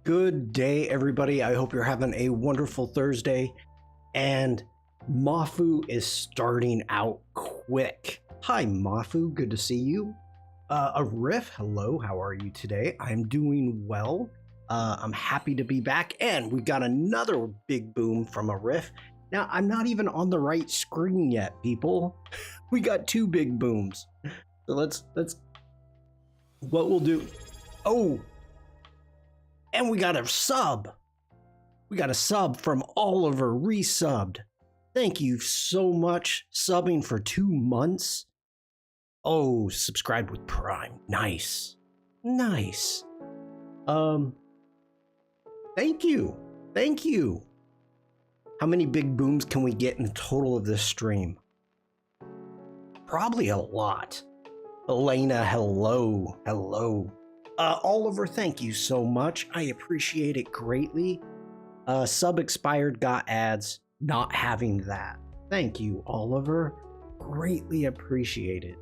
Good day, everybody. I hope you're having a wonderful Thursday. And Mafu is starting out quick. Hi, Mafu. Good to see you. A Riff, hello. How are you today? I'm doing well. I'm happy to be back. And we got another big boom from a Riff. Now, I'm not even on the right screen yet, people. We got two big booms. So let's what we'll do. Oh, and we got a sub. We got a sub from Oliver, resubbed. Thank you so much, subbing for 2 months. Oh, subscribed with Prime. Nice. Nice. Thank you. Thank you. How many big booms can we get in the total of this stream? Probably a lot. Elena, hello. Hello. Oliver, thank you so much. I appreciate it greatly. Sub expired, got ads. Not having that. Thank you, Oliver. Greatly appreciate it.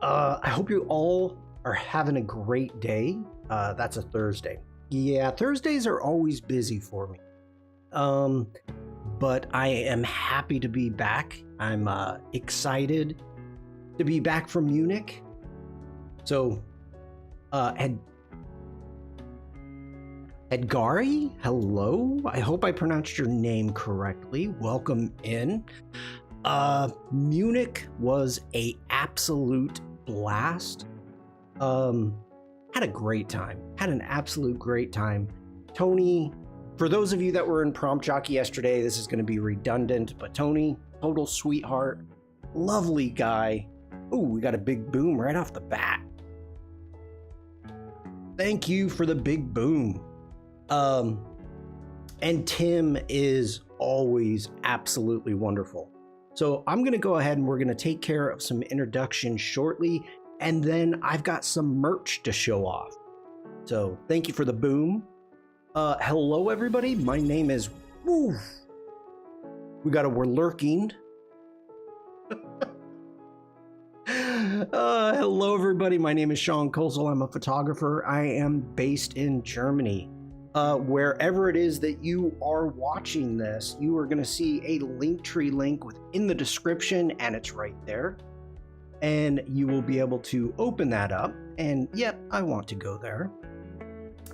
I hope you all are having a great day. That's a Thursday. Yeah, Thursdays are always busy for me. But I am happy to be back. I'm excited to be back from Munich. So, Edgari, hello. I hope I pronounced your name correctly. Welcome in. Munich was a absolute blast. Had a great time. Had an absolute great time. Tony, for those of you that were in Prompt Jockey yesterday, this is going to be redundant, but Tony, total sweetheart, lovely guy. Ooh, we got a big boom right off the bat. Thank you for the big boom. And Tim is always absolutely wonderful. So I'm going to go ahead and we're going to take care of some introductions shortly. And then I've got some merch to show off. So thank you for the boom. Hello, everybody. My name is Woof. We're lurking. Hello, everybody. My name is Shawn. I'm a photographer. I am based in Germany. Wherever it is that you are watching this, you are going to see a Linktree link within the description, and it's right there. And you will be able to open that up. And yep, I want to go there.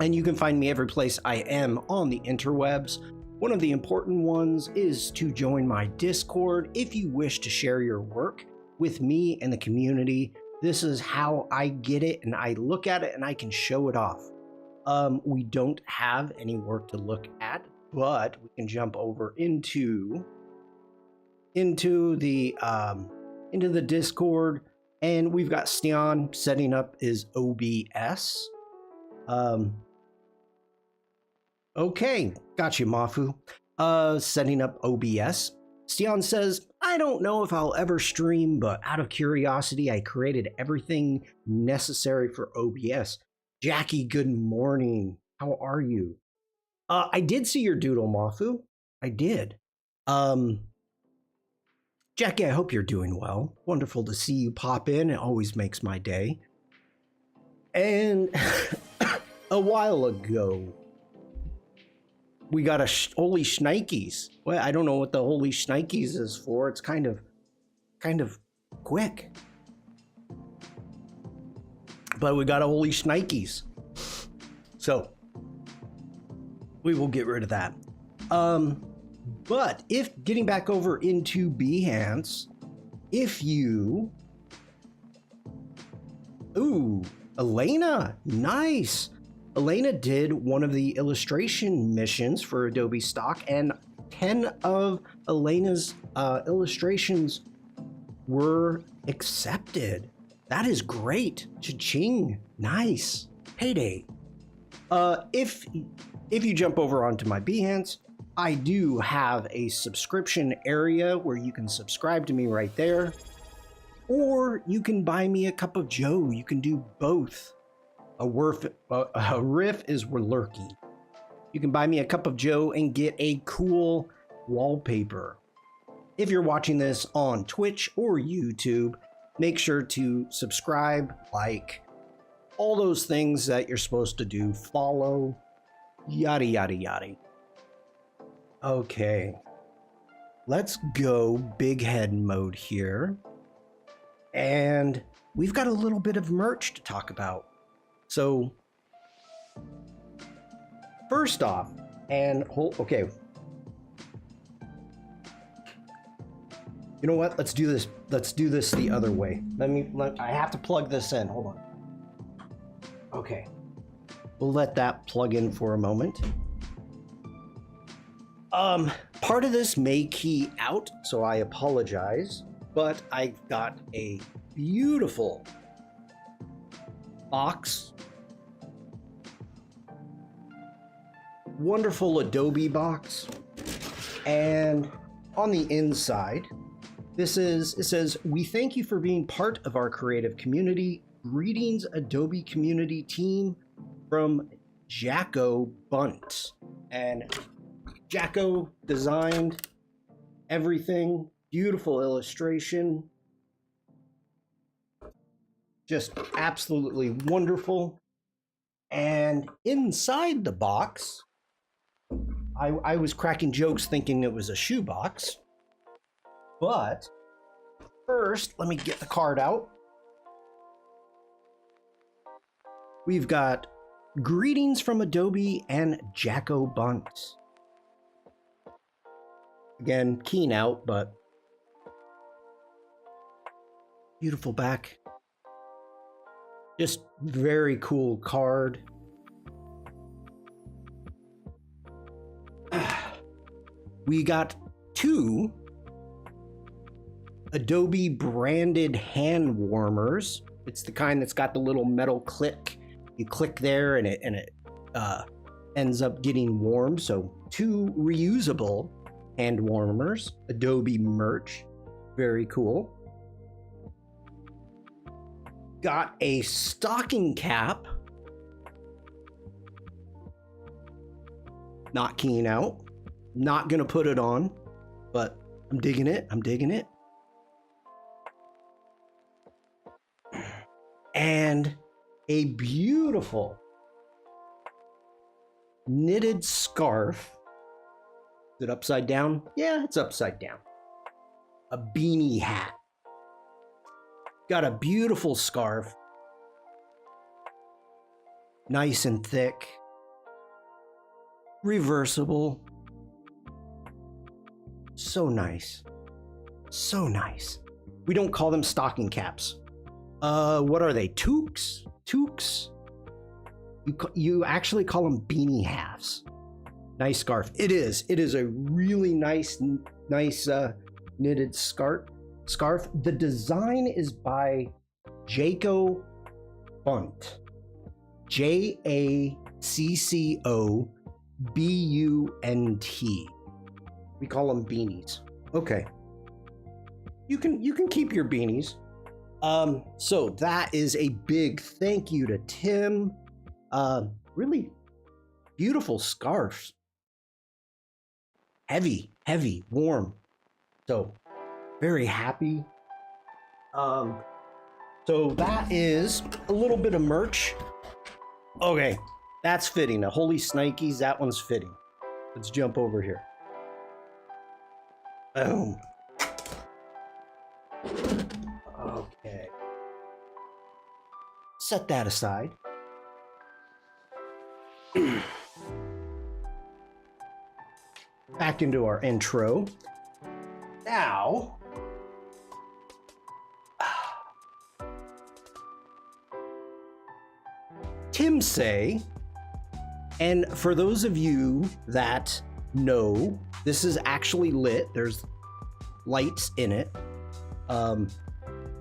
And you can find me every place I am on the interwebs. One of the important ones is to join my Discord if you wish to share your work with me and the community. This is how I get it, and I look at it and I can show it off. We don't have any work to look at, but we can jump over into the Discord, and we've got Shawn setting up his OBS. Okay, got you, Mafu. Setting up OBS. Shawn says, I don't know if I'll ever stream, but out of curiosity, I created everything necessary for OBS. Jackie, good morning. How are you? I did see your doodle, Mafu. I did. Jackie, I hope you're doing well. Wonderful to see you pop in. It always makes my day. And a while ago, we got a Holy Shnikes. Well, I don't know what the Holy Shnikes is for. It's kind of quick. But we got a Holy Shnikes. So, we will get rid of that. But if getting back over into Behance, if you... Ooh, Elena, nice. Elena did one of the illustration missions for Adobe stock, and 10 of Elena's illustrations were accepted. That is great. Cha-ching. Nice. Payday. If you jump over onto my Behance, I do have a subscription area where you can subscribe to me right there. Or you can buy me a cup of joe. You can do both. A riff is we're lurking. You can buy me a cup of joe and get a cool wallpaper. If you're watching this on Twitch or YouTube, make sure to subscribe, like, all those things that you're supposed to do. Follow. Yada, yada, yada. Okay. Let's go big head mode here. And we've got a little bit of merch to talk about. So, first off, okay. You know what? Let's do this. Let's do this the other way. I have to plug this in. Hold on. Okay. We'll let that plug in for a moment. Part of this may key out, so I apologize, but I got a beautiful box. Wonderful Adobe box. And on the inside, it says, "We thank you for being part of our creative community. Greetings, Adobe community team, from Jacko Bunt." And Jacko designed everything. Beautiful illustration. Just absolutely wonderful. And inside the box, I was cracking jokes thinking it was a shoebox. But first, let me get the card out. We've got greetings from Adobe and Jacko Bunt. Again, keen out, but beautiful back. Just very cool card. We got 2 Adobe branded hand warmers. It's the kind that's got the little metal click. You click there and it ends up getting warm. So 2 reusable hand warmers, Adobe merch, very cool. Got a stocking cap. Not keen out. Not gonna put it on, but I'm digging it. I'm digging it. And a beautiful knitted scarf. Is it upside down? Yeah, it's upside down. A beanie hat. Got a beautiful scarf. Nice and thick. Reversible. So nice. So nice. We don't call them stocking caps. What are they? Toques? Toques? You actually call them beanie hats. Nice scarf. It is. It is a really nice knitted scarf. The design is by Jacko Bunt. JACCOBUNT. We call them beanies. Okay. You can keep your beanies. So that is a big thank you to Tim. Really beautiful scarves. Heavy, warm. So very happy. So that is a little bit of merch. Okay, that's fitting. A Holy Snikes, that one's fitting. Let's jump over here. Boom. Okay. Set that aside. Back into our intro. Now, Tim say, and for those of you that know, this is actually lit. There's lights in it.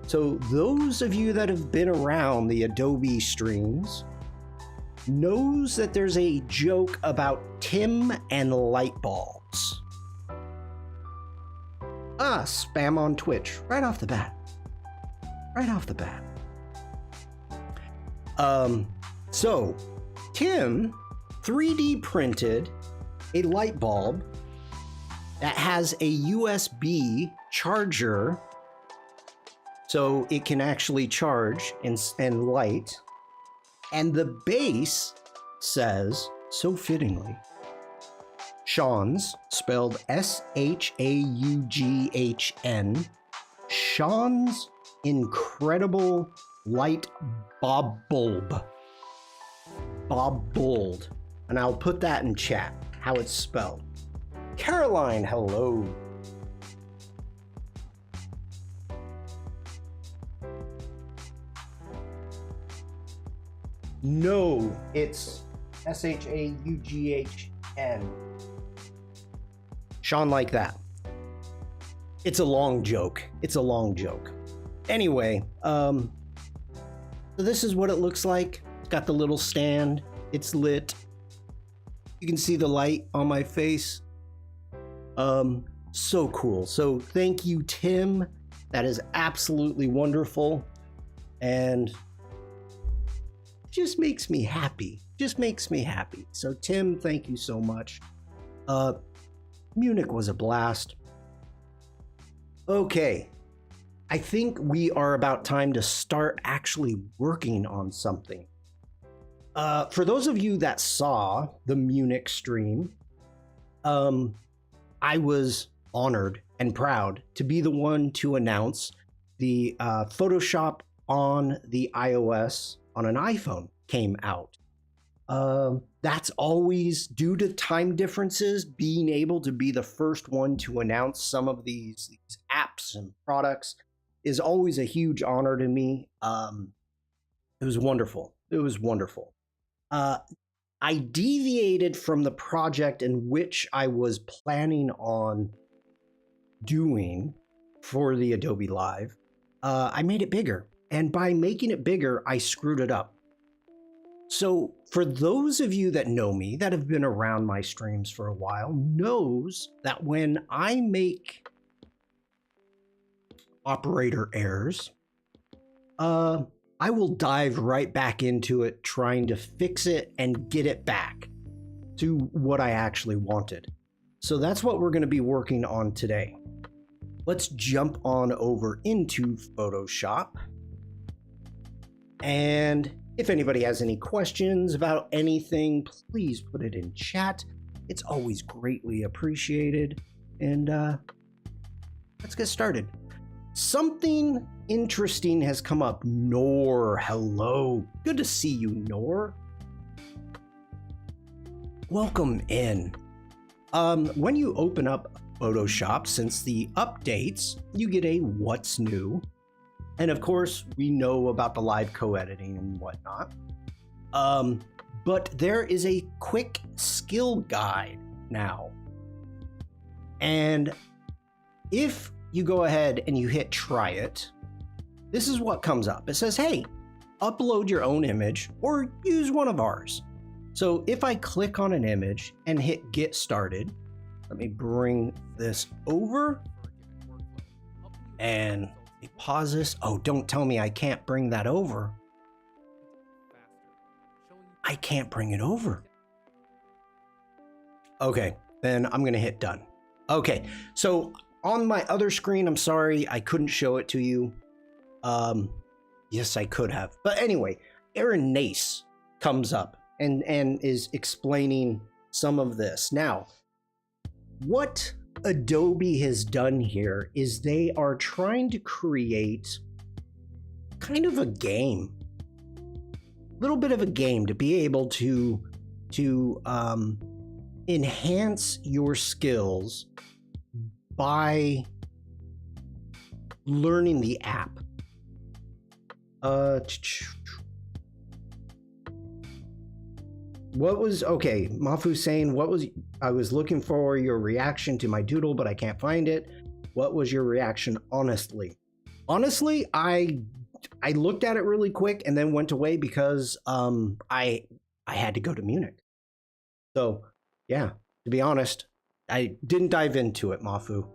So those of you that have been around the Adobe streams knows that there's a joke about Tim and light bulbs. Spam on Twitch right off the bat. Right off the bat. So Tim 3D printed a light bulb that has a USB charger, so it can actually charge and light. And the base says so fittingly. Shawn's, spelled Shaughn, Shawn's incredible light bob bulb. Bold. And I'll put that in chat, how it's spelled. Caroline, hello. No, it's Shaughn. Shawn like that. It's a long joke. Anyway, so this is what it looks like. It's got the little stand. It's lit. You can see the light on my face. So cool. So thank you, Tim. That is absolutely wonderful. And it just makes me happy. So Tim, thank you so much. Munich was a blast. Okay, I think we are about time to start actually working on something. For those of you that saw the Munich stream, I was honored and proud to be the one to announce the Photoshop on the iOS on an iPhone came out. That's always due to time differences. Being able to be the first one to announce some of these apps and products is always a huge honor to me. It was wonderful. I deviated from the project in which I was planning on doing for the Adobe Live. I made it bigger, and by making it bigger, I screwed it up. So for those of you that know me, that have been around my streams for a while, knows that when I make operator errors, I will dive right back into it, trying to fix it and get it back to what I actually wanted. So that's what we're going to be working on today. Let's jump on over into Photoshop. And if anybody has any questions about anything, please put it in chat. It's always greatly appreciated. And let's get started. Something interesting has come up. Noor, hello. Good to see you, Noor. Welcome in. When you open up Photoshop, since the updates, you get a what's new. And of course, we know about the live co-editing and whatnot. But there is a quick skill guide now. And if you go ahead and you hit try it, this is what comes up. It says, hey, upload your own image or use one of ours. So if I click on an image and hit get started, let me bring this over and pause this. Oh, don't tell me I can't bring that over. I can't bring it over. Okay, then I'm gonna hit done. Okay, so on my other screen, I'm sorry, I couldn't show it to you. Yes, I could have. But anyway, Aaron Nace comes up and is explaining some of this. Now, what Adobe has done here is they are trying to create kind of a game, a little bit of a game to be able to enhance your skills by learning the app. What was, okay, Mafu saying, I was looking for your reaction to my doodle, but I can't find it. What was your reaction, honestly? Honestly, I looked at it really quick and then went away because I had to go to Munich. So, yeah, to be honest, I didn't dive into it, Mafu.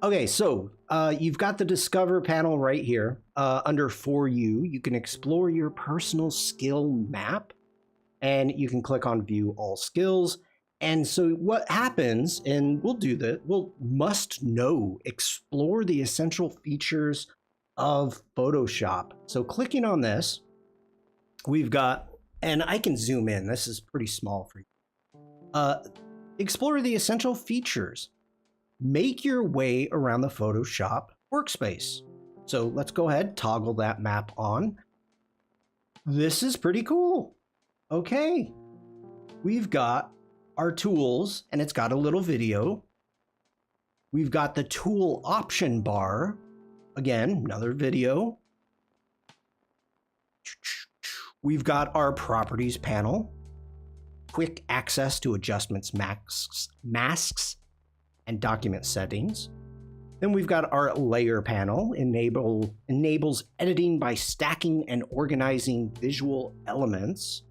Okay, so you've got the Discover panel right here. Under For You, you can explore your personal skill map. And you can click on View All Skills. And so what happens, and we'll do that, we'll must know, explore the essential features of Photoshop. So clicking on this, we've got, and I can zoom in, this is pretty small for you. Uh, explore the essential features. Make your way around the Photoshop workspace. So let's go ahead, toggle that map on. This is pretty cool. Okay, we've got our tools, and it's got a little video. We've got the tool option bar. Again, another video. We've got our properties panel, quick access to adjustments, masks, and document settings. Then we've got our layer panel, enables editing by stacking and organizing visual elements.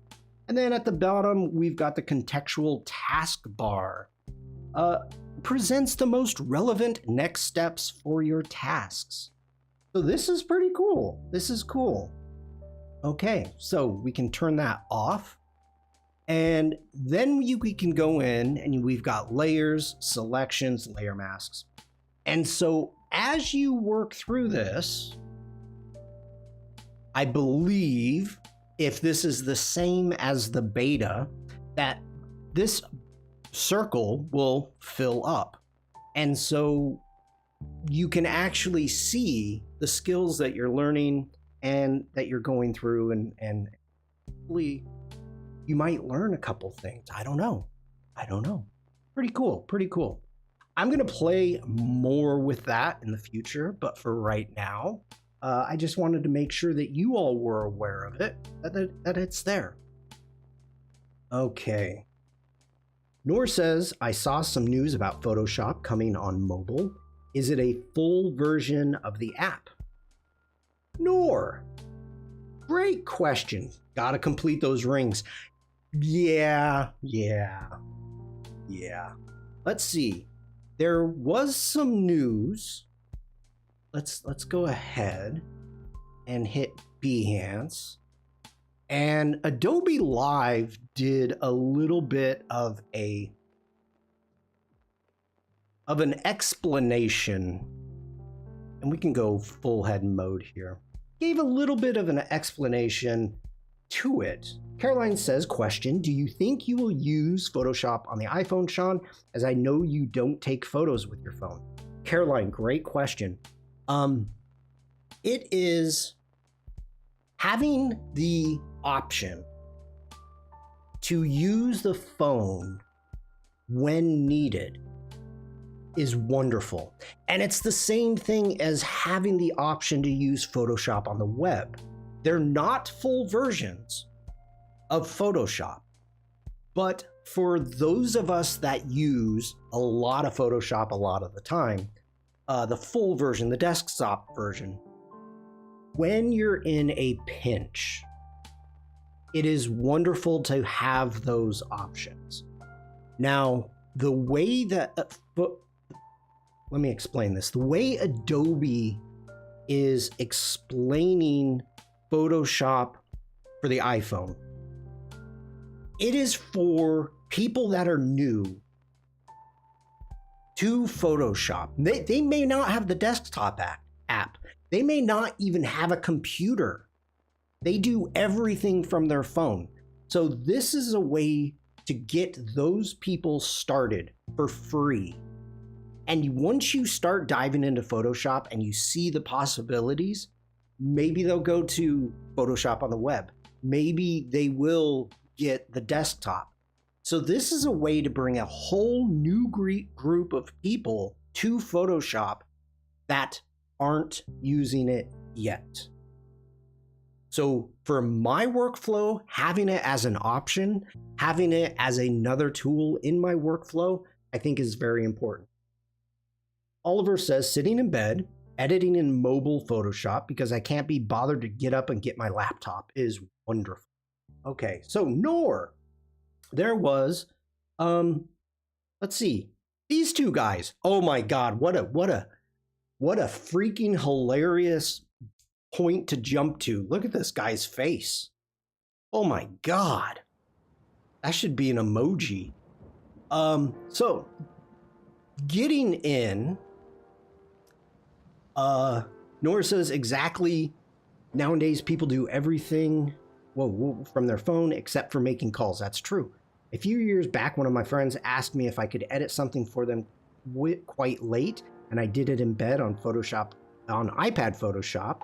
And then at the bottom, we've got the contextual taskbar. Presents the most relevant next steps for your tasks. So this is pretty cool. This is cool. Okay, so we can turn that off. And then we can go in and we've got layers, selections, layer masks. And so as you work through this, I believe if this is the same as the beta, that this circle will fill up. And so you can actually see the skills that you're learning and that you're going through, and hopefully you might learn a couple things. I don't know. Pretty cool. I'm gonna play more with that in the future, but for right now, I just wanted to make sure that you all were aware of it, that it's there. Okay. Nor says, I saw some news about Photoshop coming on mobile. Is it a full version of the app? Nor. Great question. Gotta complete those rings. Yeah. Let's see. There was some news. Let's go ahead and hit Behance. And Adobe Live did a little bit of an explanation, and we can go full head mode here. Gave a little bit of an explanation to it. Caroline says, question, do you think you will use Photoshop on the iPhone, Shawn, as I know you don't take photos with your phone? Caroline, great question. It is having the option to use the phone when needed is wonderful. And it's the same thing as having the option to use Photoshop on the web. They're not full versions of Photoshop, but for those of us that use a lot of Photoshop a lot of the time, the full version, the desktop version, when you're in a pinch, it is wonderful to have those options. Now, the way that, let me explain this. The way Adobe is explaining Photoshop for the iPhone, it is for people that are new to Photoshop. They may not have the desktop app. They may not even have a computer. They do everything from their phone. So this is a way to get those people started for free. And once you start diving into Photoshop and you see the possibilities, maybe they'll go to Photoshop on the web. Maybe they will get the desktop. So this is a way to bring a whole new group of people to Photoshop that aren't using it yet. So for my workflow, having it as an option, having it as another tool in my workflow, I think is very important. Oliver says, sitting in bed, editing in mobile Photoshop because I can't be bothered to get up and get my laptop is wonderful. Okay, so Nor, there was, let's see, these two guys. Oh my God, what a freaking hilarious point to jump to. Look at this guy's face. Oh my God, that should be an emoji. So getting in, Nora says exactly. Nowadays, people do everything from their phone except for making calls. That's true. A few years back, one of my friends asked me if I could edit something for them quite late, and I did it in bed on Photoshop, on iPad Photoshop.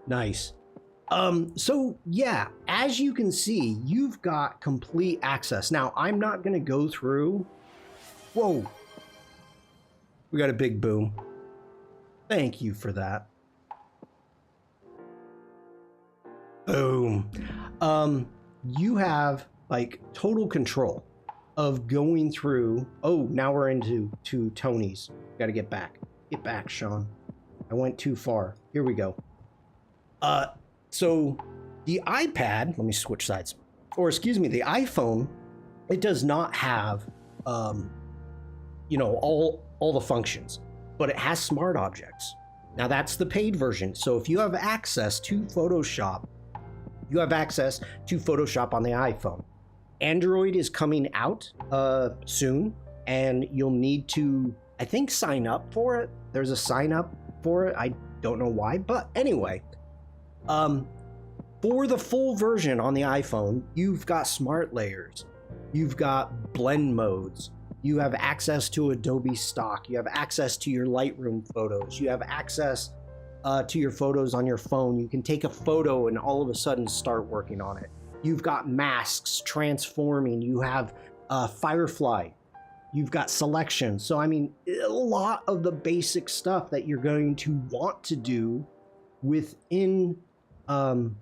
Nice. So yeah, as you can see, you've got complete access. Now, I'm not going to go through. Whoa. We got a big boom. Thank you for that. Boom. You have like total control of going through. Oh, now we're into Tony's. Got to get back. Get back, Shawn. I went too far. Here we go. So the iPad, let me switch sides, or excuse me, the iPhone, it does not have, you know, all the functions, but it has smart objects. Now that's the paid version. So if you have access to Photoshop, you have access to Photoshop on the iPhone. Android is coming out soon, and you'll need to, I think, sign up for it. There's a sign up for it. I don't know why, but anyway. For the full version on the iPhone, you've got smart layers, you've got blend modes, you have access to Adobe stock, you have access to your Lightroom photos, you have access to your photos on your phone. You can take a photo and all of a sudden start working on it. You've got masks, transforming, you have Firefly, you've got selection. So I mean, a lot of the basic stuff that you're going to want to do within Photoshop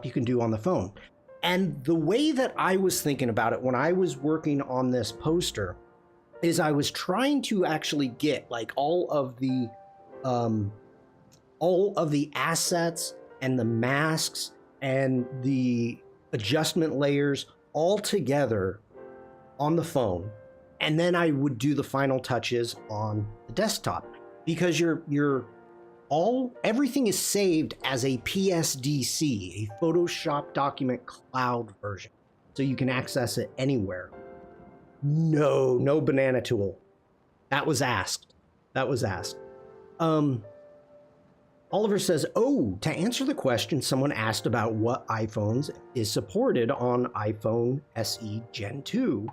you can do on the phone. And the way that I was thinking about it when I was working on this poster is I was trying to actually get like all of the assets and the masks and the adjustment layers all together on the phone, and then I would do the final touches on the desktop, because everything is saved as a PSDC, a Photoshop document cloud version, so you can access it anywhere. No banana tool. That was asked. Oliver says, oh, to answer the question someone asked about what iPhones is supported on iPhone SE Gen 2.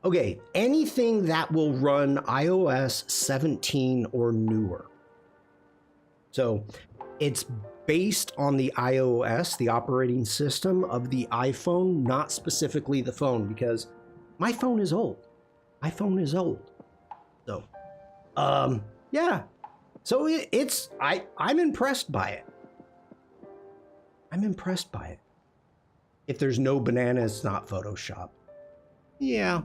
Okay, anything that will run iOS 17 or newer. So it's based on the iOS, the operating system of the iPhone, not specifically the phone, because my phone is old. So, yeah. So I'm impressed by it. If there's no banana, it's not Photoshop. Yeah.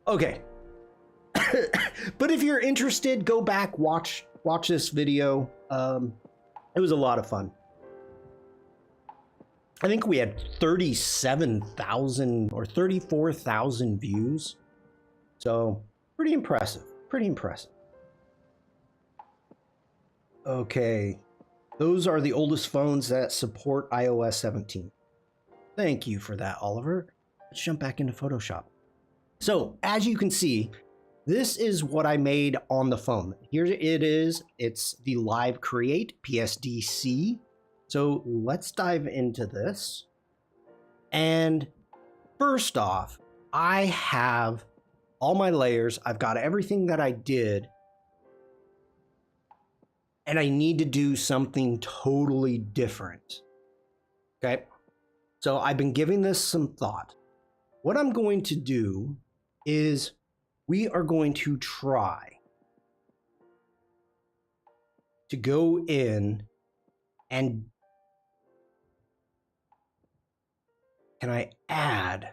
Okay. But if you're interested, go back, watch this video. It was a lot of fun. I think we had 37,000 or 34,000 views. So pretty impressive. Okay. Those are the oldest phones that support iOS 17. Thank you for that, Oliver. Let's jump back into Photoshop. So as you can see, this is what I made on the phone. Here it is. It's the Live Create PSDC. So let's dive into this. And first off, I have all my layers. I've got everything that I did. And I need to do something totally different. Okay. So I've been giving this some thought. What I'm going to do is we are going to try to go in and can I add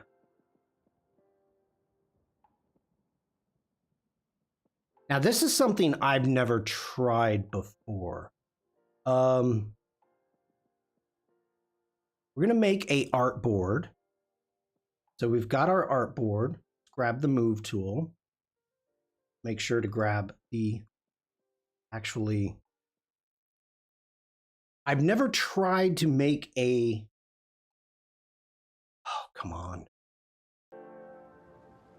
now? This is something I've never tried before. We're going to make a artboard. So we've got our artboard. Grab the move tool. Make sure to grab the I've never tried to make a, oh, come on.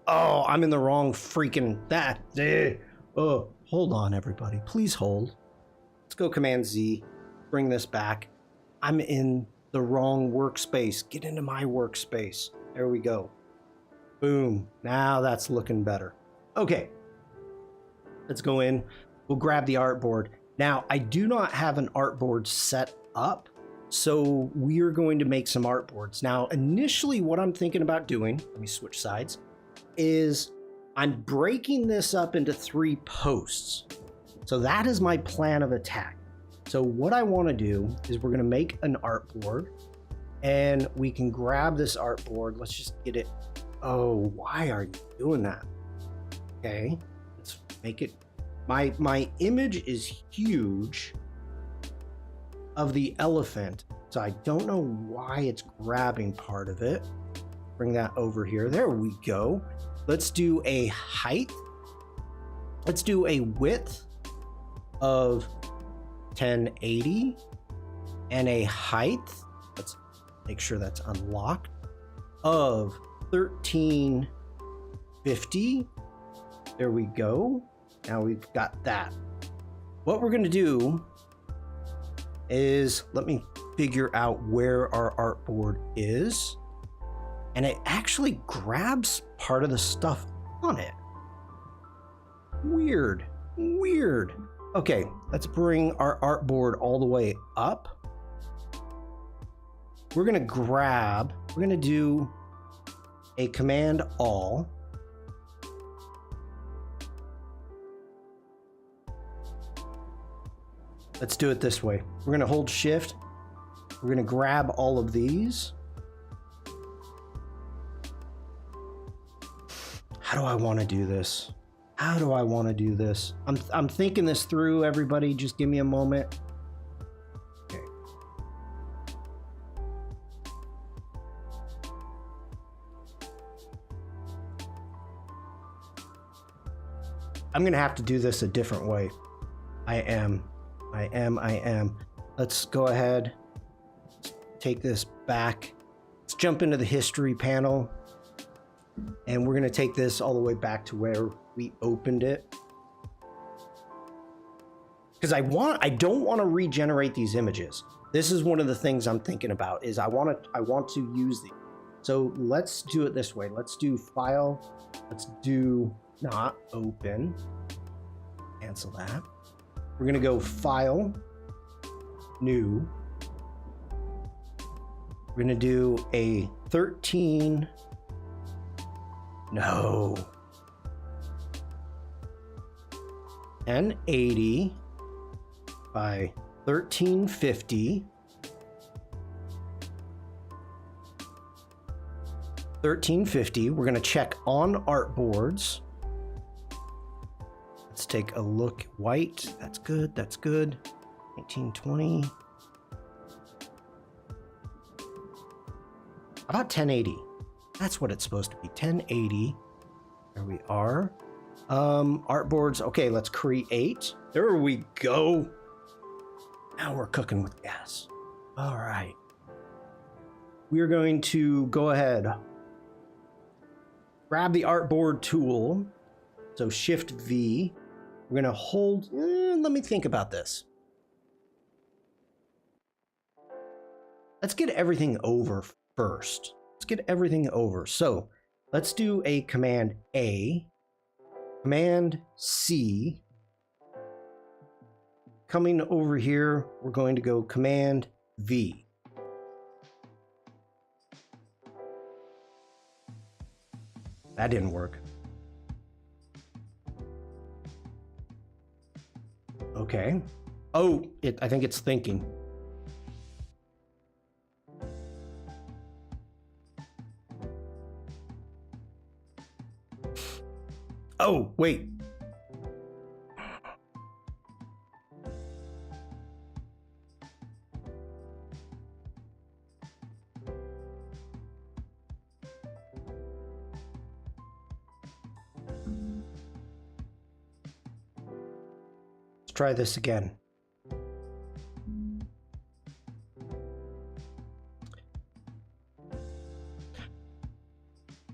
Oh, I'm in the wrong freaking Oh, hold on, everybody. Please hold. Let's go Command Z. Bring this back. I'm in the wrong workspace. Get into my workspace. There we go. Boom. Now that's looking better. Okay. Let's go in. We'll grab the artboard. Now, I do not have an artboard set up, so we are going to make some artboards. Now, initially what I'm thinking about doing, let me switch sides, is I'm breaking this up into 3 posts. So that is my plan of attack. So what I want to do is we're going to make an artboard, and we can grab this artboard. Let's just get it. Oh, why are you doing that? Okay, let's make it. My image is huge of the elephant, so I don't know why it's grabbing part of it. Bring that over here. There we go. Let's do a height. Let's do a width of 1080 and a height, let's make sure that's unlocked, of 1350. There we go. Now we've got that. What we're going to do is, let me figure out where our artboard is, and it actually grabs part of the stuff on it. Weird. Okay, let's bring our artboard all the way up. We're going to do a Command All. Let's do it this way. We're going to hold Shift. We're going to grab all of these. How do I want to do this? I'm thinking this through, everybody. Just give me a moment. Okay. I'm going to have to do this a different way. I am. Let's go ahead. Let's take this back. Let's jump into the history panel. And we're going to take this all the way back to where we opened it. Because I don't want to regenerate these images. This is one of the things I'm thinking about, is I want to use these. So let's do it this way. Let's do File. Let's do not open. Cancel that. We're going to go File, New. We're going to do a 13. No. 1080 by 1350. 1350. We're going to check on artboards. Let's take a look. White. That's good. 1920. How about 1080? That's what it's supposed to be. 1080. There we are. Artboards. Okay, let's create. There we go. Now we're cooking with gas. All right. We are going to go ahead. Grab the artboard tool. So Shift V. We're going to hold. Let me think about this. Let's get everything over first. So let's do a Command A, Command C. Coming over here, we're going to go Command V. That didn't work. Okay. Oh, I think it's thinking. Oh, wait. Let's try this again.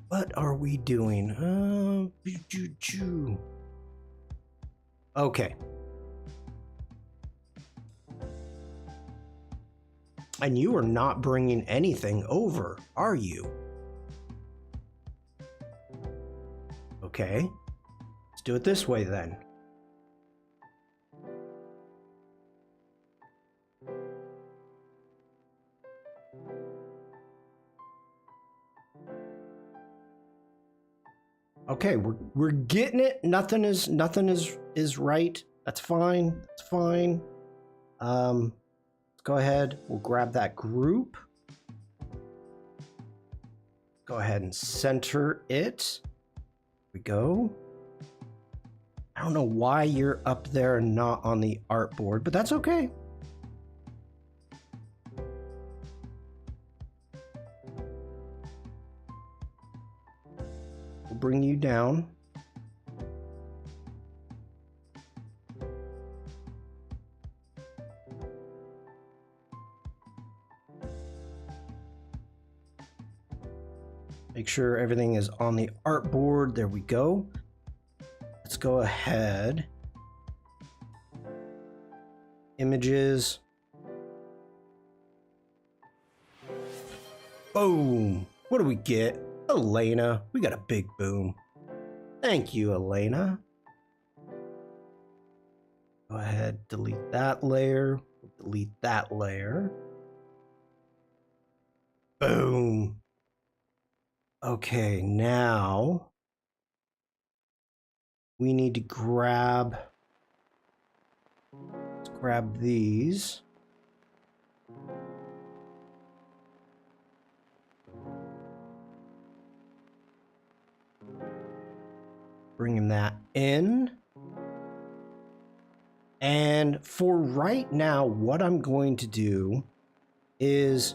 What are we doing? Okay. And you are not bringing anything over, are you? Okay, let's do it this way then. Okay, we're getting it. Nothing is right. That's fine. That's fine. Let's go ahead. We'll grab that group. Go ahead and center it. Here we go. I don't know why you're up there and not on the artboard, but that's okay. We'll bring you down. Make sure everything is on the artboard. There we go. Let's go ahead. Images. Boom. What do we get? Elena. We got a big boom. Thank you, Elena. Go ahead, delete that layer. Delete that layer. Boom. Okay, now we need to grab, let's grab these. Bringing that in. And for right now, what I'm going to do is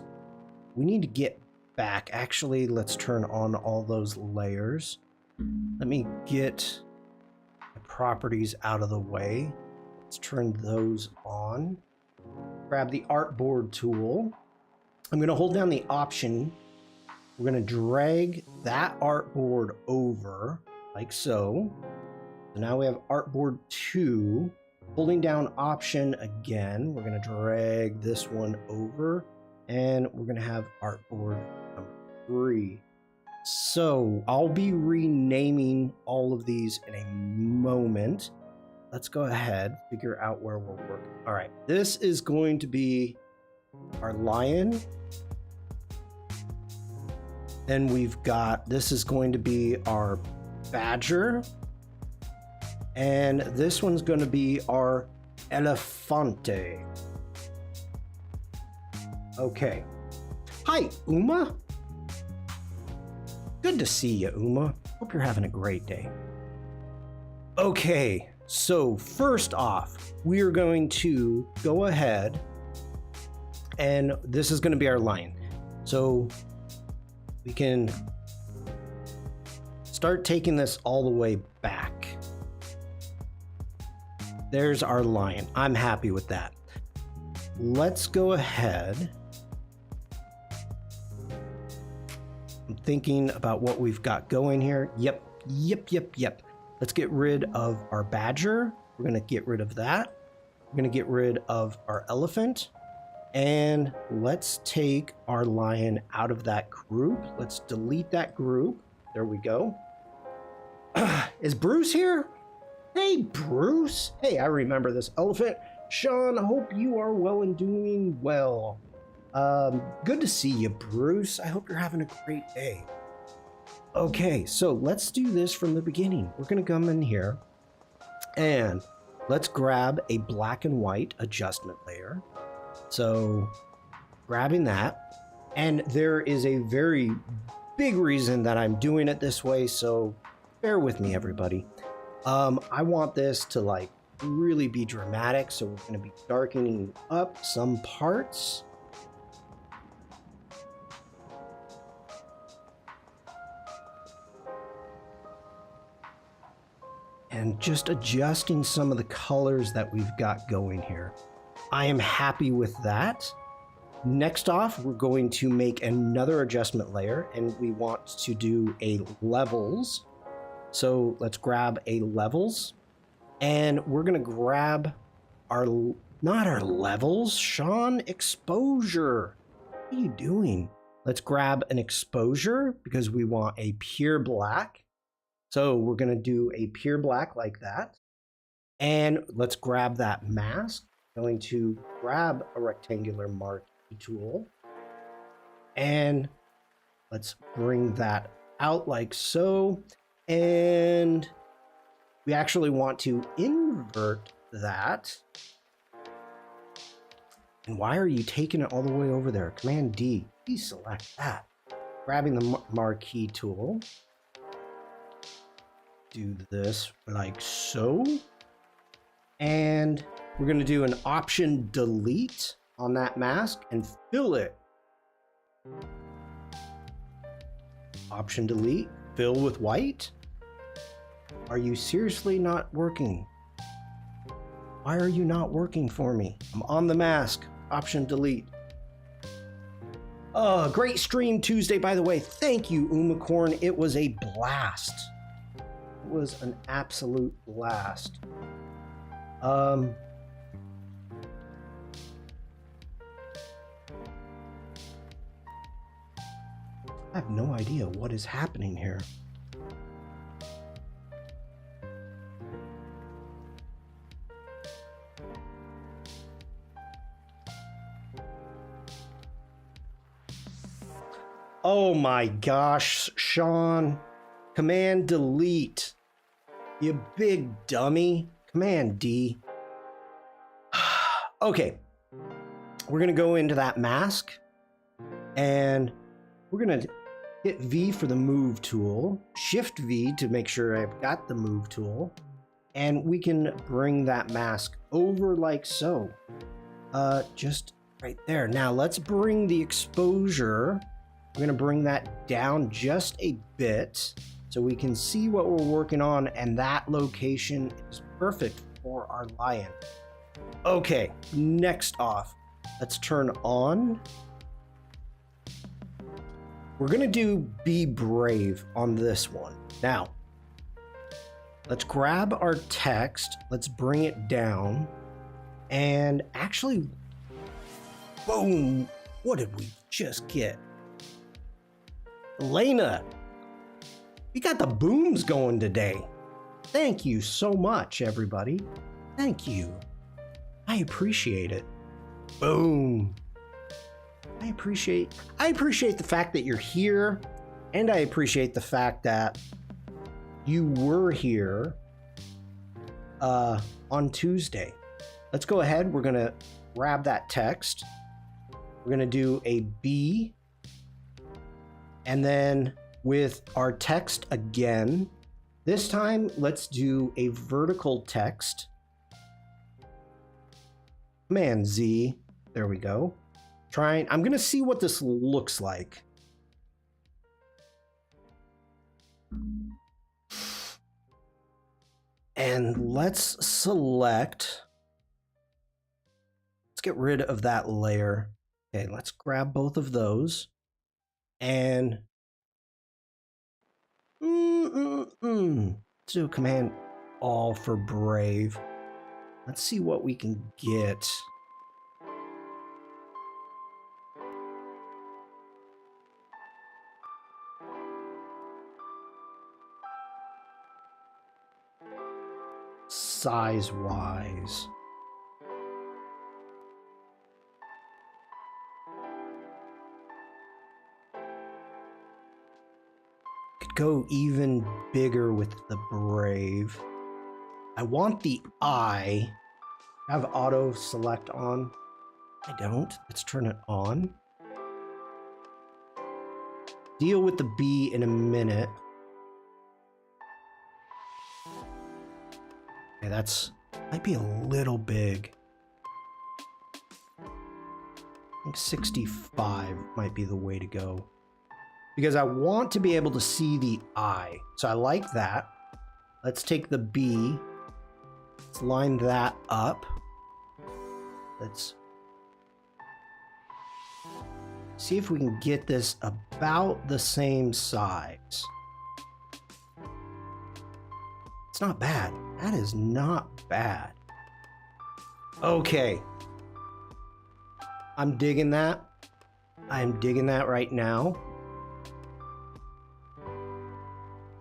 we need to get back. Actually, let's turn on all those layers. Let me get the properties out of the way. Let's turn those on. Grab the artboard tool. I'm going to hold down the option. We're going to drag that artboard over like so. So now we have artboard 2. Holding down option again, we're going to drag this one over, and we're going to have artboard number 3. So I'll be renaming all of these in a moment. Let's go ahead, figure out where we're working. All right, this is going to be our lion. Then we've got, this is going to be our badger. And this one's going to be our elefante. Okay. Hi, Uma. Good to see you, Uma. Hope you're having a great day. Okay, so first off, we are going to go ahead, and this is going to be our lion. So we can start taking this all the way back. There's our lion. I'm happy with that. Let's go ahead. I'm thinking about what we've got going here. Yep. Let's get rid of our badger. We're going to get rid of that. We're going to get rid of our elephant. And let's take our lion out of that group. Let's delete that group. There we go. Is Bruce here? Hey, Bruce. Hey, I remember this elephant. Shawn, I hope you are well and doing well. Good to see you, Bruce. I hope you're having a great day. Okay, so let's do this from the beginning. We're going to come in here and let's grab a black and white adjustment layer. So grabbing that, and there is a very big reason that I'm doing it this way, so bear with me, everybody. I want this to like really be dramatic, so we're going to be darkening up some parts. And just adjusting some of the colors that we've got going here. I am happy with that. Next off, we're going to make another adjustment layer, and we want to do a levels. So let's grab a levels, and we're going to grab our Not our levels, Shawn. Exposure. What are you doing? Let's grab an exposure because we want a pure black. So we're going to do a pure black like that. And let's grab that mask. I'm going to grab a rectangular marquee tool. And let's bring that out like so. And we actually want to invert that. And why are you taking it all the way over there? Command D, deselect that. Grabbing the marquee tool. Do this like so. And we're going to do an Option Delete on that mask and fill it. Option Delete, fill with white. Are you seriously not working? Why are you not working for me? I'm on the mask. Option Delete. Great stream Tuesday, by the way. Thank you, Umacorn. It was a blast. It was an absolute blast. I have no idea what is happening here. Oh my gosh, Shawn. Command Delete. You big dummy. Command D. Okay. We're going to go into that mask. And we're going to hit V for the move tool. Shift V to make sure I've got the move tool. And we can bring that mask over like so. Just right there. Now let's bring the exposure. We're going to bring that down just a bit so we can see what we're working on, and that location is perfect for our lion. Okay, next off, let's turn on. We're going to do Be Brave on this one. Now, let's grab our text, let's bring it down, and actually, boom, what did we just get? Elena, we got the booms going today. Thank you so much, everybody. Thank you. I appreciate it. Boom. I appreciate the fact that you're here, and I appreciate the fact that you were here on Tuesday. Let's go ahead. We're gonna grab that text. We're gonna do a B. And then with our text again, this time let's do a vertical text. Command Z, there we go. I'm gonna see what this looks like. And let's get rid of that layer. Okay, let's grab both of those. And let's do Command All for Brave. Let's see what we can get. Size-wise. Go even bigger with the Brave. I want the I. Have auto select on. I don't. Let's turn it on. Deal with the B in a minute. Okay, might be a little big. I think 65 might be the way to go. Because I want to be able to see the I. So I like that. Let's take the B. Let's line that up. Let's see if we can get this about the same size. It's not bad. That is not bad. Okay, I'm digging that. I'm digging that right now.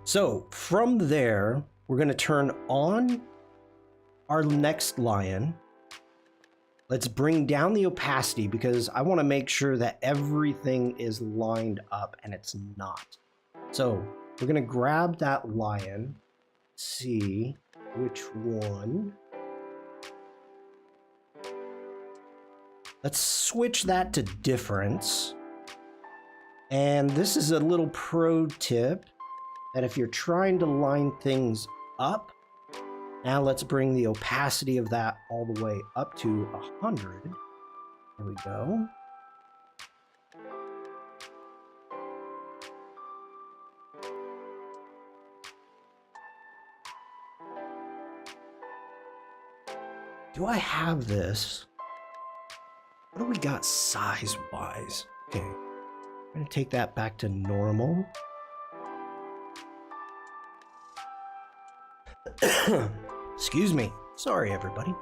So from there, we're going to turn on our next lion. Let's bring down the opacity because I want to make sure that everything is lined up, and it's not. So we're going to grab that lion, see which one. Let's switch that to difference. And this is a little pro tip that if you're trying to line things up, now let's bring the opacity of that all the way up to 100. There we go. Do I have this? What do we got size-wise? Okay, I'm gonna take that back to normal. Excuse me. Sorry, everybody.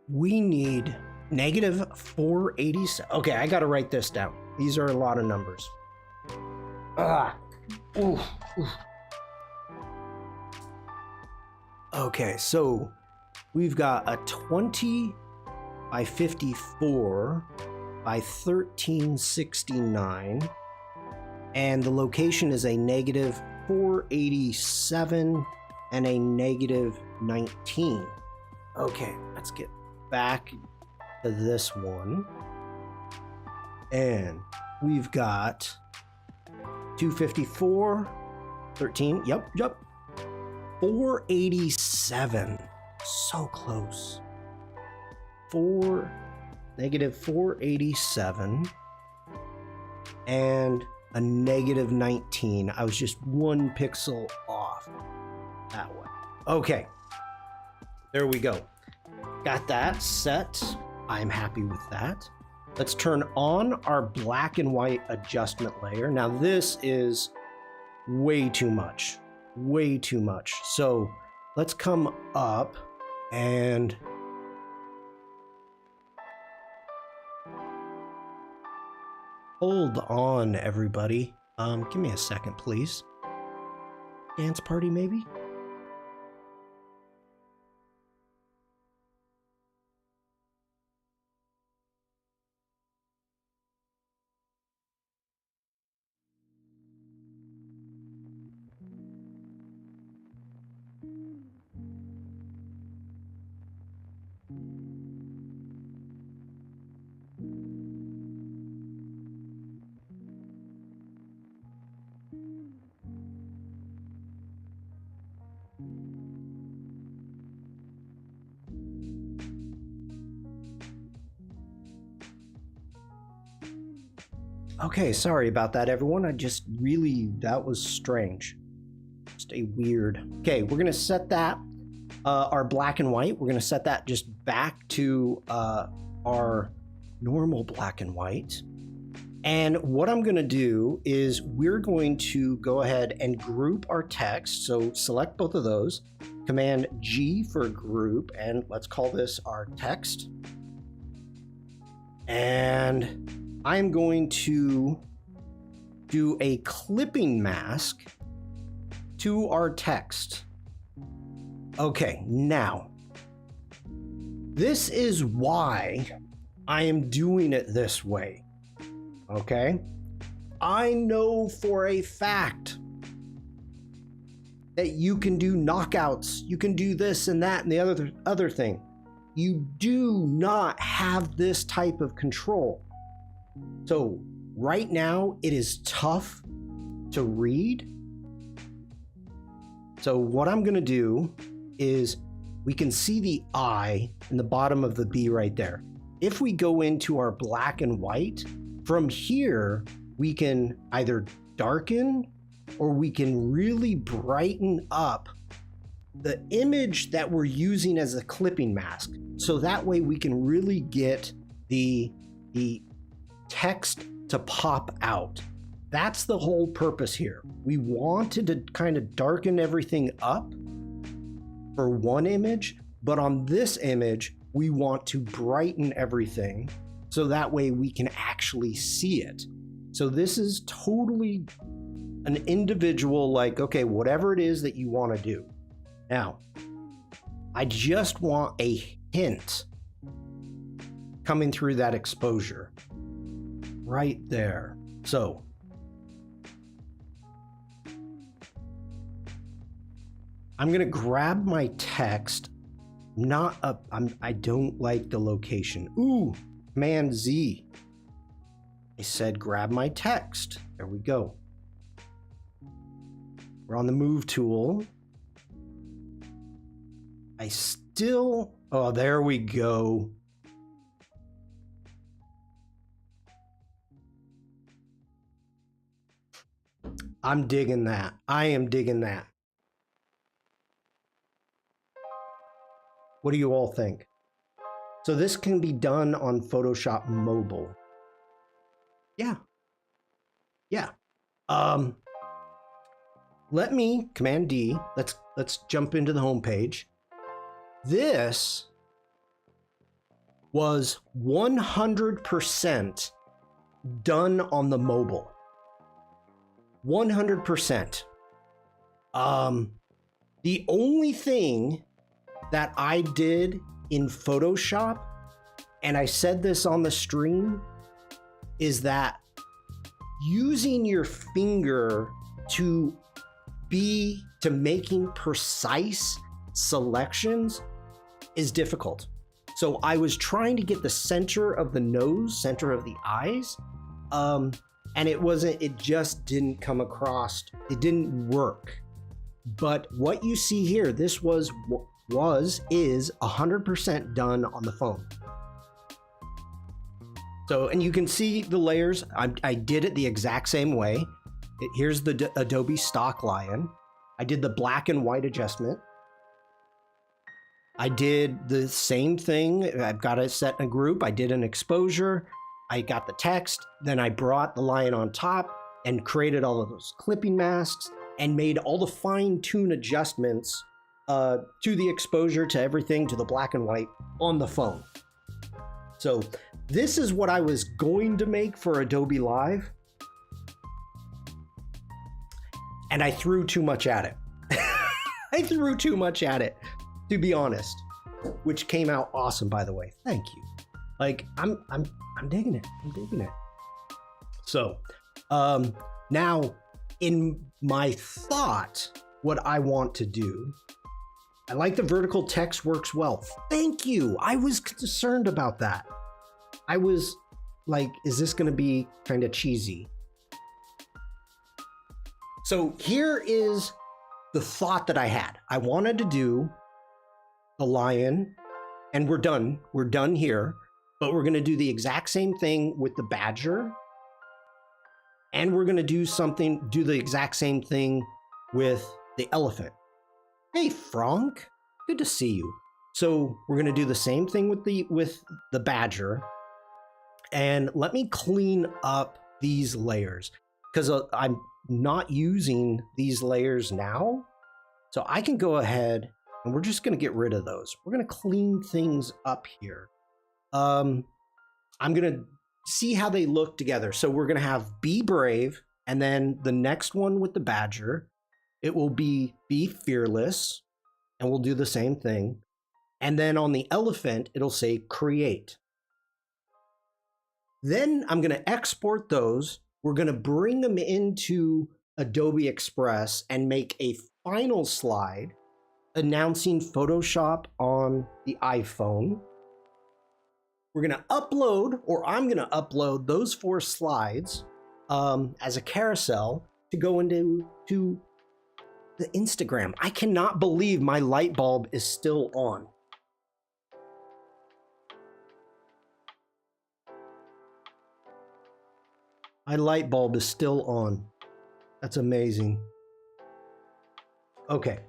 We need -487. Okay, I gotta write this down. These are a lot of numbers. Oof. Okay, so we've got a 20 by 54 by 1369, and the location is a -487 and a -19. Okay, let's get back to this one. And we've got 254, 13, yep. 487, so close. -487 and a -19. I was just 1 pixel off that one. Okay, there we go. Got that set. I'm happy with that. Let's turn on our black and white adjustment layer. Now this is way too much. Way too much. So let's come up and hold on, everybody. Give me a second, please. Dance party, maybe? Okay, sorry about that, everyone. That was strange. Just a weird. Okay, we're gonna set that, our black and white, we're gonna set that just back to our normal black and white. And what I'm gonna do is we're going to go ahead and group our text. So select both of those, Command G for group, and let's call this our text. And I'm going to do a clipping mask to our text. Okay, now, this is why I am doing it this way, okay? I know for a fact that you can do knockouts, you can do this and that and the other thing. You do not have this type of control. So right now it is tough to read. So what I'm gonna do is we can see the I in the bottom of the B right there. If we go into our black and white, from here, we can either darken or we can really brighten up the image that we're using as a clipping mask. So that way we can really get the text to pop out. That's the whole purpose here. We wanted to kind of darken everything up, for one image, but on this image, we want to brighten everything so that way we can actually see it. So this is totally an individual, like, okay, whatever it is that you want to do. Now, I just want a hint coming through that exposure right there. So I'm gonna grab my text. I don't like the location. Ooh, Command Z. I said grab my text. There we go. We're on the move tool. Oh, there we go. I'm digging that. I am digging that. What do you all think? So this can be done on Photoshop Mobile. Yeah. Let me Command D. Let's jump into the home page. This was 100% done on the mobile. 100%. The only thing that I did in Photoshop, and I said this on the stream, is that using your finger to making precise selections is difficult. So I was trying to get the center of the nose, center of the eyes, and it just didn't come across. It didn't work. But what you see here, this is 100% done on the phone. So, and you can see the layers. I did it the exact same way. Here's the Adobe stock lion. I did the black and white adjustment. I did the same thing. I've got it set in a group. I did an exposure. I got the text. Then I brought the lion on top and created all of those clipping masks and made all the fine-tune adjustments to the exposure, to everything, to the black and white on the phone. So this is what I was going to make for Adobe Live. And I threw too much at it. I threw too much at it, to be honest, which came out awesome, by the way. Thank you. Like, I'm digging it. I'm digging it. So, now in my thought, what I want to do, I like the vertical text works well. Thank you. I was concerned about that. I was like, is this going to be kind of cheesy? So here is the thought that I had. I wanted to do the lion, and we're done. We're done here, but we're going to do the exact same thing with the badger. And we're going to do the exact same thing with the elephant. Hey, Frank, good to see you. So we're going to do the same thing with the badger. And let me clean up these layers because I'm not using these layers now. So I can go ahead and we're just going to get rid of those. We're going to clean things up here. I'm going to see how they look together. So we're going to have Be Brave, and then the next one with the badger, it will be Fearless, and we'll do the same thing. And then on the elephant, it'll say Create. Then I'm going to export those. We're going to bring them into Adobe Express and make a final slide announcing Photoshop on the iPhone. We're going to upload, or I'm going to upload those 4 slides as a carousel to go into the Instagram. I cannot believe my light bulb is still on. My light bulb is still on. That's amazing. Okay.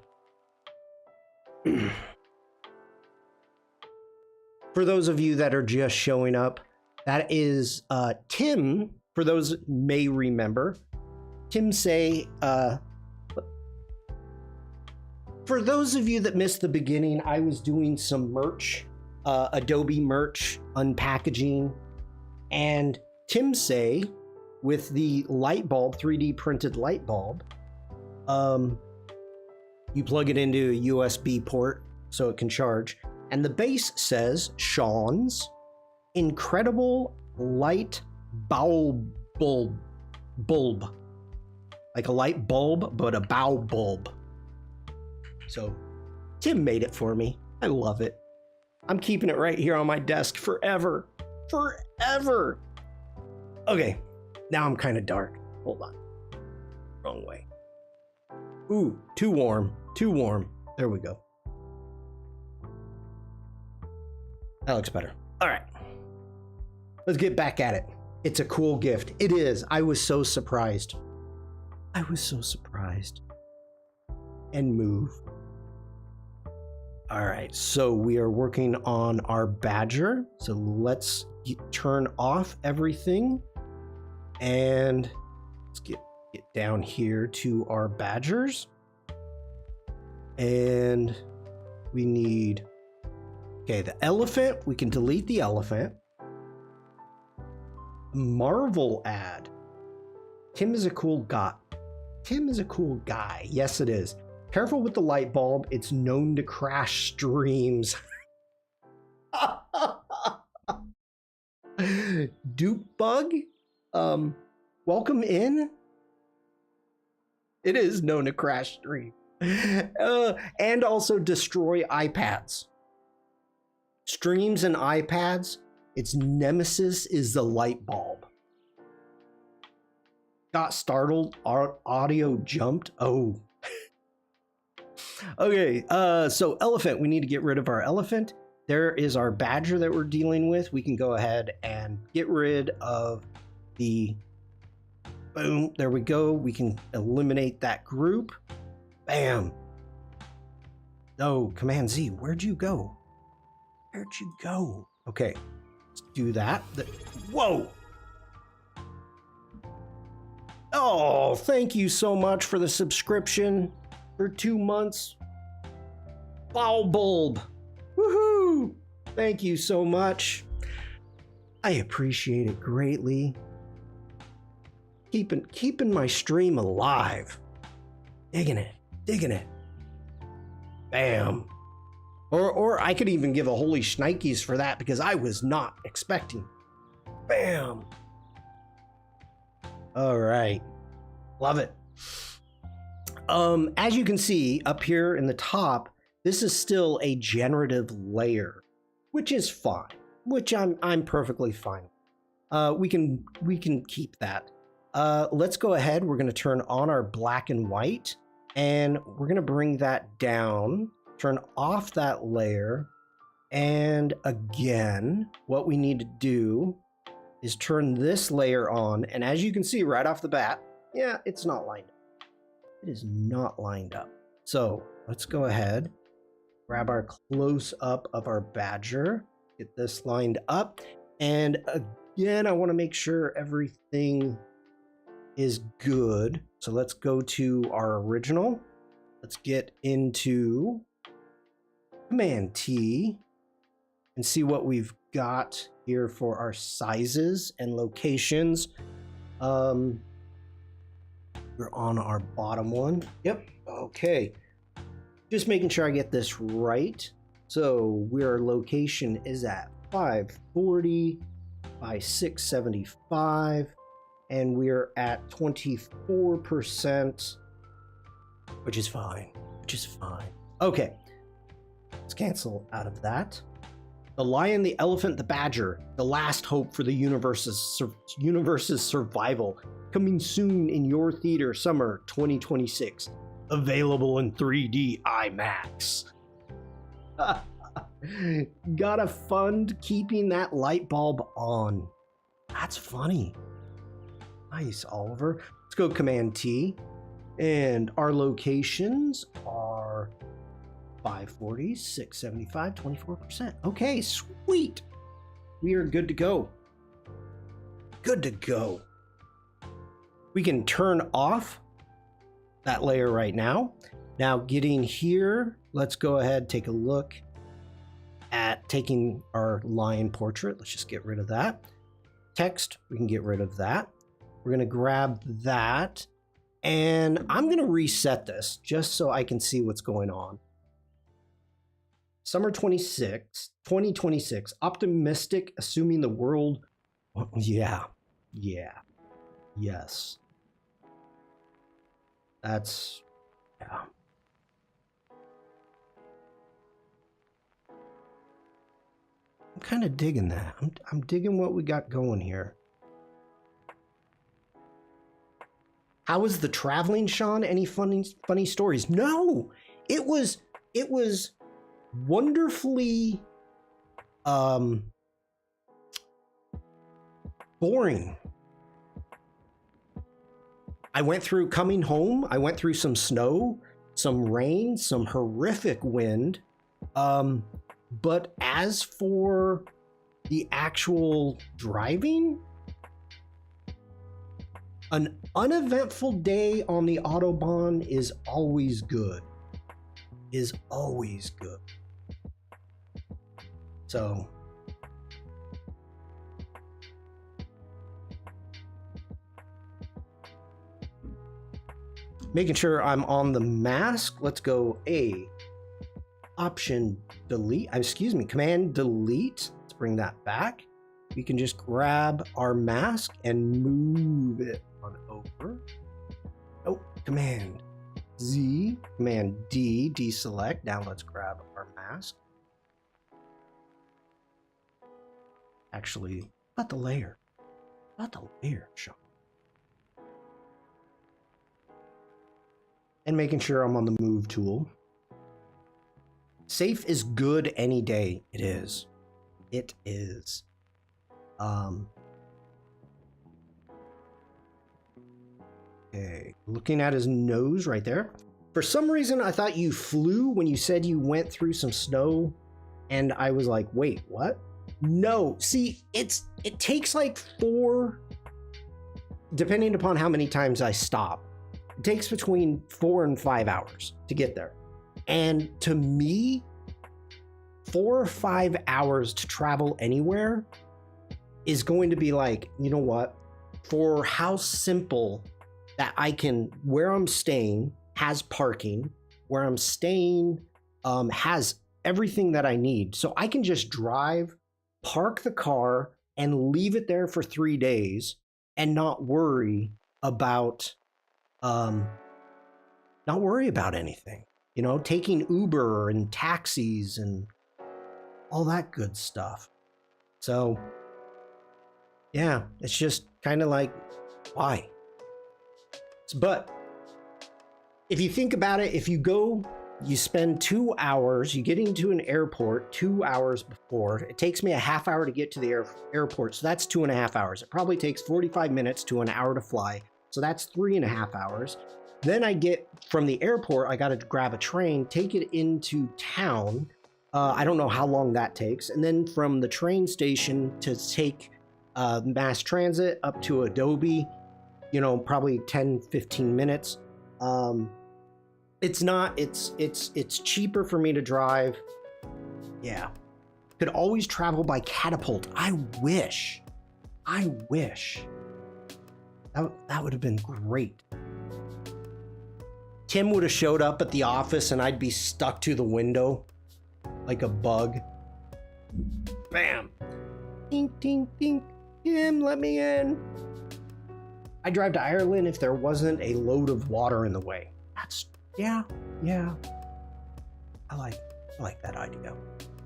For those of you that are just showing up, that is Tim. For those may remember, Tim say, For those of you that missed the beginning, I was doing some merch, Adobe merch unpackaging, and Tim say with the light bulb, 3D printed light bulb, you plug it into a USB port so it can charge, and the base says Shawn's incredible light bulb, like a light bulb, but a bow bulb. So Tim made it for me. I love it. I'm keeping it right here on my desk forever. Forever. Okay, now I'm kind of dark. Hold on. Wrong way. Ooh, too warm. Too warm. There we go. That looks better. All right. Let's get back at it. It's a cool gift. It is. I was so surprised. I was so surprised. And moved. All right, so we are working on our badger. So let's turn off everything. And let's get down here to our badgers. And we need, okay, the elephant. We can delete the elephant. Marvel ad. Tim is a cool guy. Tim is a cool guy. Yes, it is. Careful with the light bulb. It's known to crash streams. Dupe bug. Welcome in. It is known to crash stream. And also destroy iPads. Streams and iPads. Its nemesis is the light bulb. Got startled. Our audio jumped. Oh. Okay, so elephant. We need to get rid of our elephant. There is our badger that we're dealing with. We can go ahead and get rid of the... Boom. There we go. We can eliminate that group. Bam. Oh, Command Z. Where'd you go? Where'd you go? Okay. Let's do that. Whoa. Oh, thank you so much for the subscription for 2 months. Foul bulb. Woohoo. Thank you so much. I appreciate it greatly. Keeping my stream alive. Digging it. Bam. Or I could even give a holy shnikes for that because I was not expecting. Bam. All right. Love it. As you can see up here in the top, this is still a generative layer, which is fine, which I'm perfectly fine. We can keep that. Let's go ahead. We're going to turn on our black and white, and we're going to bring that down, turn off that layer. And again, what we need to do is turn this layer on. And as you can see right off the bat, yeah, it's not lined up. It is not lined up. So let's go ahead, grab our close up of our badger, get this lined up. And again, I want to make sure everything is good. So let's go to our original. Let's get into Command T and see what we've got here for our sizes and locations. We're on our bottom one. Yep. Okay. Just making sure I get this right. So our location is at 540 by 675, and we're at 24%, which is fine. Okay. Let's cancel out of that. The lion, the elephant, the badger, the last hope for the universe's survival. Coming soon in your theater, summer 2026. Available in 3D IMAX. Gotta fund keeping that light bulb on. That's funny. Nice, Oliver. Let's go Command T. And our locations are 540, 675, 24%. Okay, sweet. We are good to go. Good to go. We can turn off that layer right now. Now getting here, let's go ahead, take a look at taking our lion portrait. Let's just get rid of that. Text, we can get rid of that. We're gonna grab that, and I'm gonna reset this just so I can see what's going on. Summer 2026, optimistic, assuming the world, yeah, yes. That's, yeah. I'm kind of digging that. I'm digging what we got going here. How was the traveling, Shawn? Any funny stories? No, it was wonderfully boring. I went through coming home. I went through some snow, some rain, some horrific wind. But as for the actual driving, an uneventful day on the Autobahn is always good. Is always good. So making sure I'm on the mask. Let's go Option delete, Command delete. Let's bring that back. We can just grab our mask and move it on over. Oh, Command Z, Command D, deselect. Now let's grab our mask. Actually, not the layer. Shawn. And making sure I'm on the move tool. Safe is good any day. It is. It is. Okay, looking at his nose right there. For some reason, I thought you flew when you said you went through some snow, and I was like, wait, what? No, see, it takes like 4, depending upon how many times I stop. It takes between 4 and 5 hours to get there. And to me, 4 or 5 hours to travel anywhere is going to be like, you know what? For how simple that I can, where I'm staying has parking, where I'm staying has everything that I need. So I can just drive, park the car, and leave it there for 3 days and not worry about anything. You know, taking Uber and taxis and all that good stuff. So, yeah, it's just kind of like, why? But if you think about it, if you go, you spend 2 hours, you get into an airport 2 hours before. It takes me a half hour to get to the airport, so that's 2.5 hours. It probably takes 45 minutes to an hour to fly, so that's 3.5 hours. Then I get from the airport, I got to grab a train, take it into town. I don't know how long that takes. And then from the train station to take mass transit up to Adobe, you know, probably 10, 15 minutes. It's cheaper for me to drive. Yeah. Could always travel by catapult. I wish. That would have been great. Tim would have showed up at the office and I'd be stuck to the window like a bug. Bam. Ding, ding, ding. Tim, let me in. I'd drive to Ireland if there wasn't a load of water in the way. Yeah. I like that idea.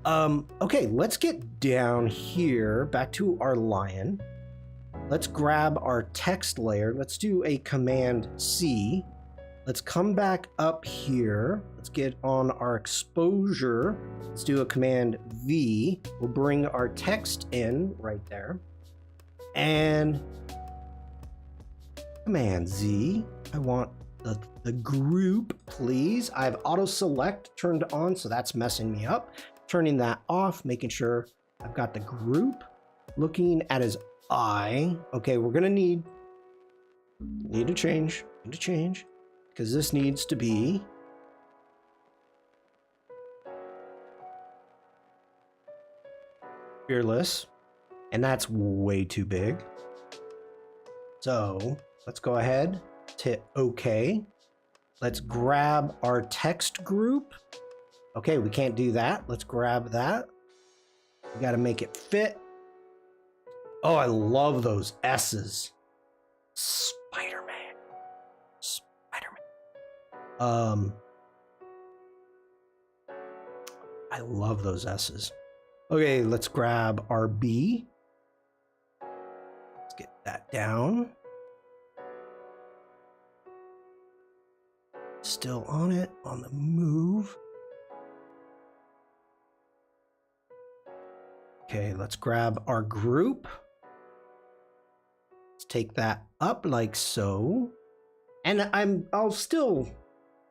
Okay, let's get down here, back to our lion. Let's grab our text layer. Let's do a Command C. Let's come back up here. Let's get on our exposure. Let's do a Command V. We'll bring our text in right there. And Command Z. I want the group, please. I have auto select turned on, so that's messing me up. Turning that off, making sure I've got the group. Looking at his eye. Okay, we're gonna need to change, because this needs to be Fearless. And that's way too big. So let's go ahead, hit OK. Let's grab our text group. Okay, we can't do that. Let's grab that. We got to make it fit. Oh, I love those S's. Spider-Man. Spider-Man. I love those S's. Okay, let's grab our B. Let's get that down. Still on it, on the move. Okay, let's grab our group. Let's take that up like so. And I'll still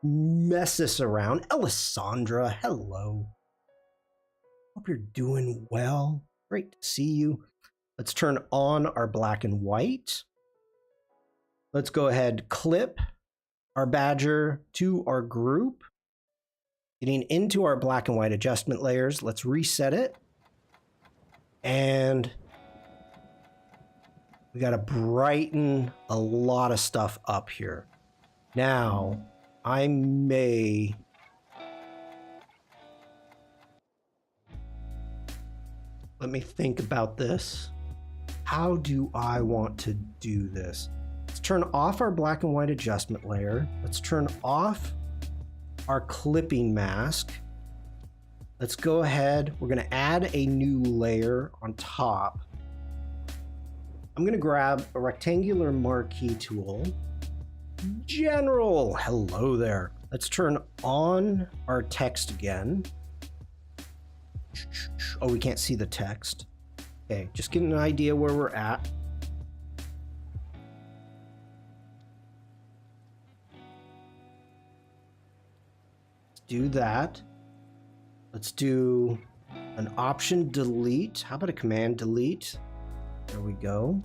mess this around. Alessandra, hello. Hope you're doing well. Great to see you. Let's turn on our black and white. Let's go ahead, clip our badger to our group. Getting into our black and white adjustment layers, let's reset it. And we got to brighten a lot of stuff up here. Now, I may... Let me think about this. How do I want to do this? Let's turn off our black and white adjustment layer. Let's turn off our clipping mask. Let's go ahead. We're going to add a new layer on top. I'm going to grab a rectangular marquee tool. General, hello there. Let's turn on our text again. Oh, we can't see the text. Okay, just getting an idea where we're at. Let's do that. Let's do an option delete. How about a command delete? There we go.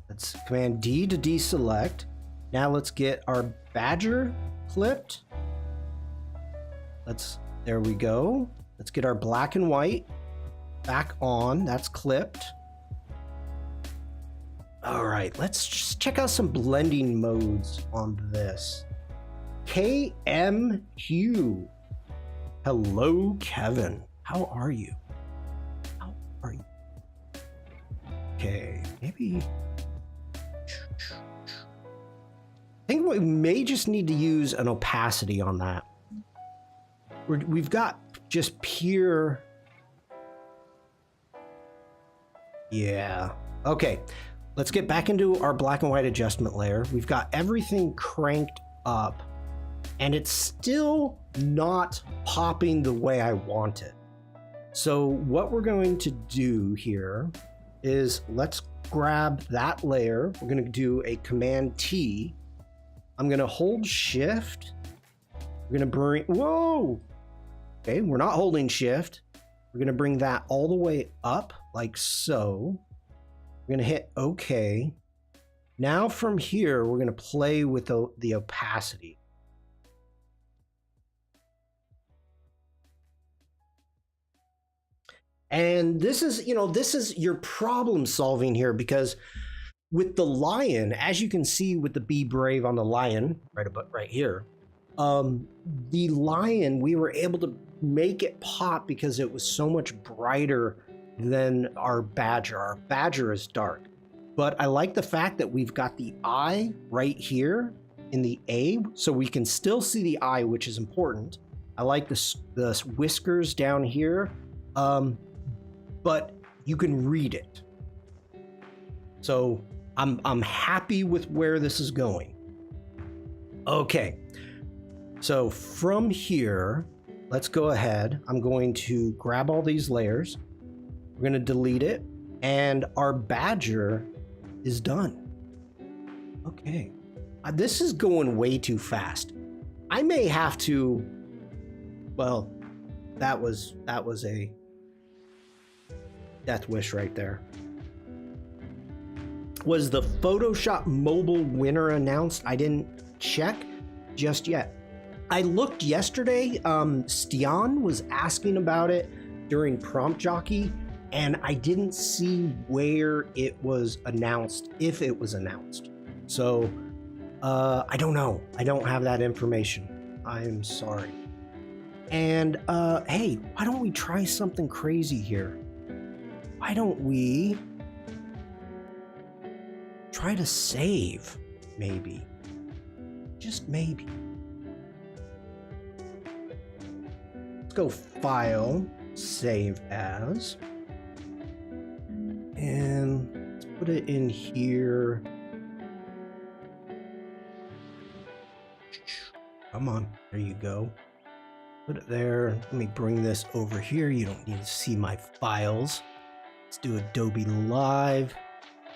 Let's command D to deselect. Now let's get our badger clipped. There we go. Let's get our black and white back on. That's clipped. All right, let's just check out some blending modes on this. KM Hugh. Hello, Kevin. How are you? How are you? Okay, maybe. I think we may just need to use an opacity on that. We've got just pure. Yeah. Okay. Let's get back into our black and white adjustment layer. We've got everything cranked up and it's still not popping the way I want it. So what we're going to do here is let's grab that layer. We're going to do a command T. I'm going to hold shift. We're going to bring, whoa. Okay, we're not holding shift. We're going to bring that all the way up like so. We're going to hit OK. Now from here, we're going to play with the opacity. And this is, this is your problem solving here, because with the lion, as you can see with the Be Brave on the lion, right here, the lion, we were able to make it pop because it was so much brighter than our badger. Our badger is dark. But I like the fact that we've got the eye right here in the A, so we can still see the eye, which is important. I like the whiskers down here, but you can read it. So I'm happy with where this is going. Okay, so from here, let's go ahead. I'm going to grab all these layers. We're going to delete it, and our badger is done. Okay, this is going way too fast. I may have to. Well, that was a death wish right there. Was the Photoshop mobile winner announced? I didn't check just yet. I looked yesterday. Stian was asking about it during Prompt Jockey, and I didn't see where it was announced, if it was announced. So I don't know. I don't have that information. I'm sorry. And hey, why don't we try something crazy here? Why don't we try to save, maybe? Just maybe. Let's go File, Save As. And let's put it in here. Come on, there you go. Put it there. Let me bring this over here. You don't need to see my files. Let's do Adobe Live,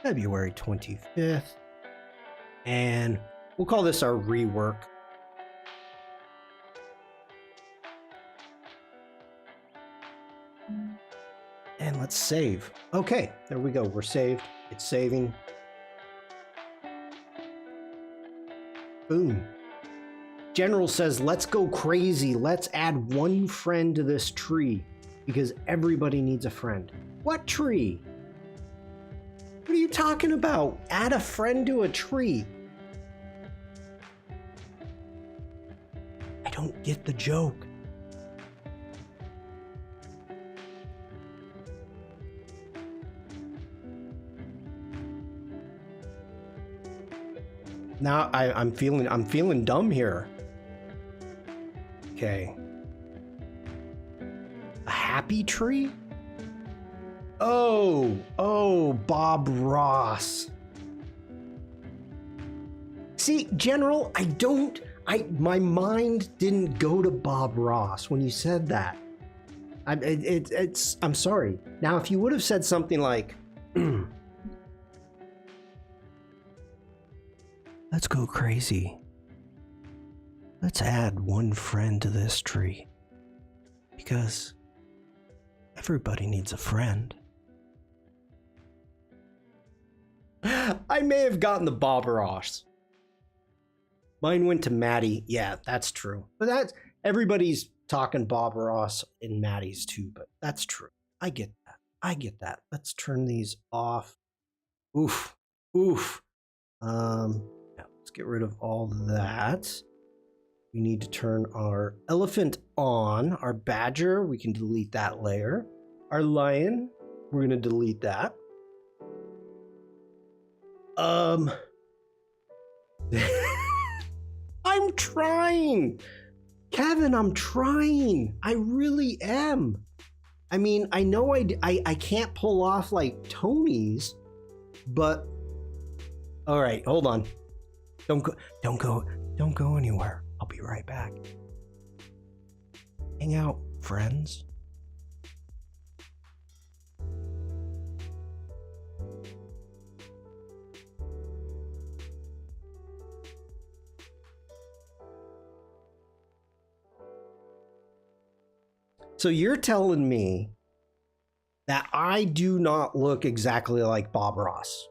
February 25th. And we'll call this our rework. And let's save. Okay, there we go. We're saved. It's saving. Boom. General says, let's go crazy. Let's add one friend to this tree because everybody needs a friend. What tree? What are you talking about? Add a friend to a tree. I don't get the joke. Now I'm feeling dumb here. Okay. A happy tree? Oh, Bob Ross. See, General, my mind didn't go to Bob Ross when you said that. I'm sorry. Now, if you would have said something like, let's go crazy. Let's add one friend to this tree. Because everybody needs a friend. I may have gotten the Bob Ross. Mine went to Maddie. Yeah, that's true. But everybody's talking Bob Ross in Maddie's too, but that's true. I get that. Let's turn these off. Oof. Yeah, let's get rid of all that. We need to turn our elephant on. Our badger, we can delete that layer. Our lion, we're going to delete that. I'm trying. Kevin, I'm trying. I really am. I mean, I know I can't pull off like Tony's, but all right, hold on. Don't go anywhere. I'll be right back. Hang out, friends. So you're telling me that I do not look exactly like Bob Ross?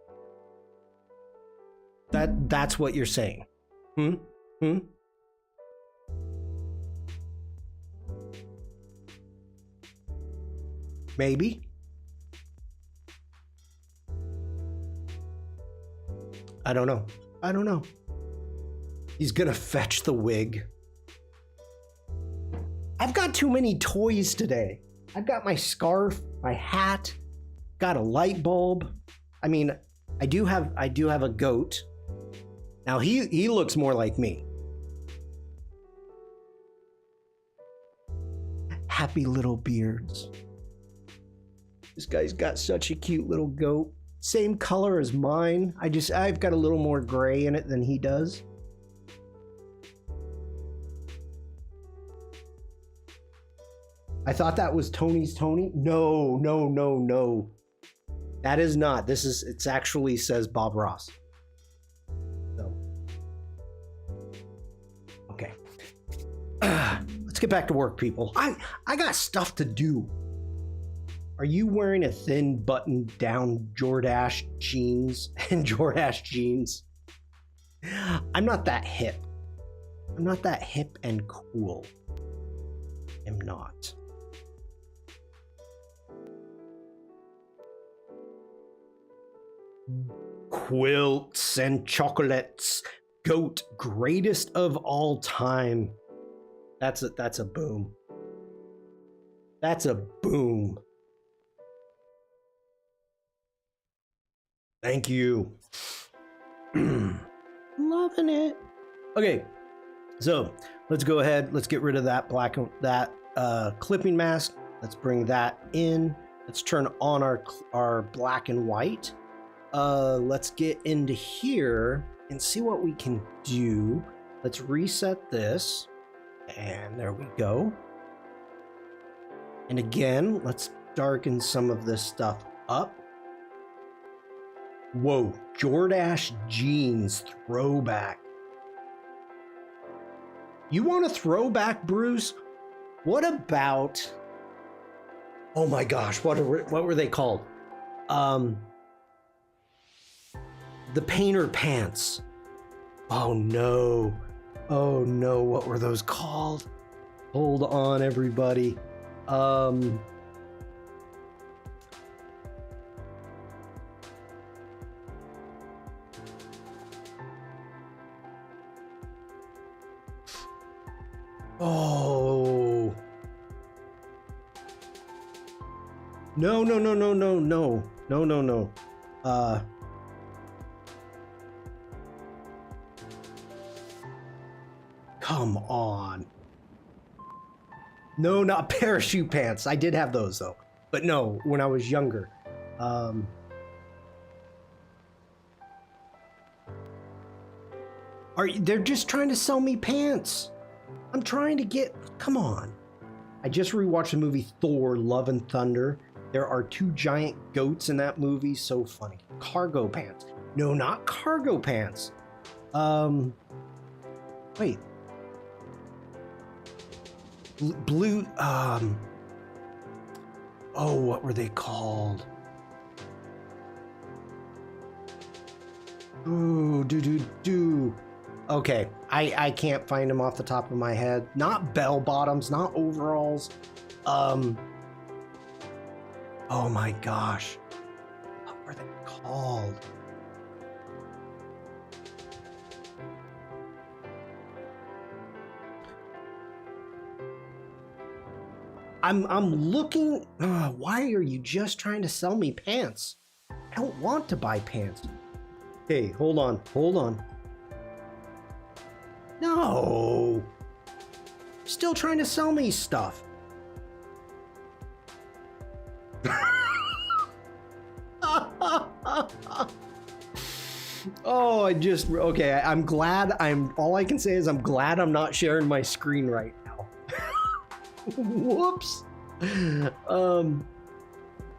That's what you're saying? Maybe. I don't know. He's gonna fetch the wig. I've got too many toys today. I've got my scarf, my hat, got a light bulb. I mean, I do have a goat. Now he looks more like me. Happy little beards. This guy's got such a cute little goat. Same color as mine. I've got a little more gray in it than he does. I thought that was Tony's Tony. No. That is not. It actually says Bob Ross. So, okay. Let's get back to work, people. I got stuff to do. Are you wearing a thin button-down Jordache jeans and Jordache jeans? I'm not that hip. I'm not that hip and cool. I'm not. Quilts and chocolates. Goat, greatest of all time. That's a boom. That's a boom. Thank you. Loving it. Okay, so let's go ahead. Let's get rid of that clipping mask. Let's bring that in. Let's turn on our black and white. Let's get into here and see what we can do. Let's reset this. And there we go. And again, let's darken some of this stuff up. Whoa, Jordache jeans throwback. You want a throwback, Bruce? What about... Oh my gosh, what were they called? The painter pants. Oh no. Oh no, what were those called? Hold on, everybody. Oh. No. Come on. No, not parachute pants. I did have those though. But no, when I was younger. They're just trying to sell me pants. I'm trying to get, come on. I just rewatched the movie Thor, Love and Thunder. There are 2 giant goats in that movie. So funny. Cargo pants. No, not cargo pants. Wait. Blue, oh, what were they called? Ooh, Okay, I can't find them off the top of my head. Not bell bottoms, not overalls. Oh my gosh. What were they called? I'm looking. Why are you just trying to sell me pants? I don't want to buy pants. Okay, hold on. No. Still trying to sell me stuff. Oh, okay, I'm glad. All I can say is I'm glad I'm not sharing my screen right now. Whoops.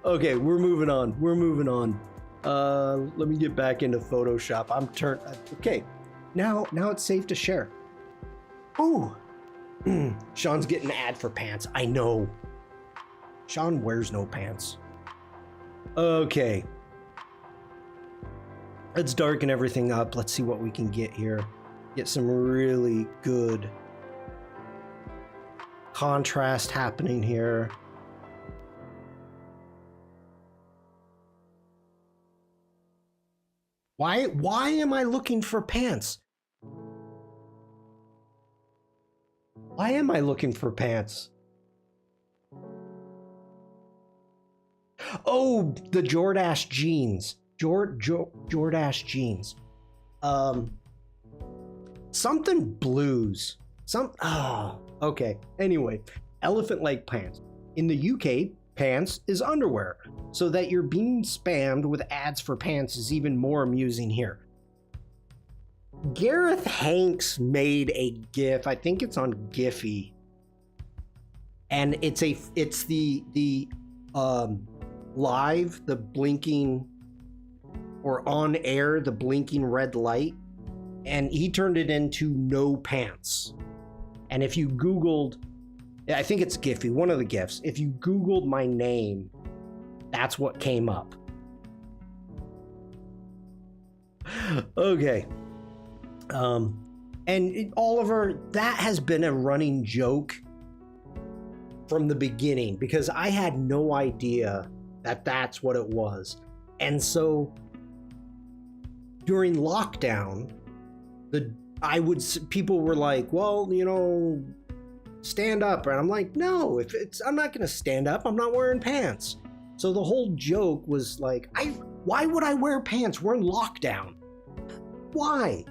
Okay, we're moving on. Let me get back into Photoshop. Okay. Now it's safe to share. Ooh. Shawn's getting an ad for pants. I know. Shawn wears no pants. Okay. Let's darken everything up. Let's see what we can get here. Get some really good contrast happening here. Why am I looking for pants? Why am I looking for pants? Oh, the Jordache jeans. Jordache jeans. Something blues. Okay. Anyway, elephant leg pants. In the UK, pants is underwear. So that you're being spammed with ads for pants is even more amusing here. Gareth Hanks made a GIF. I think it's on Giphy. And it's the live, the blinking, or on air, the blinking red light. And he turned it into no pants. And if you Googled, I think it's Giphy, one of the GIFs. If you Googled my name, that's what came up. Okay. And Oliver, that has been a running joke from the beginning because I had no idea that that's what it was. And so during lockdown, people were like, well, you know, stand up. And I'm like, no, I'm not going to stand up. I'm not wearing pants. So the whole joke was like, why would I wear pants? We're in lockdown. Why?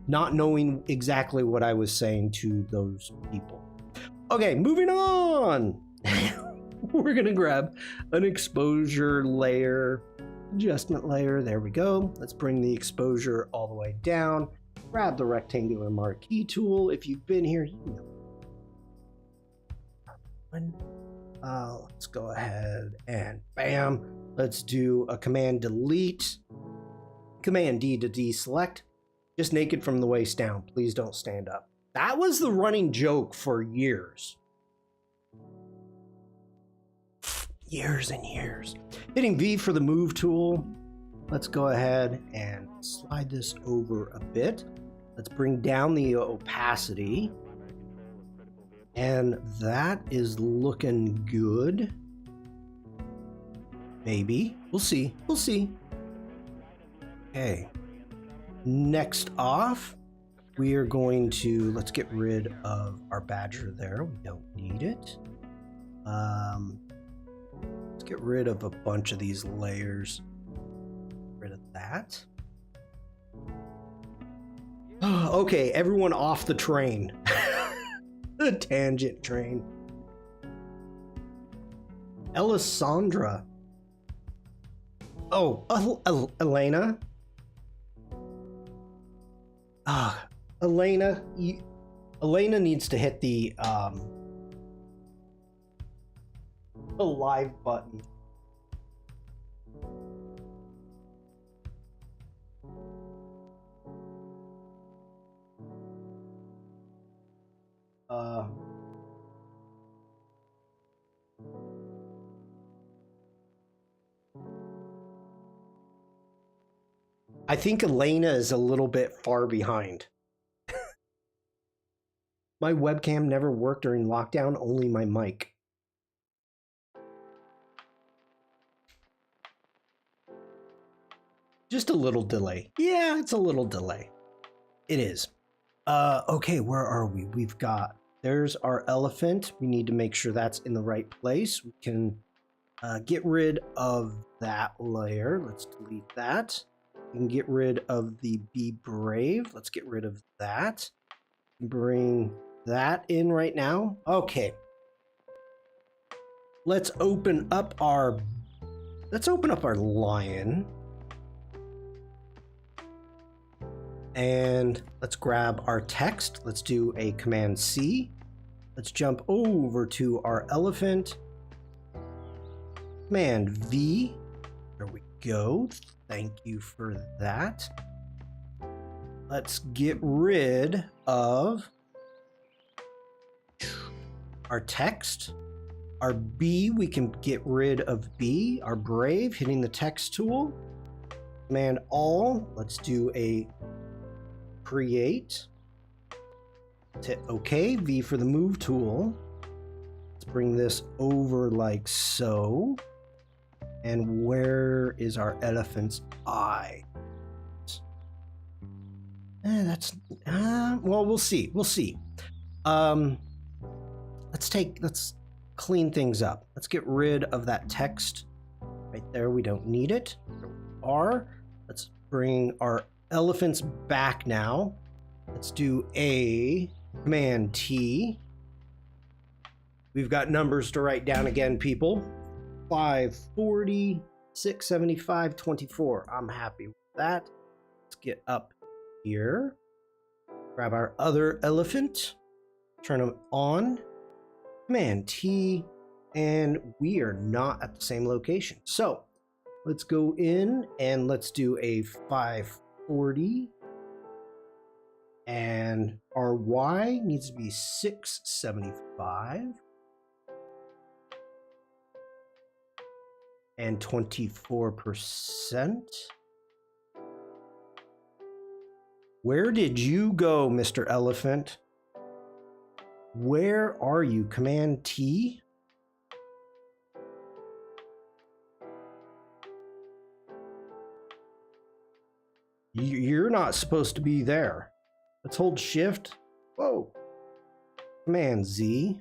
Not knowing exactly what I was saying to those people. Okay, moving on. We're gonna grab an exposure layer, adjustment layer. There we go. Let's bring the exposure all the way down. Grab the rectangular marquee tool. If you've been here, you know. Let's go ahead and bam. Let's do a command delete. Command D to deselect. Just naked from the waist down. Please don't stand up. That was the running joke for years. Years and years. Hitting V for the move tool. Let's go ahead and slide this over a bit. Let's bring down the opacity. And that is looking good. Maybe. We'll see. We'll see. Okay. Next off, we are going to, let's get rid of our badger there. We don't need it. Let's get rid of a bunch of these layers. Get rid of that. Okay, everyone off the train. The tangent train. Alessandra. Oh, Elena. Elena needs to hit the live button. I think Elena is a little bit far behind. My webcam never worked during lockdown, only my mic. Just a little delay. Yeah, it's a little delay. It is. Okay, where are we? There's our elephant. We need to make sure that's in the right place. We can get rid of that layer. Let's delete that. We can get rid of the Be Brave. Let's get rid of that. Bring that in right now. Okay. Let's open up our lion. And let's grab our text. Let's do a Command C. Let's jump over to our elephant. Command V. There we go. Thank you for that. Let's get rid of our text. Our B, we can get rid of B. Our Brave, hitting the text tool. Command All. Let's do a create. Let's hit OK. V for the move tool. Let's bring this over like so. And where is our elephant's eye? Well, we'll see. We'll see. Let's clean things up. Let's get rid of that text right there. We don't need it. There we are. Let's bring our elephants back now. Let's do a Command T. We've got numbers to write down again, people. 540, 675, 24. I'm happy with that. Let's get up here. Grab our other elephant. Turn them on. Command T. And we are not at the same location. So let's go in and let's do a 540. And our Y needs to be 675. And 24%. Where did you go, Mr. Elephant? Where are you? Command T? You're not supposed to be there. Let's hold shift. Whoa. Command Z.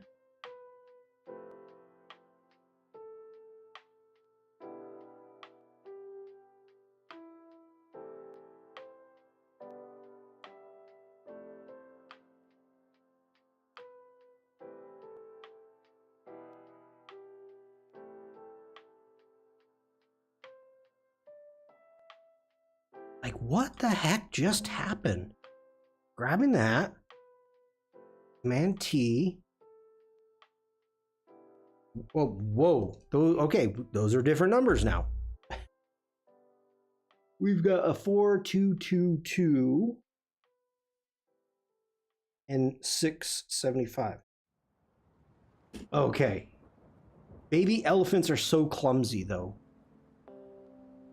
Like, what the heck just happened? Grabbing that. Command T. Whoa. Okay, those are different numbers now. We've got a 4222 and 675. Okay. Baby elephants are so clumsy, though.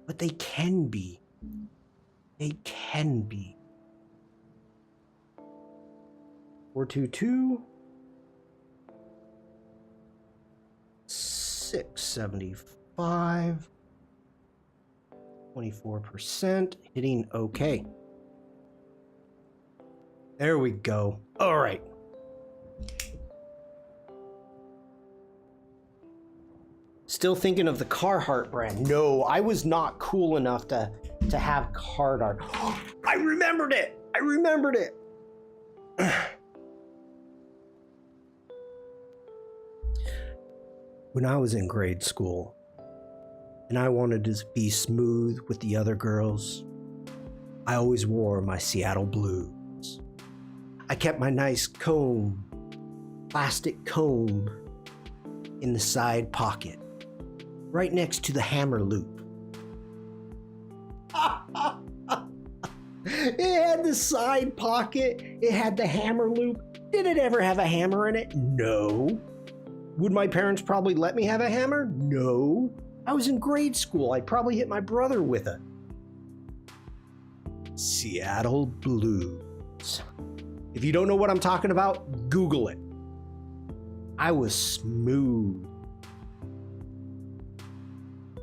But they can be. They can be. 422. 675. 24%. Hitting OK. There we go. All right. Still thinking of the Carhartt brand. No, I was not cool enough to have Carhartt. I remembered it. When I was in grade school and I wanted to be smooth with the other girls, I always wore my Seattle blues. I kept my nice comb, plastic comb, in the side pocket, right next to the hammer loop. It had the side pocket, it had the hammer loop. Did it ever have a hammer in it? No. Would my parents probably let me have a hammer? No. I was in grade school. I'd probably hit my brother with it. Seattle Blues. If you don't know what I'm talking about, Google it. I was smooth.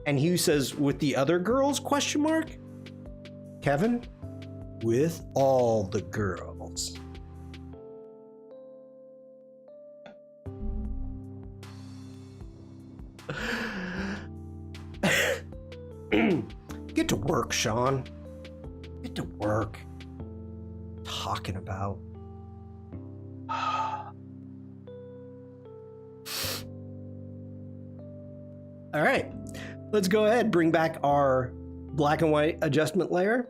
And Hugh says, with the other girls, question mark? Kevin, with all the girls. Get to work, Shawn. Get to work. Talking about. All right, let's go ahead, bring back our black and white adjustment layer.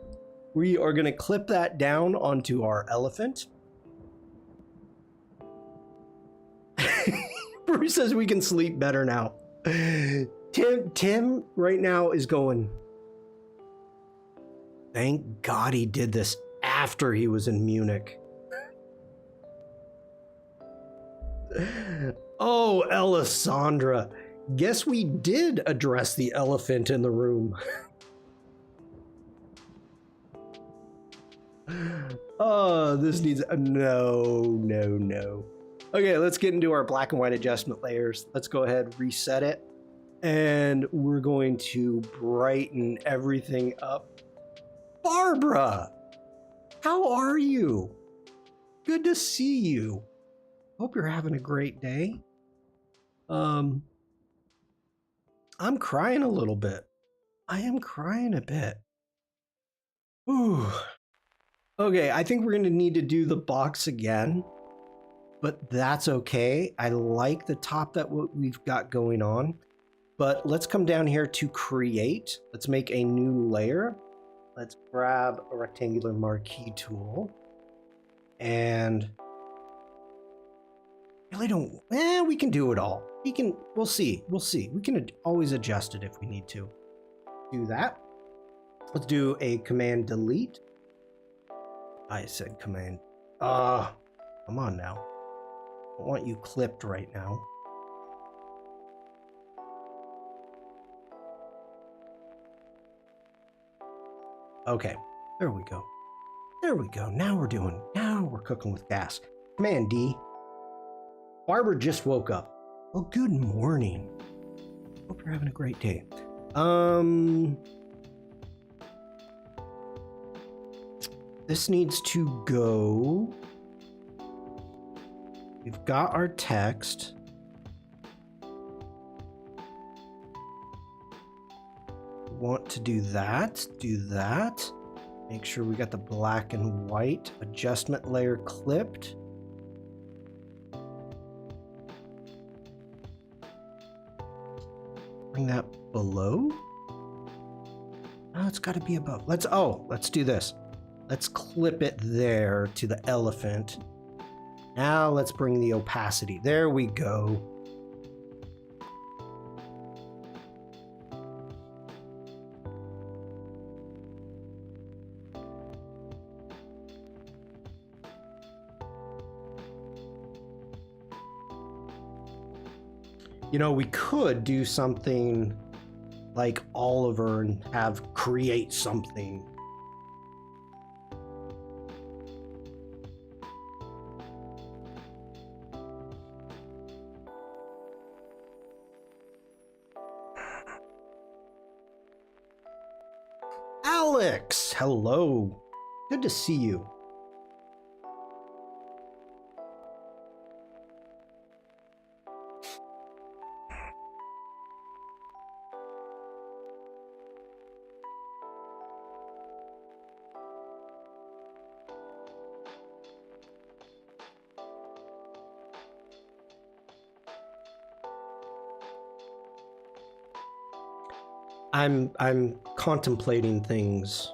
We are going to clip that down onto our elephant. Bruce says we can sleep better now. Tim right now is going, thank God he did this after he was in Munich. Oh, Alessandra. Guess we did address the elephant in the room. Oh, this needs no. Okay, let's get into our black and white adjustment layers. Let's go ahead, reset it. And we're going to brighten everything up. Barbara, how are you? Good to see you. Hope you're having a great day. I'm crying a little bit. I am crying a bit. Ooh. Okay, I think we're going to need to do the box again, but that's okay. I like the top that we've got going on, but let's come down here to create. Let's make a new layer. Let's grab a rectangular marquee tool and really don't, we can do it all. We'll see. We can always adjust it if we need to. Do that. Let's do a command delete. I said command. Come on now. I want you clipped right now. Okay, there we go. There we go. Now we're cooking with gas. Command D. Barbara just woke up. Well, good morning. Hope you're having a great day. This needs to go. We've got our text. Want to do that. Make sure we got the black and white adjustment layer clipped. Bring that below. Oh, it's got to be above. Let's do this. Let's clip it there to the elephant. Now let's bring the opacity. There we go. You know, we could do something like Oliver and have create something. Alex, hello. Good to see you. I'm contemplating things.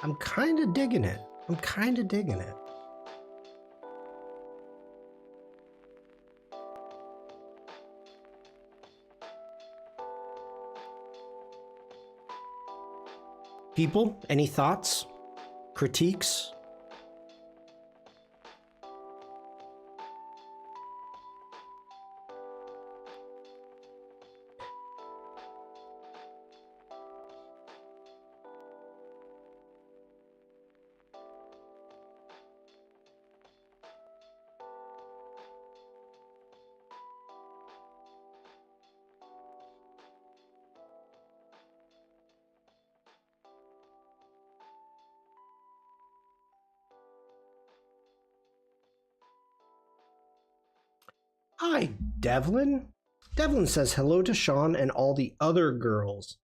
I'm kind of digging it. People, any thoughts? Critiques? Hi, Devlin. Devlin says hello to Shawn and all the other girls.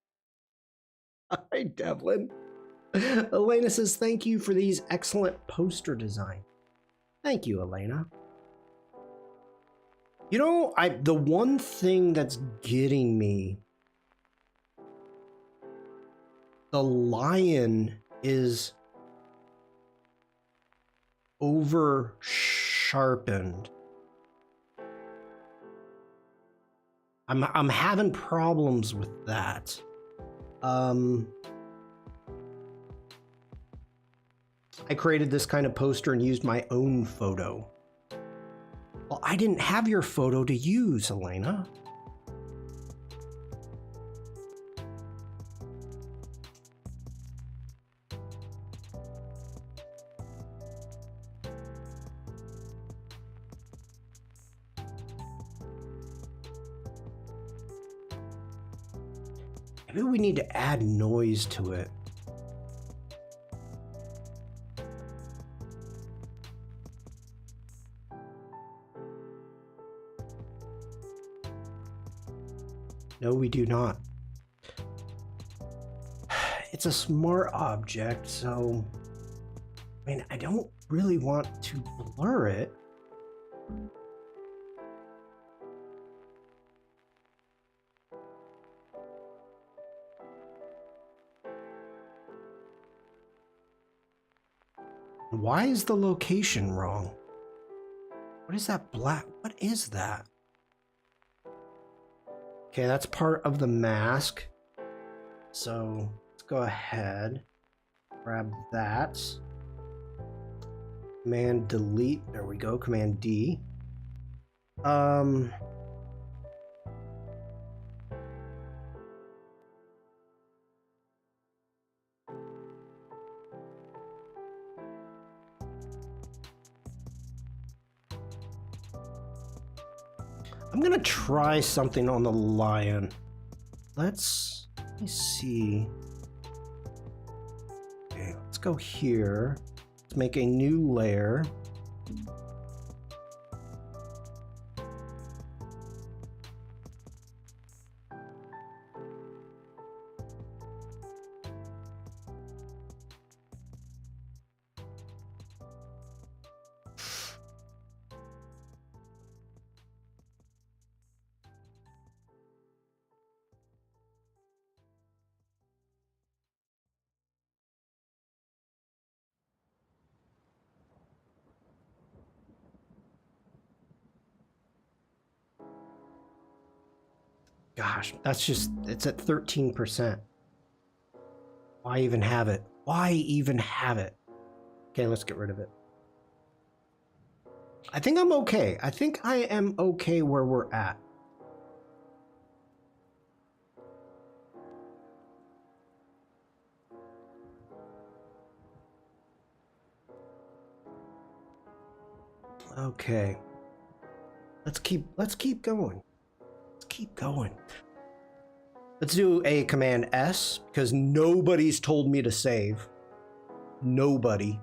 Hi, Devlin. Elena says thank you for these excellent poster design. Thank you, Elena. You know, the one thing that's getting me, the lion is over sharpened. I'm having problems with that. I created this kind of poster and used my own photo. Well, I didn't have your photo to use, Elena. Maybe we need to add noise to it. No, we do not. It's a smart object, so I mean, I don't really want to blur it. Why is the location wrong? What is that black? What is that? Okay, that's part of the mask. So let's go ahead, grab that. Command delete. There we go. Command D. I'm gonna try something on the lion. Let me see. Okay, let's go here. Let's make a new layer. Gosh, it's at 13%. Why even have it? Why even have it? Okay, let's get rid of it. I think I'm okay. I think I am okay where we're at. Okay. Let's keep going. Let's keep going. Let's do a Command S because nobody's told me to save. Nobody.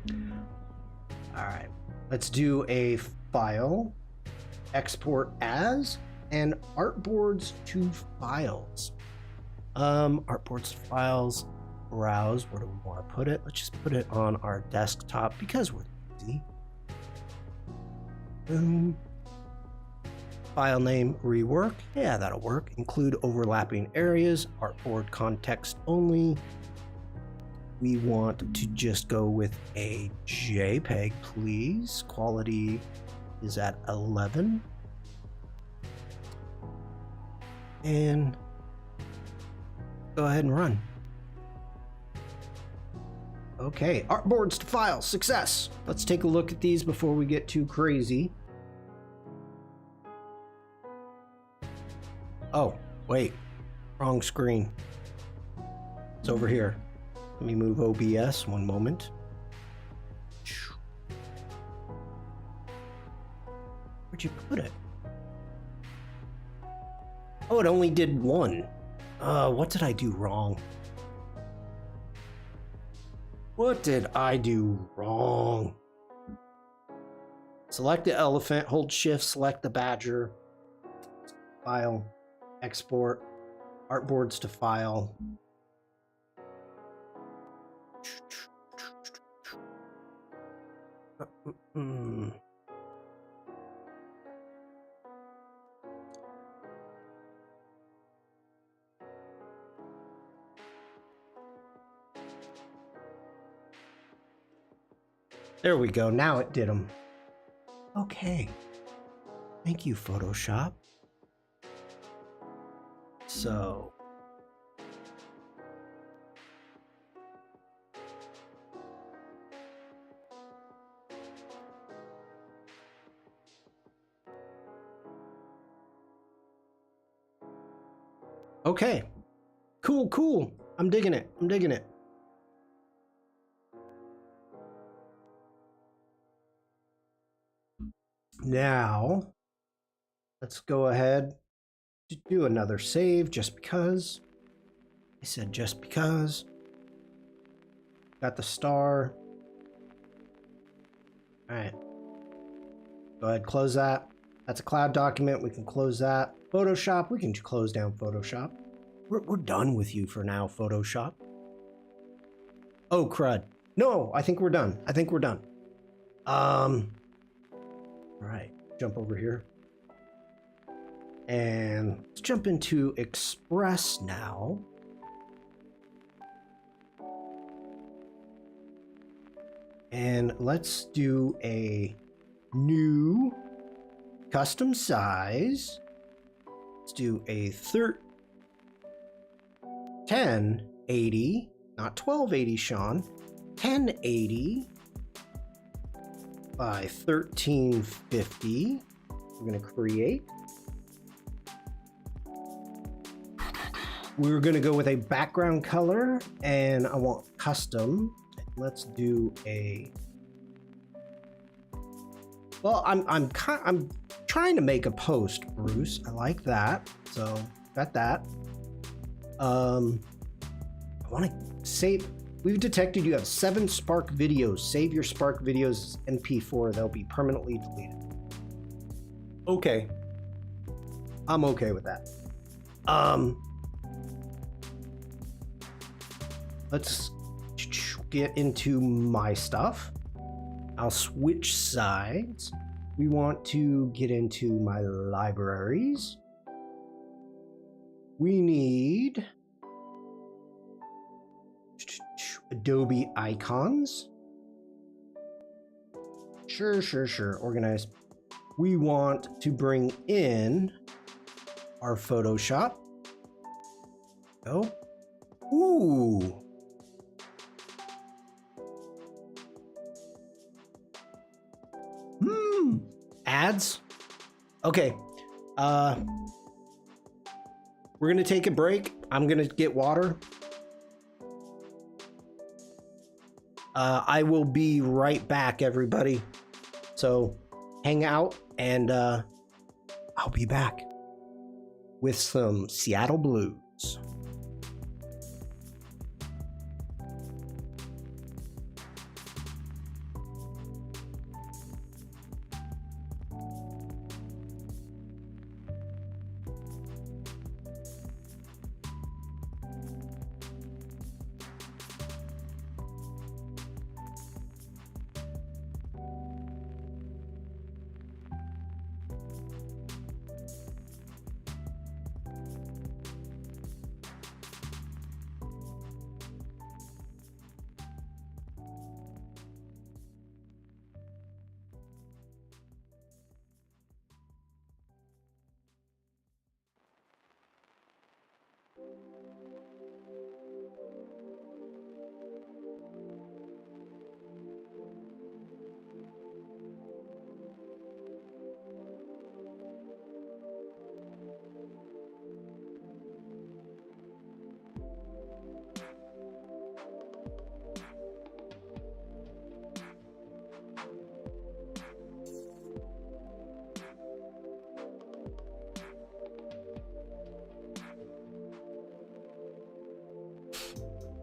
All right. Let's do a file, export as, and artboards to files. Artboards to files, browse. Where do we want to put it? Let's just put it on our desktop because we're easy. Boom. File name, rework. Yeah, that'll work. Include overlapping areas, artboard context only. We want to just go with a JPEG, please. Quality is at 11. And go ahead and run. Okay, artboards to files, success. Let's take a look at these before we get too crazy. Oh, wait, wrong screen. It's over here. Let me move OBS one moment. Where'd you put it? Oh, it only did one. What did I do wrong? What did I do wrong? Select the elephant, hold shift, select the badger. File, export, artboards to file. There we go. Now it did them. Okay. Thank you, Photoshop. So. Okay. Cool, cool. I'm digging it. I'm digging it. Now, let's go ahead to do another save just because. I said just because. Got the star. All right. Go ahead, close that. That's a cloud document. We can close that. Photoshop, we can close down Photoshop. We're done with you for now, Photoshop. Oh, crud. No, I think we're done. I think we're done. All right, jump over here. And let's jump into Express now. And let's do a new custom size. Let's do a 1080, not 1280, Shawn. 1080 by 1350. We're going to create. We're going to go with a background color, and I want custom. Let's do a. Well, I'm trying to make a post, Bruce. I like that. So got that. I want to save. We've detected you have 7 Spark videos. Save your Spark videos as MP4. They'll be permanently deleted. Okay. I'm okay with that. Let's get into my stuff. I'll switch sides. We want to get into my libraries. We need Adobe icons. Sure. Organize. We want to bring in our Photoshop. Go. Ooh. Ads. Okay. We're gonna take a break. I'm gonna get water. I will be right back, everybody. So hang out, and I'll be back with some Seattle Blues.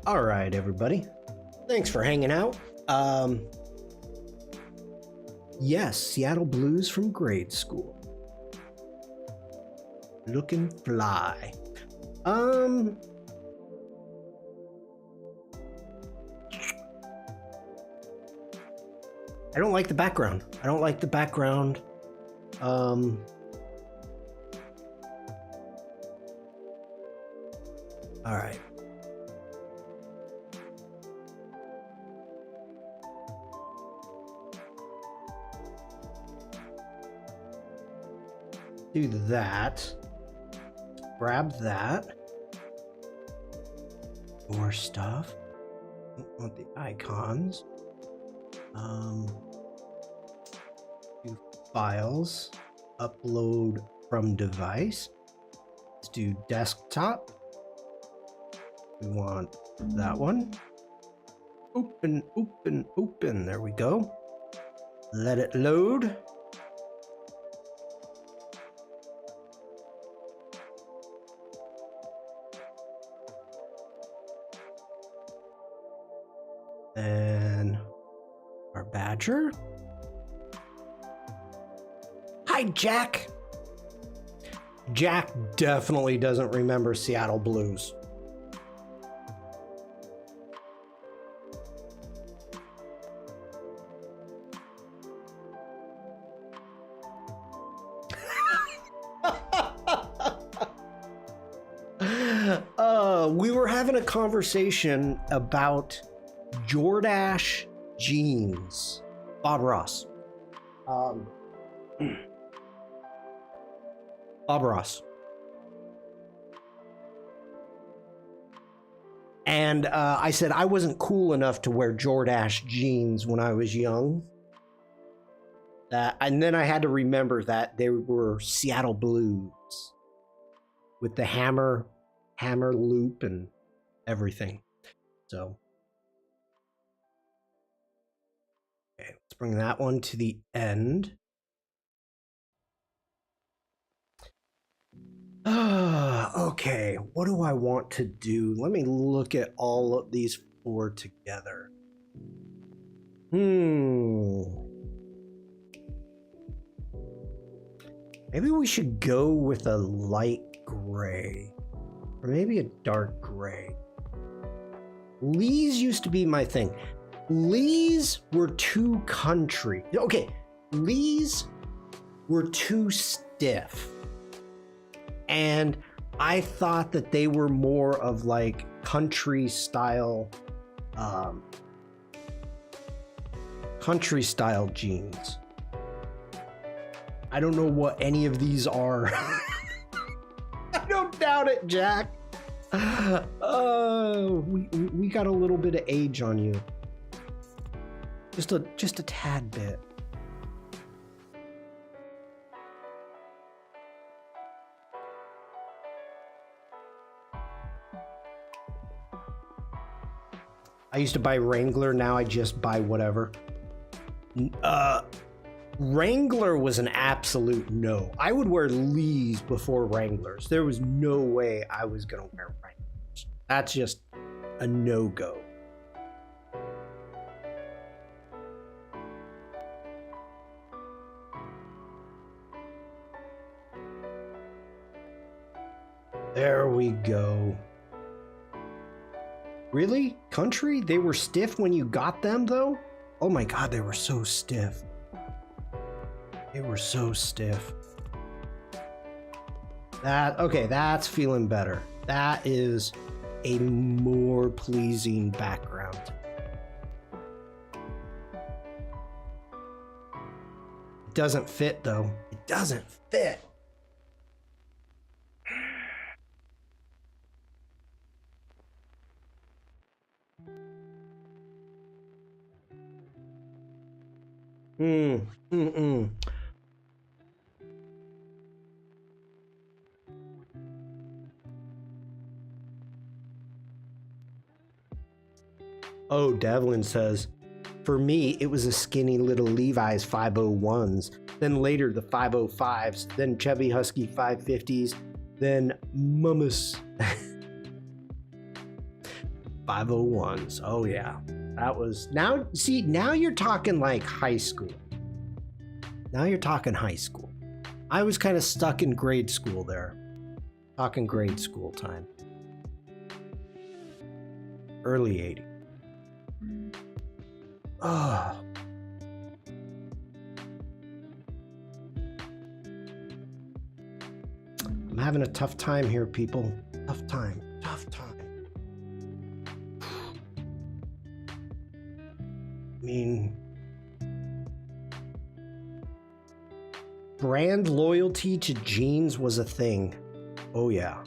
All right, everybody. Thanks for hanging out. Yes, Seattle Blues from grade school. Looking fly. I don't like the background. All right. Do that. Grab that. More stuff. Don't want the icons. Do files. Upload from device. Let's do desktop. We want that one. Open. There we go. Let it load. And our badger. Hi, Jack. Jack definitely doesn't remember Seattle Blues. We were having a conversation about Jordache jeans. Bob Ross. Bob Ross. And I said I wasn't cool enough to wear Jordache jeans when I was young. And then I had to remember that they were Seattle Blues with the hammer loop and everything. So, okay, let's bring that one to the end. Okay, what do I want to do? Let me look at all of these 4 together. Maybe we should go with a light gray, or maybe a dark gray. Lees used to be my thing. Lees were too country. Okay, Lees were too stiff. And I thought that they were more of like country style jeans. I don't know what any of these are. I don't doubt it, Jack. We got a little bit of age on you. Just a tad bit. I used to buy Wrangler, now I just buy whatever. Wrangler was an absolute no. I would wear Lees before Wranglers. There was no way I was gonna wear Wranglers. That's just a no-go. There we go. Really? Country? They were stiff when you got them, though? Oh my god, they were so stiff. They were so stiff. Okay, that's feeling better. That is a more pleasing background. It doesn't fit, though. It doesn't fit. Oh, Devlin says, for me, it was a skinny little Levi's 501s, then later the 505s, then Chevy Husky 550s, then Mummus 501s. Oh yeah, that was, now you're talking like high school. Now you're talking high school. I was kind of stuck in grade school there. Talking grade school time. Early 80s. Oh. I'm having a tough time here, people. Tough time. I mean, brand loyalty to jeans was a thing. Oh yeah.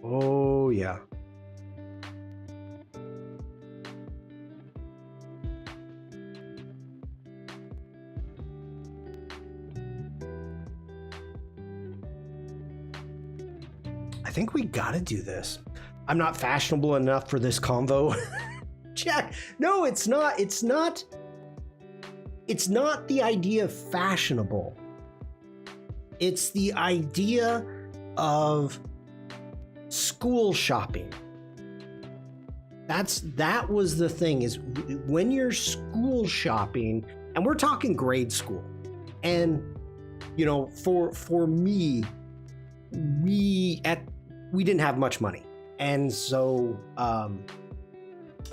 Oh yeah. I think we gotta do this. I'm not fashionable enough for this convo. Jack, no, it's not. It's not the idea of fashionable. It's the idea of school shopping. That was the thing, is when you're school shopping, and we're talking grade school, and you know, for me, we didn't have much money, and so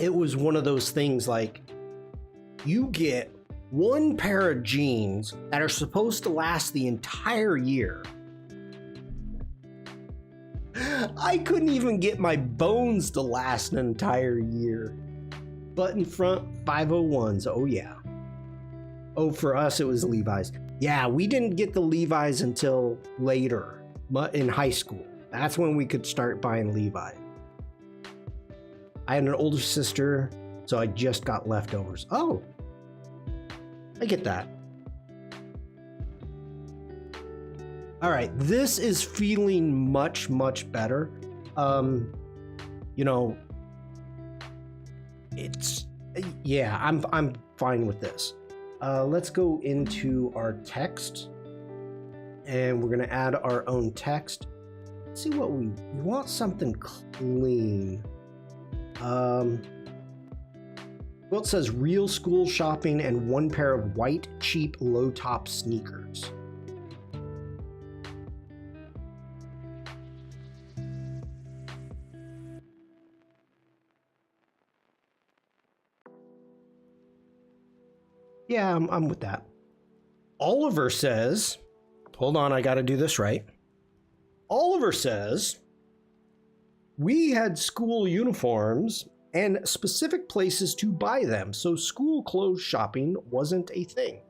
it was one of those things like, you get one pair of jeans that are supposed to last the entire year. I couldn't even get my bones to last an entire year. Button front 501s, oh yeah. Oh, for us it was Levi's. Yeah, we didn't get the Levi's until later, in high school. That's when we could start buying Levi's. I had an older sister, so I just got leftovers. Oh, I get that. All right, this is feeling much, much better. You know, it's, yeah, I'm fine with this. Let's go into our text, and we're gonna add our own text. Let's see what we want, something clean. Well, it says real school shopping and 1 pair of white, cheap, low-top sneakers. Yeah, I'm with that. Oliver says, hold on, I got to do this right. Oliver says, we had school uniforms and specific places to buy them, so school clothes shopping wasn't a thing.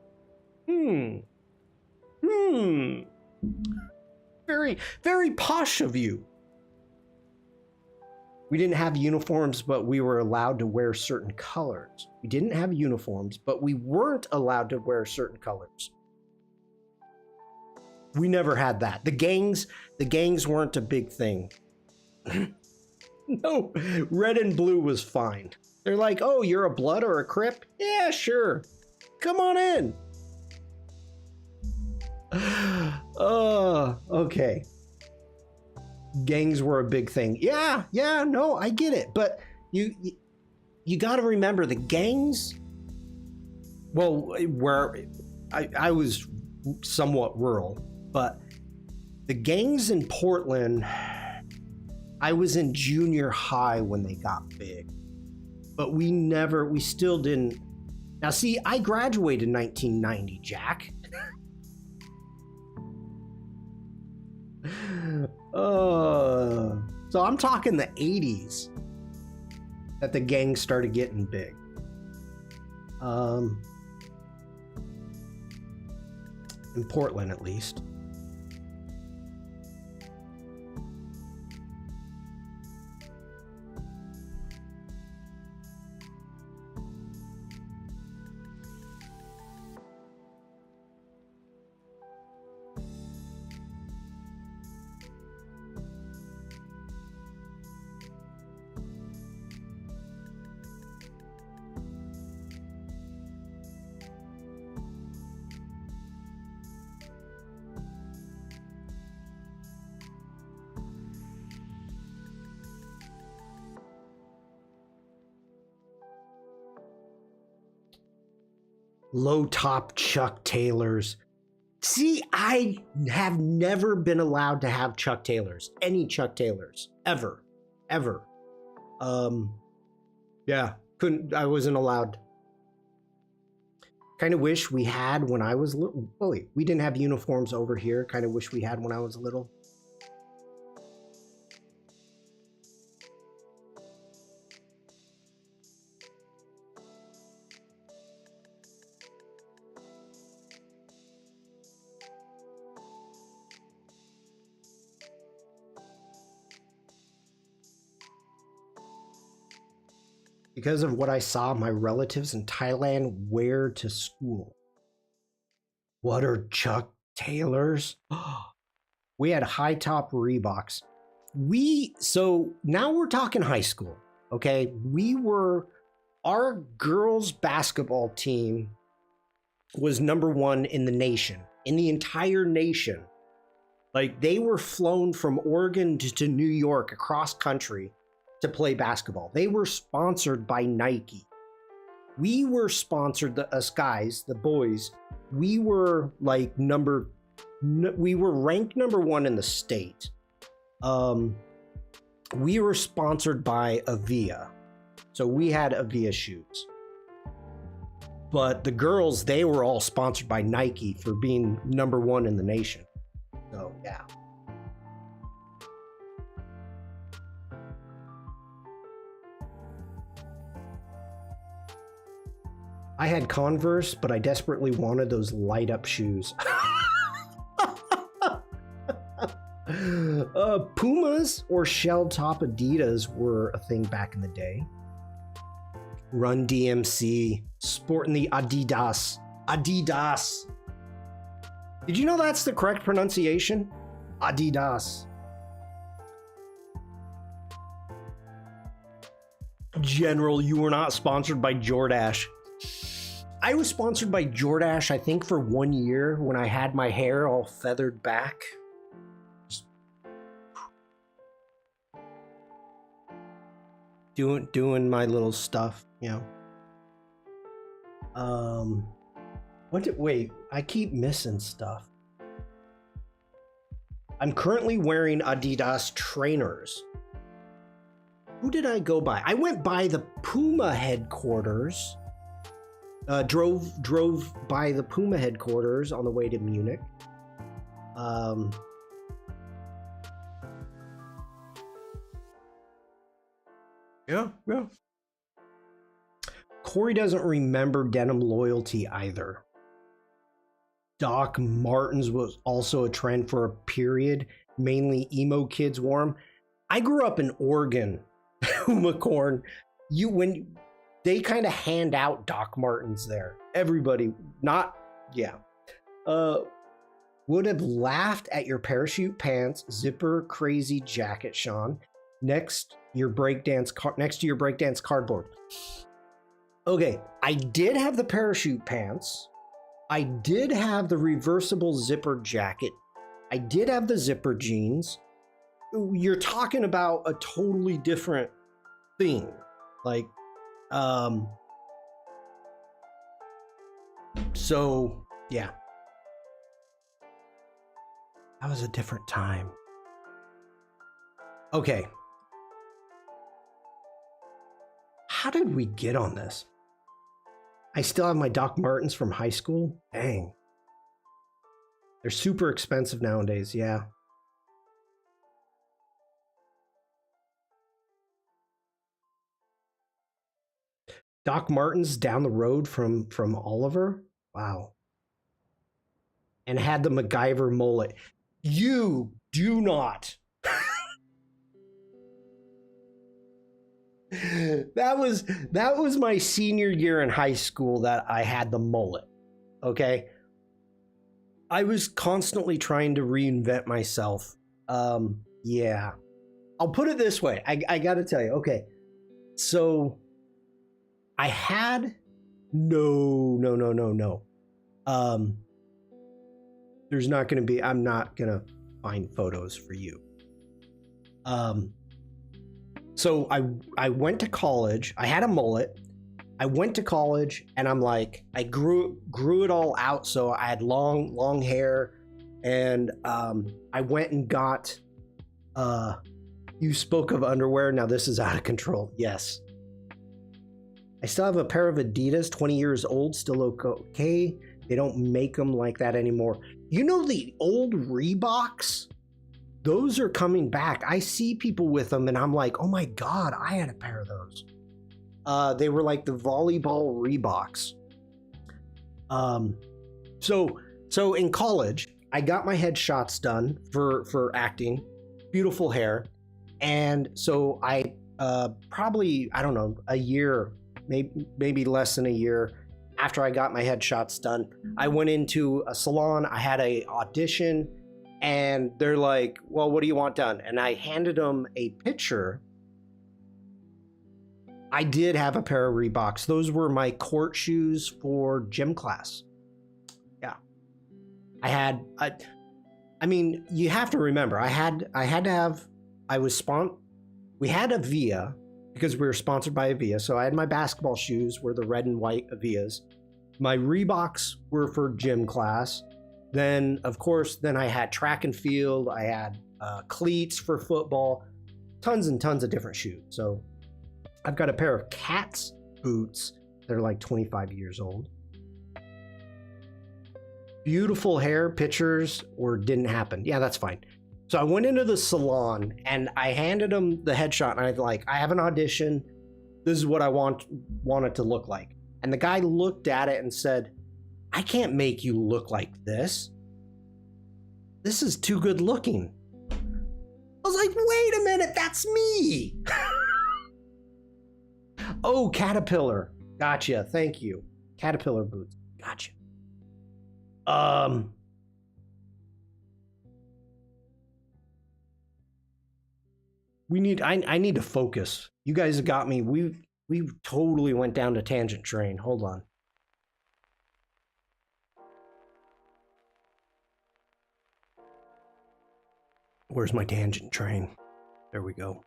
Very, very posh of you. We didn't have uniforms, but we were allowed to wear certain colors. We didn't have uniforms, but we weren't allowed to wear certain colors. We never had that. The gangs weren't a big thing. No, red and blue was fine. They're like, oh, you're a Blood or a Crip? Yeah, sure. Come on in. Okay. Gangs were a big thing. Yeah, no, I get it. But you got to remember the gangs. Well, where I was somewhat rural, but the gangs in Portland, I was in junior high when they got big. But we still didn't. Now, see, I graduated in 1990, Jack. So I'm talking the 80s that the gangs started getting big. In Portland, at least. Low top Chuck Taylors. See, I have never been allowed to have Chuck Taylors, any Chuck Taylors, ever. Yeah, I wasn't allowed. Kind of wish we had when I was little. Oh, wait, we didn't have uniforms over here. Kind of wish we had when I was little. Because of what I saw my relatives in Thailand wear to school. What are Chuck Taylors? We had high top Reeboks. So now we're talking high school, okay? Our girls basketball team was #1 in the nation, in the entire nation. Like, they were flown from Oregon to New York across country to play basketball. They were sponsored by Nike. We were sponsored, us guys, the boys, we were like we were ranked #1 in the state. We were sponsored by Avia. So we had Avia shoes. But the girls, they were all sponsored by Nike for being #1 in the nation. So, yeah. I had Converse, but I desperately wanted those light up shoes. Pumas or shell top Adidas were a thing back in the day. Run DMC, sporting the Adidas. Did you know that's the correct pronunciation? Adidas. General, you were not sponsored by Jordache. I was sponsored by Jordache, I think, for 1 year when I had my hair all feathered back. Doing my little stuff, you know. Wait, I keep missing stuff. I'm currently wearing Adidas trainers. Who did I go by? I went by the Puma headquarters. Drove by the Puma headquarters on the way to Munich. Yeah. Corey doesn't remember denim loyalty either. Doc Martens was also a trend for a period. Mainly emo kids wore them. I grew up in Oregon, McCorn. When they kind of hand out Doc Martens there, everybody would have laughed at your parachute pants, zipper crazy jacket, Shawn. Next to your breakdance cardboard. Okay, I did have the parachute pants. I did have the reversible zipper jacket. I did have the zipper jeans. You're talking about a totally different thing. Like, so yeah. That was a different time. Okay. How did we get on this? I still have my Doc Martens from high school. Dang. They're super expensive nowadays, yeah. Doc Martens down the road from Oliver? Wow. And had the MacGyver mullet. You do not. That was my senior year in high school that I had the mullet. Okay. I was constantly trying to reinvent myself. Yeah. I'll put it this way. I gotta tell you. Okay. So I had no. There's not gonna be, I'm not gonna find photos for you. So I went to college. I had a mullet. I went to college and I'm like, I grew it all out. So I had long hair, and I went and got, you spoke of underwear. Now this is out of control. Yes. I still have a pair of Adidas, 20 years old, still okay. They don't make them like that anymore. You know, the old Reeboks? Those are coming back. I see people with them and I'm like, oh my God, I had a pair of those. They were like the volleyball Reeboks. So in college, I got my headshots done for acting, beautiful hair. And so I probably, I don't know, a year, maybe less than a year after I got my headshots done, I went into a salon. I had a audition. And they're like, well, what do you want done? And I handed them a picture. I did have a pair of Reeboks. Those were my court shoes for gym class. Yeah. I mean, you have to remember, we had Avia because we were sponsored by Avia. So I had my basketball shoes were the red and white Avias. My Reeboks were for gym class. Then, of course, I had track and field. I had cleats for football, tons and tons of different shoes. So I've got a pair of Cats boots. They're like 25 years old. Beautiful hair, pictures, or didn't happen. Yeah, that's fine. So I went into the salon and I handed them the headshot. And I was like, I have an audition. This is what I want it to look like. And the guy looked at it and said, I can't make you look like this. This is too good looking. I was like, wait a minute, that's me. Oh, Caterpillar. Gotcha, thank you. Caterpillar boots. Gotcha. I need to focus. You guys have got me. We totally went down to tangent train. Hold on. Where's my tangent train? There we go.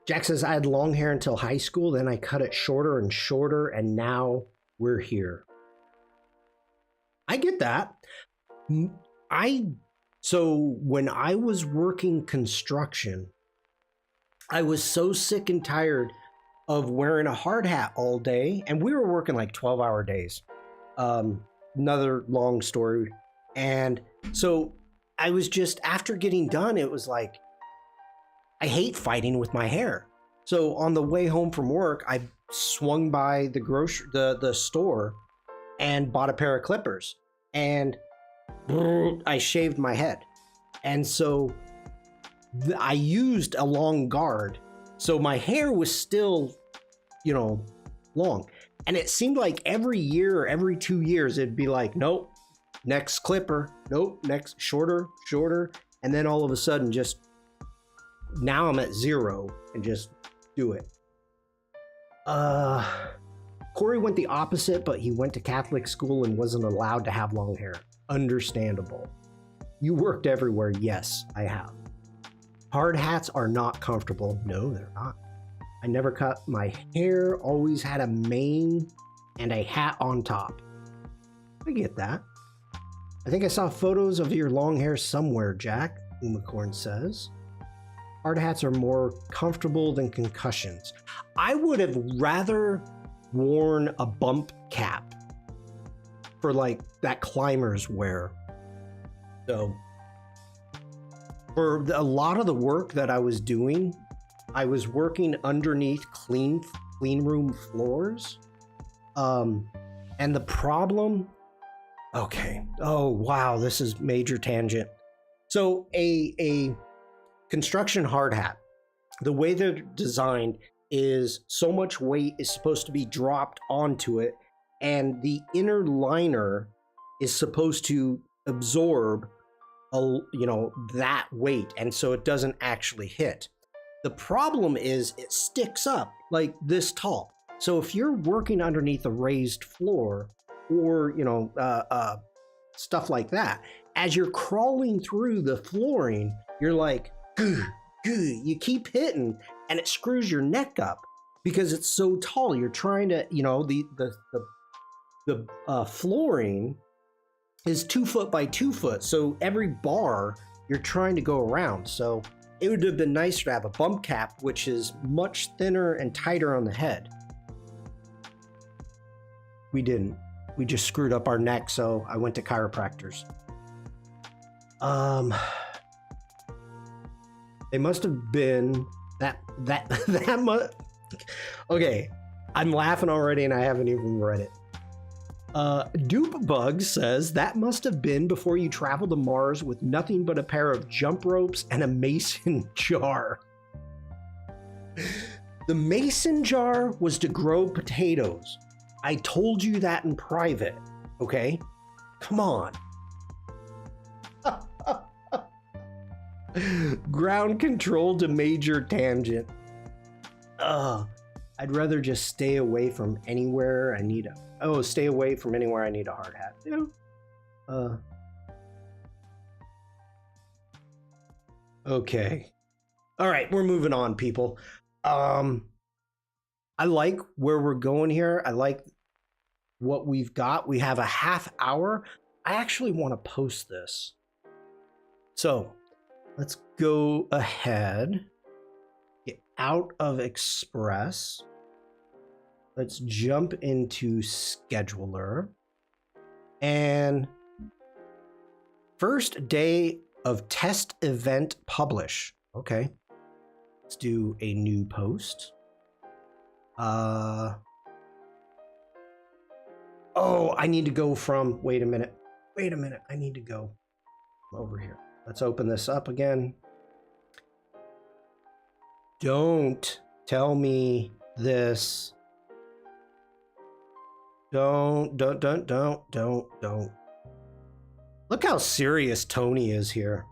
Jack says, I had long hair until high school, then I cut it shorter and shorter, and now we're here. I get that. So when I was working construction, I was so sick and tired of wearing a hard hat all day, and we were working like 12-hour days. Another long story. And so I was just, after getting done, it was like, I hate fighting with my hair. So on the way home from work, I swung by the store and bought a pair of clippers, and I shaved my head. And so I used a long guard. So my hair was still, long. And it seemed like every year or every 2 years, it'd be like, nope, next clipper, nope, next shorter. And then all of a sudden, just now I'm at 0 and just do it. Corey went the opposite, but he went to Catholic school and wasn't allowed to have long hair. Understandable. You worked everywhere. Yes, I have. Hard hats are not comfortable. No, they're not. I never cut my hair, always had a mane and a hat on top. I get that. I think I saw photos of your long hair somewhere, Jack, Umacorn says. Hard hats are more comfortable than concussions. I would have rather worn a bump cap for like that climbers wear. So for a lot of the work that I was doing, I was working underneath clean room floors. And the problem, okay. Oh, wow. This is major tangent. So a construction hard hat, the way they're designed is so much weight is supposed to be dropped onto it, and the inner liner is supposed to absorb that weight, and so it doesn't actually hit. The problem is it sticks up like this tall. So if you're working underneath a raised floor or stuff like that, as you're crawling through the flooring, you're like, you keep hitting, and it screws your neck up because it's so tall. You're trying to, the flooring is 2 foot by 2 foot. So every bar you're trying to go around. So it would have been nice to have a bump cap, which is much thinner and tighter on the head. We didn't. We just screwed up our neck. So I went to chiropractors. They must have been that much. Okay, I'm laughing already and I haven't even read it. Dupe Bug says that must have been before you traveled to Mars with nothing but a pair of jump ropes and a mason jar. The mason jar was to grow potatoes. I told you that in private, okay? Come on. Ground control to major tangent. I'd rather just stay away from anywhere I need stay away from anywhere I need a hard hat. Okay. All right, we're moving on, people. I like where we're going here. I like what we've got. We have a half hour. I actually want to post this. So let's go ahead. Get out of Express. Let's jump into Scheduler. And first day of test event publish. Okay. Let's do a new post. Oh, I need to go from, wait a minute. I need to go over here. Let's open this up again. Don't tell me this. Don't. Look how serious Tony is here.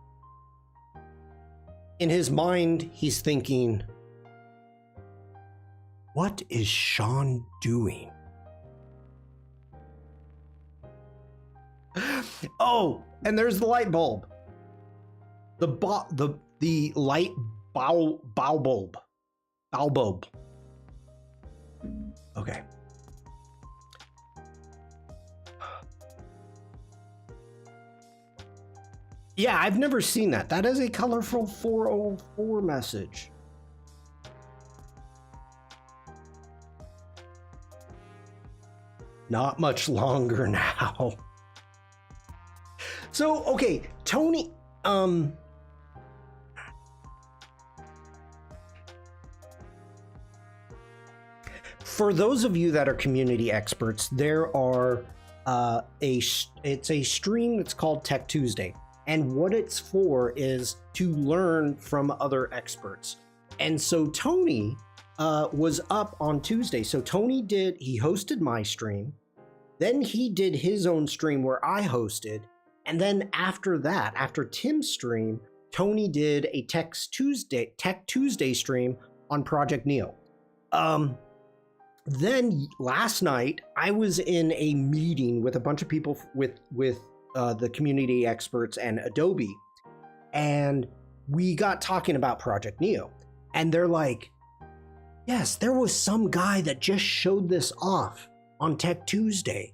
In his mind, he's thinking, what is Shawn doing? Oh, and there's the light bulb. The light bow bulb. Bow bulb. Okay. Yeah, I've never seen that. That is a colorful 404 message. Not much longer now. So, okay, Tony, for those of you that are community experts, there are it's a stream that's called Tech Tuesday. And what it's for is to learn from other experts. And so Tony was up on Tuesday. So Tony he hosted my stream. Then he did his own stream where I hosted. And then after that, after Tim's stream, Tony did a Tech Tuesday stream on Project Neo. Then last night, I was in a meeting with a bunch of people with the community experts and Adobe, and we got talking about Project Neo. And they're like, yes, there was some guy that just showed this off on Tech Tuesday.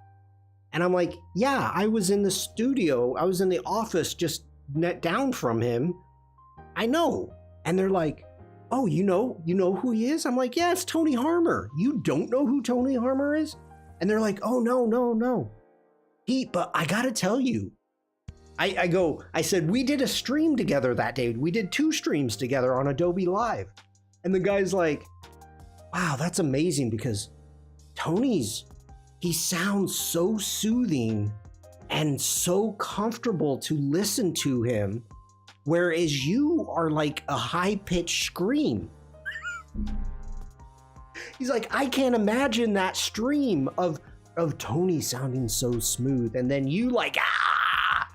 And I'm like, yeah, I was in the studio. I was in the office just down from him. I know. And they're like, oh, you know who he is? I'm like, yeah, it's Tony Harmer. You don't know who Tony Harmer is? And they're like, oh, no. But I gotta tell you, I said, we did a stream together that day. We did 2 streams together on Adobe Live. And the guy's like, wow, that's amazing, because he sounds so soothing and so comfortable to listen to him, whereas you are like a high-pitched scream. He's like, I can't imagine that stream of Tony sounding so smooth, and then you like, ah!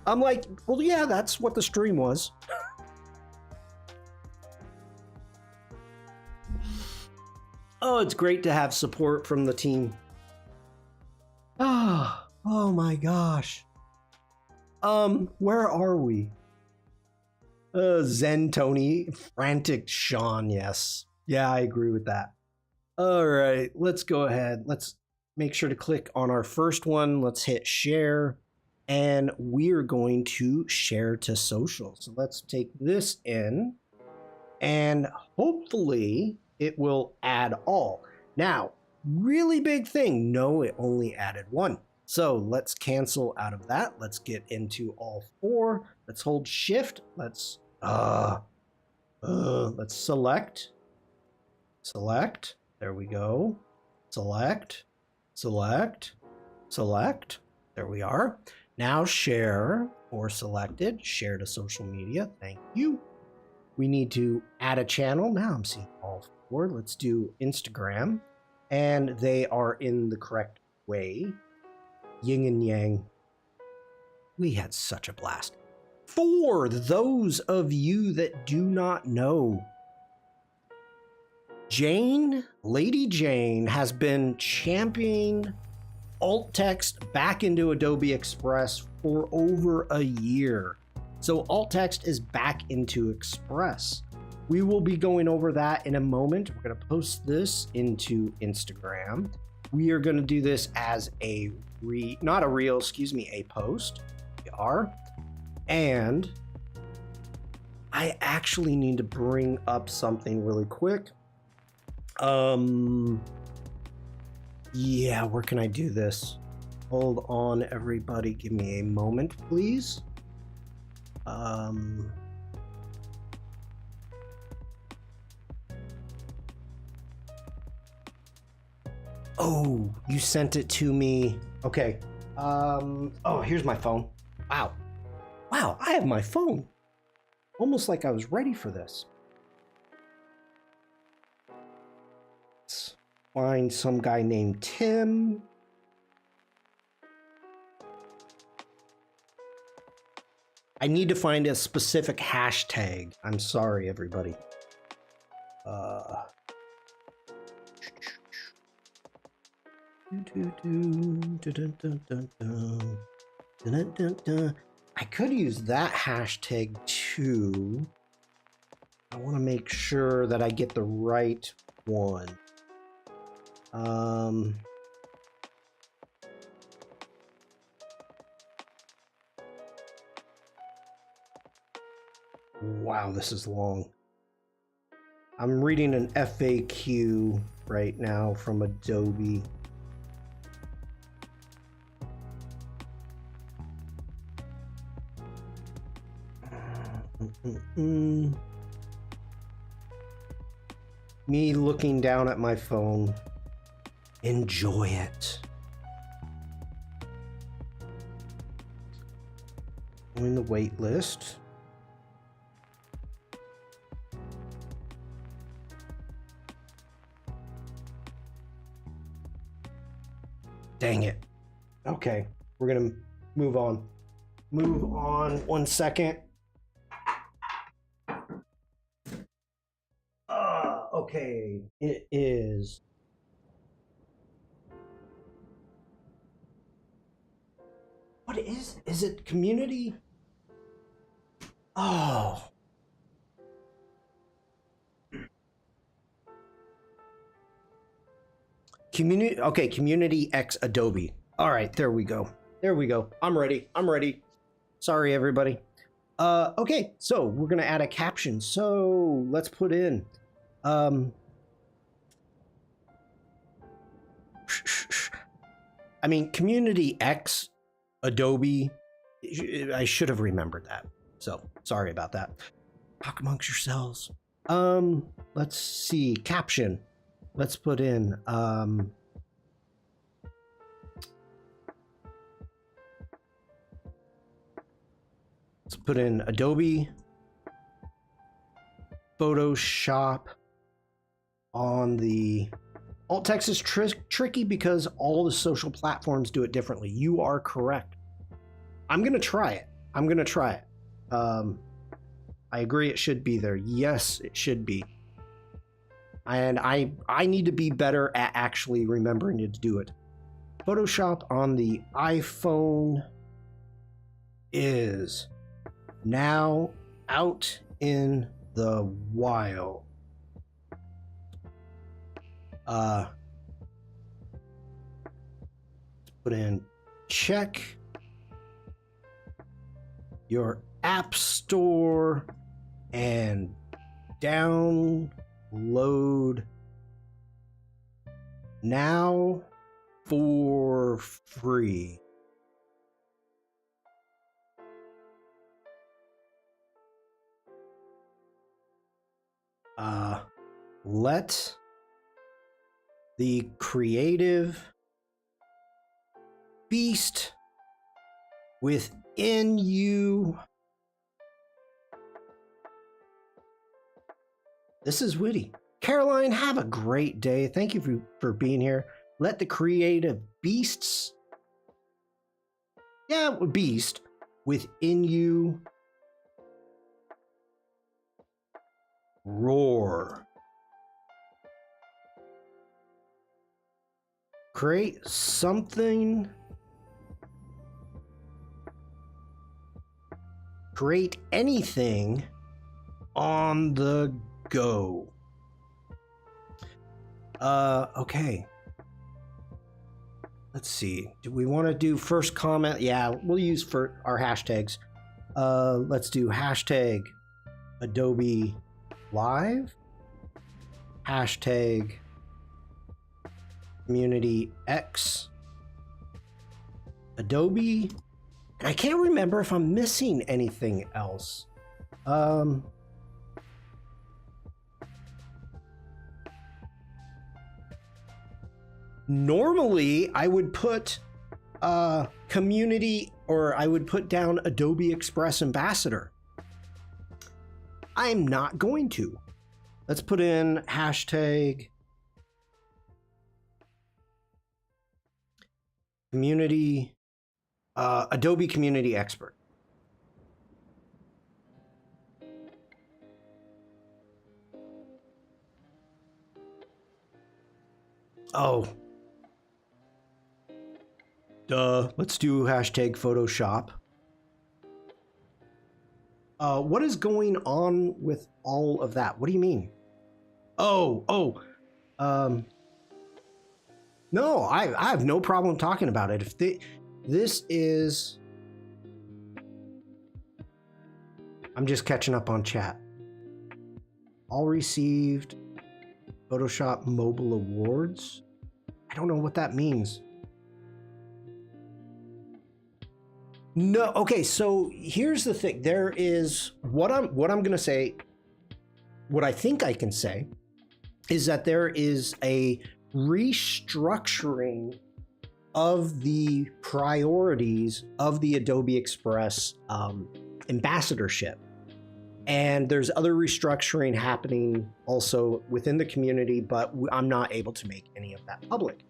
I'm like, well, yeah, that's what the stream was. Oh, it's great to have support from the team. Oh my gosh. Where are we? Zen Tony, frantic Shawn, yes. Yeah, I agree with that. All right, let's go ahead. Let's make sure to click on our first one. Let's hit share, and we're going to share to social. So let's take this in, and hopefully it will add all. Now, really big thing. No, it only added 1. So let's cancel out of that. Let's get into all 4. Let's hold shift. Let's select. There we go. Select. There we are. Now share or selected. Share to social media. Thank you. We need to add a channel. Now I'm seeing all 4. Let's do Instagram. And they are in the correct way. Yin and yang. We had such a blast. For those of you that do not know, Lady Jane has been championing alt text back into Adobe Express for over a year. So alt text is back into Express. We will be going over that in a moment. We're going to post this into Instagram. We are going to do this as a post. We are. And I actually need to bring up something really quick. Yeah, where can I do this? Hold on, everybody. Give me a moment, please. Oh, you sent it to me. Okay. Oh, here's my phone. Wow, I have my phone. Almost like I was ready for this. Let's find some guy named Tim. I need to find a specific hashtag. I'm sorry, everybody. I could use that hashtag too. I want to make sure that I get the right one. Wow, this is long. I'm reading an FAQ right now from Adobe. Me looking down at my phone. Enjoy it. In the wait list. Dang it. Okay, we're gonna move on. Move on 1 second. Okay, it is. What is it community? Oh. Community, okay, Community X Adobe. All right, there we go. There we go. I'm ready. I'm ready. Sorry, everybody. Okay, so we're gonna add a caption. So let's put in, I mean, Community X Adobe. I should have remembered that. So sorry about that. Talk amongst yourselves. Let's see, caption. Let's put in, let's put in Adobe Photoshop on the alt text is tricky because all the social platforms do it differently. You are correct. I'm gonna try it. I'm gonna try it. I agree it should be there. Yes, it should be. And I need to be better at actually remembering to do it. Photoshop on the iPhone is now out in the wild. Put in check your app store and download now for free. Let the creative beast within you. This is witty. Caroline, have a great day. Thank you for being here. Let the creative beasts, beast within you roar. Create something. Create anything on the go. Okay. Let's see. Do we want to do first comment? Yeah, we'll use for our hashtags. Let's do hashtag Adobe Live. Hashtag Community X Adobe. And I can't remember if I'm missing anything else. Normally, I would put community, or I would put down Adobe Express Ambassador. I'm not going to. Let's put in hashtag community, Adobe Community Expert. Oh, duh. Let's do hashtag Photoshop. What is going on with all of that? What do you mean? Oh. Um, no, I have no problem talking about it. If this is, I'm just catching up on chat. All received Photoshop Mobile Awards. I don't know what that means. No, okay, so here's the thing. There is what I'm gonna say, what I think I can say is that there is a restructuring of the priorities of the Adobe Express ambassadorship. And there's other restructuring happening also within the community, but I'm not able to make any of that public.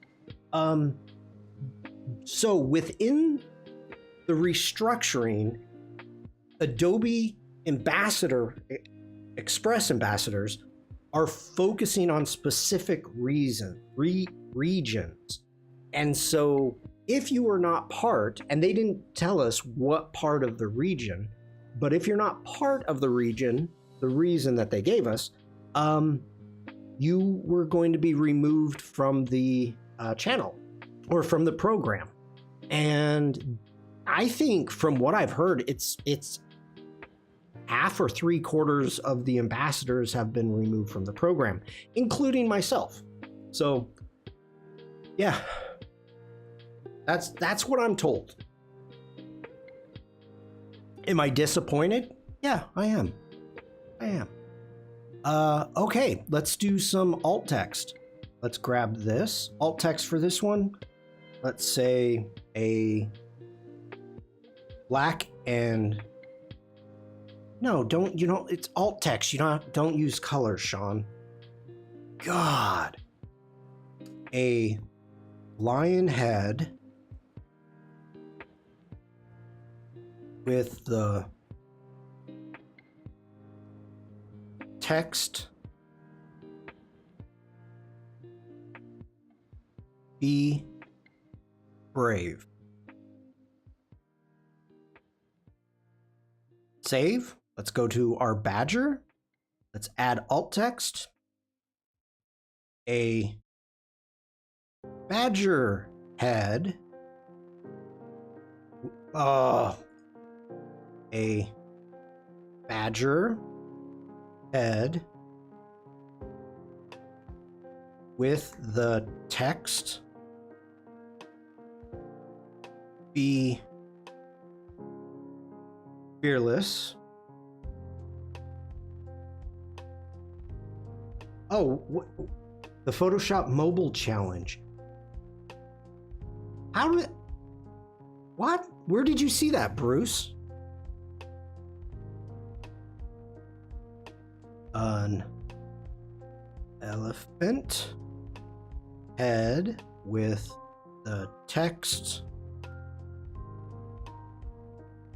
So within the restructuring, Adobe Express ambassadors are focusing on specific regions. And so if you are not part, and they didn't tell us what part of the region, but if you're not part of the region, the reason that they gave us, you were going to be removed from the channel or from the program. And I think from what I've heard, it's half or 3/4 of the ambassadors have been removed from the program, including myself. So yeah, that's what I'm told. Am I disappointed? Yeah, I am. Okay, let's do some alt text. Let's grab this alt text for this one. Let's say a black and no, don't, you know, it's alt text. You don't use colors, Shawn. God. A lion head with the text be brave. Save. Let's go to our badger. Let's add alt text. A badger head. A badger head with the text be fearless. Oh, the Photoshop Mobile Challenge. How did... What? Where did you see that, Bruce? An elephant head with the text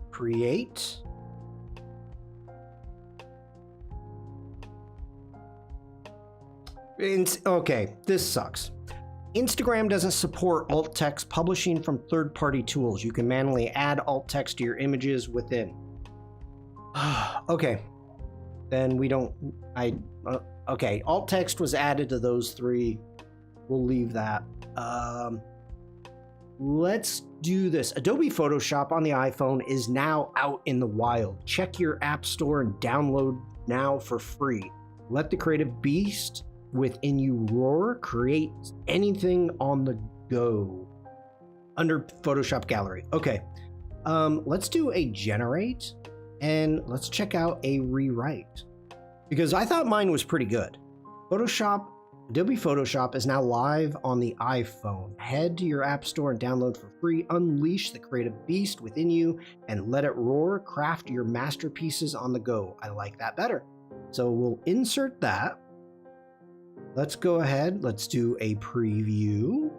create okay, this sucks. Instagram doesn't support alt text publishing from third-party tools. You can manually add alt text to your images within. Okay, then we don't. Okay, alt text was added to those three. We'll leave that. Let's do this. Adobe Photoshop on the iPhone is now out in the wild. Check your app store and download now for free. Let the creative beast within you roar. Create anything on the go. Under Photoshop Gallery. Okay. Let's do a generate and let's check out a rewrite. Because I thought mine was pretty good. Adobe Photoshop is now live on the iPhone. Head to your app store and download for free. Unleash the creative beast within you and let it roar. Craft your masterpieces on the go. I like that better. So we'll insert that. Let's go ahead. Let's do a preview.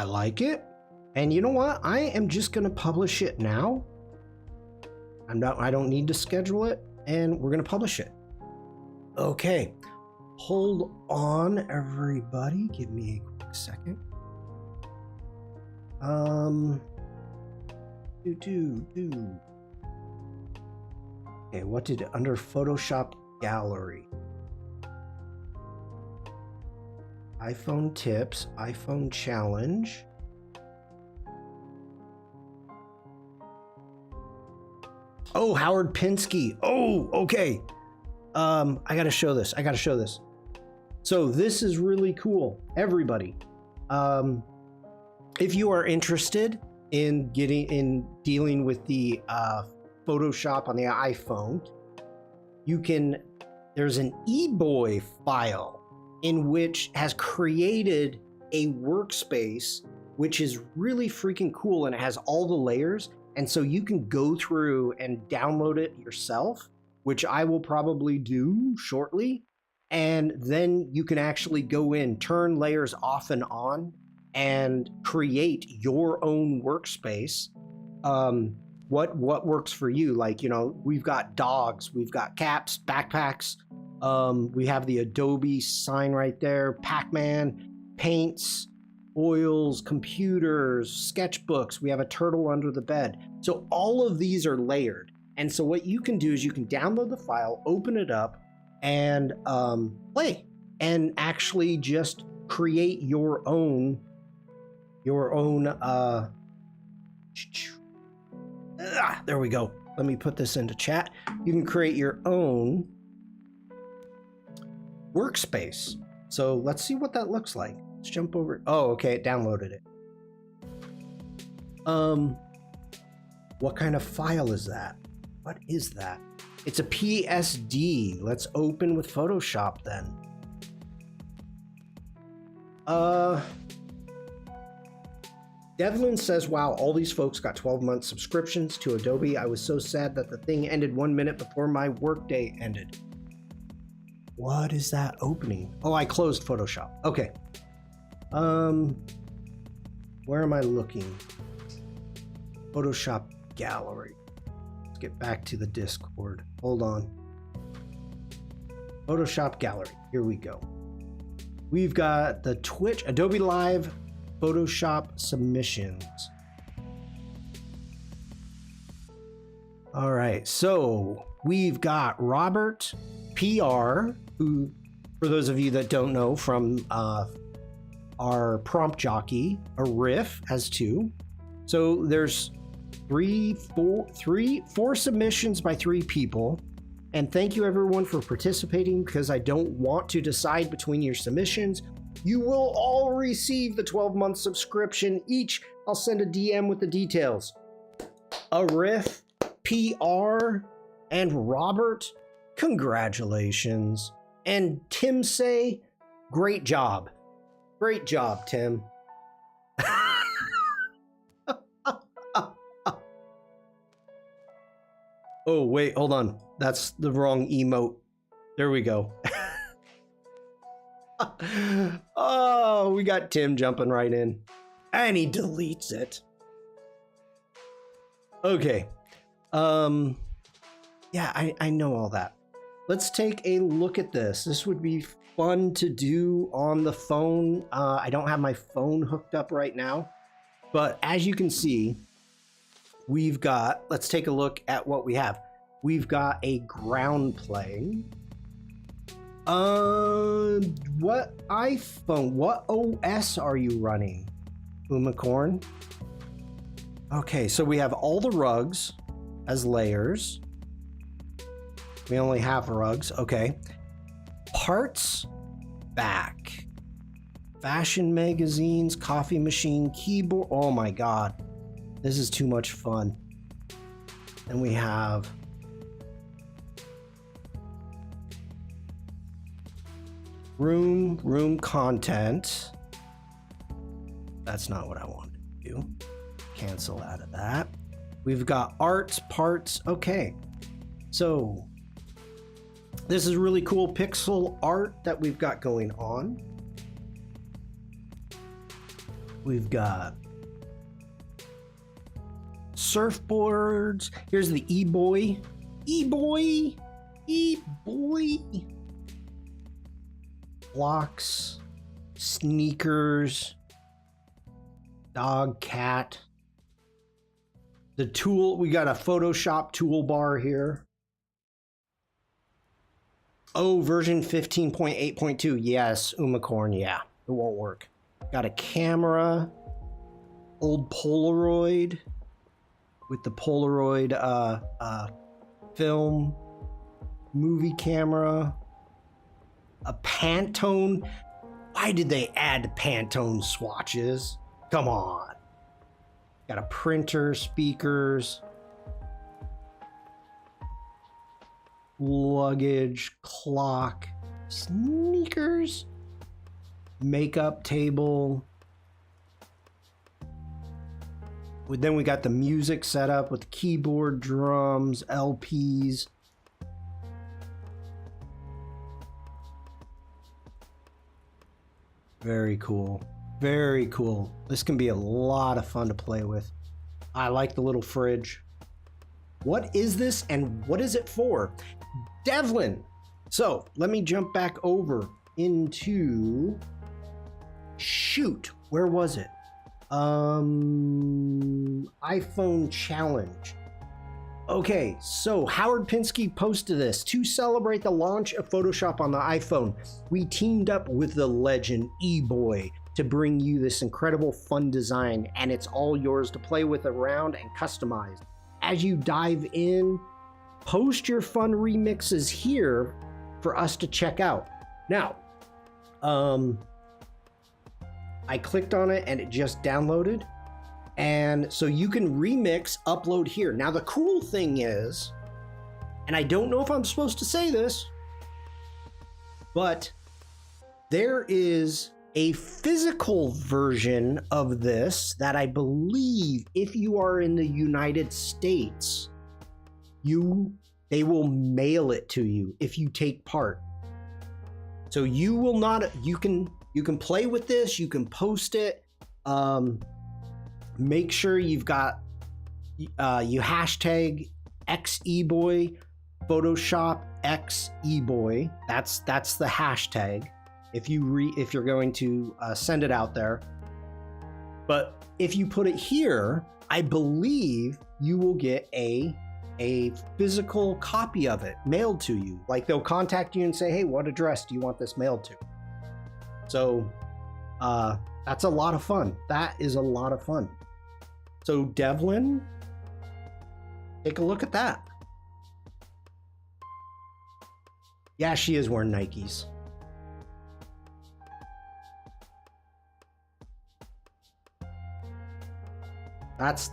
I like it. And you know what? I am just going to publish it now. I don't need to schedule it, and we're going to publish it. Okay. Hold on, everybody. Give me a quick second. Okay, what did under Photoshop Gallery? iPhone tips, iPhone challenge. Oh, Howard Pinsky. Oh, okay. I gotta show this. So this is really cool. Everybody, if you are interested in dealing with the Photoshop on the iPhone, there's an eBoy file in which has created a workspace, which is really freaking cool, and it has all the layers. And so you can go through and download it yourself, which I will probably do shortly. And then you can actually go in, turn layers off and on, and create your own workspace. What works for you? Like, we've got dogs, we've got caps, backpacks. We have the Adobe sign right there, Pac-Man, paints, oils, computers, sketchbooks. We have a turtle under the bed. So all of these are layered. And so what you can do is you can download the file, open it up, and play, and actually just create your own. There we go. Let me put this into chat. You can create your own workspace. So let's see what that looks like. Let's jump over. Oh, okay, it downloaded it. What kind of file is that? What is that? It's a PSD. Let's open with Photoshop then. Devlin says, wow, all these folks got 12-month subscriptions to Adobe. I was so sad that the thing ended 1 minute before my workday ended. What is that opening? Oh, I closed Photoshop. Okay. Where am I looking? Photoshop Gallery. Let's get back to the Discord. Hold on. Photoshop Gallery. Here we go. We've got the Twitch, Adobe Live, Photoshop submissions. All right, so we've got Robert PR, who, for those of you that don't know, from our prompt jockey, a riff has 2. So there's four submissions by 3 people. And thank you everyone for participating, because I don't want to decide between your submissions. You will all receive the 12-month subscription each. I'll send a DM with the details. A riff, PR, and Robert, congratulations. And Tim say, great job. Great job, Tim. Oh, wait, hold on. That's the wrong emote. There we go. Oh, we got Tim jumping right in. And he deletes it. Okay. Yeah, I know all that. Let's take a look at this. This would be fun to do on the phone. I don't have my phone hooked up right now. But as you can see, let's take a look at what we have. We've got a ground plane. What iPhone, what OS are you running, Umacorn? Okay, so we have all the rugs as layers. We only have rugs, okay. Parts, back. Fashion magazines, coffee machine, keyboard. Oh my God, this is too much fun. And we have room content. That's not what I wanted to do. Cancel out of that. We've got arts, parts. Okay, so this is really cool pixel art that we've got going on. We've got surfboards. Here's the e-boy. E-boy. E-boy. Blocks. Sneakers. Dog, cat. The tool. We got a Photoshop toolbar here. Oh, version 15.8.2. Yes, Umacorn. Yeah, it won't work. Got a camera. Old Polaroid. With the Polaroid film. Movie camera. A Pantone. Why did they add Pantone swatches? Come on. Got a printer, speakers. Luggage, clock, sneakers, makeup table. Then we got the music set up with keyboard, drums, LPs. Very cool. Very cool. This can be a lot of fun to play with. I like the little fridge. What is this and what is it for? Devlin. So let me jump back over into shoot. Where was it? iPhone challenge. Okay, so Howard Pinsky posted this. To celebrate the launch of Photoshop on the iPhone, we teamed up with the legend eBoy to bring you this incredible fun design, and it's all yours to play with around and customize. As you dive in, post your fun remixes here for us to check out. Now, I clicked on it and it just downloaded. And so you can remix, upload here. Now the cool thing is, and I don't know if I'm supposed to say this, but there is a physical version of this that I believe if you are in the United States, they will mail it to you if you take part. So you will not, you can play with this, you can post it. Make sure you've got you hashtag xeboy, Photoshop xeboy. That's the hashtag if you're going to send it out there. But if you put it here, I believe you will get a physical copy of it mailed to you. Like they'll contact you and say, hey, what address do you want this mailed to? So that's a lot of fun. That is a lot of fun. So Devlin, take a look at that. Yeah, she is wearing Nikes.